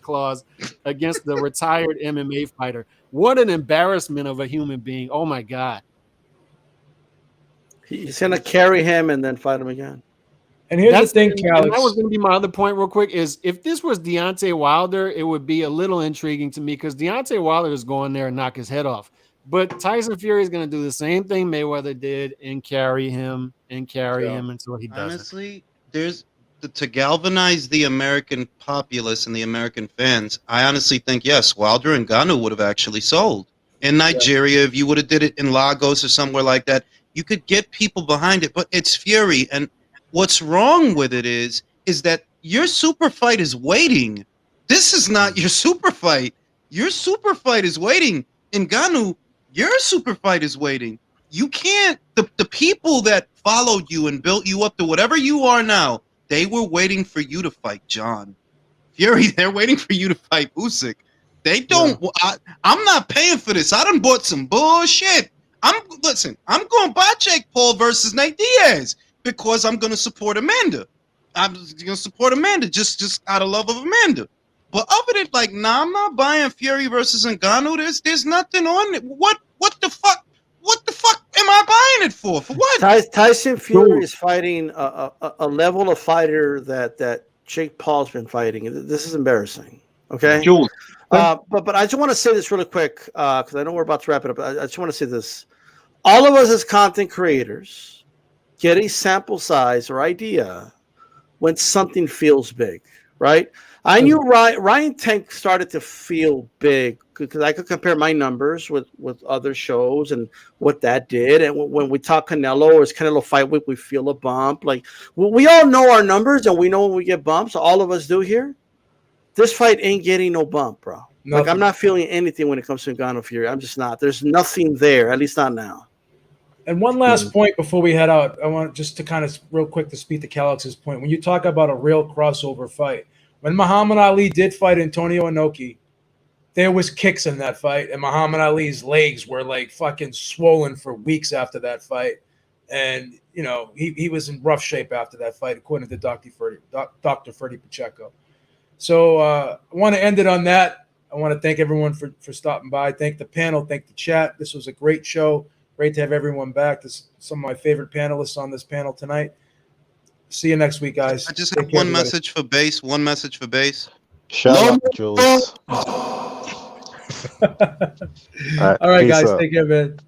clause against the retired MMA fighter. What an embarrassment of a human being. Oh, my God. He's going to carry him and then fight him again. And here's the thing, Calix. That was going to be my other point real quick, is if this was Deontay Wilder, it would be a little intriguing to me because Deontay Wilder is going there and knock his head off. But Tyson Fury is going to do the same thing Mayweather did and carry him until he does. Honestly, to galvanize the American populace and the American fans, I honestly think, yes, Wilder and Ngannou would have actually sold. In Nigeria, if you would have did it in Lagos or somewhere like that, you could get people behind it, but it's Fury. And what's wrong with it is that your super fight is waiting. This is not your super fight. Your super fight is waiting. Ngannou, your super fight is waiting. You can't, the people that followed you and built you up to whatever you are now, they were waiting for you to fight John. Fury, they're waiting for you to fight Usyk. They don't, I'm not paying for this. I done bought some bullshit. I'm going to buy Jake Paul versus Nate Diaz because I'm going to support Amanda. I'm going to support Amanda just out of love of Amanda. But other than I'm not buying Fury versus Ngannou. There's nothing on it. What the fuck? What the fuck am I buying it for? For what? Tyson Fury is fighting a level of fighter that Jake Paul's been fighting. This is embarrassing. Okay. Jules. But I just want to say this really quick because I know we're about to wrap it up. I just want to say this. All of us as content creators get a sample size or idea when something feels big, right? I knew Ryan Tank started to feel big because I could compare my numbers with other shows and what that did. And when we talk Canelo or it's Canelo Fight Week, we feel a bump. Like we all know our numbers and we know when we get bumps. All of us do here. This fight ain't getting no bump, bro. Nothing. Like I'm not feeling anything when it comes to Ngannou Fury. I'm just not. There's nothing there, at least not now. And one last point before we head out, I want just to kind of real quick to speak to Calix's point. When you talk about a real crossover fight, when Muhammad Ali did fight Antonio Inoue, there was kicks in that fight, and Muhammad Ali's legs were like fucking swollen for weeks after that fight. And, you know, he was in rough shape after that fight, according to Dr. Freddie Pacheco. So I want to end it on that. I want to thank everyone for stopping by. Thank the panel. Thank the chat. This was a great show. Great to have everyone back. This is some of my favorite panelists on this panel tonight. See you next week, guys. I just have one message for base. Shout out, Jules. All right, peace guys, out. take care, man.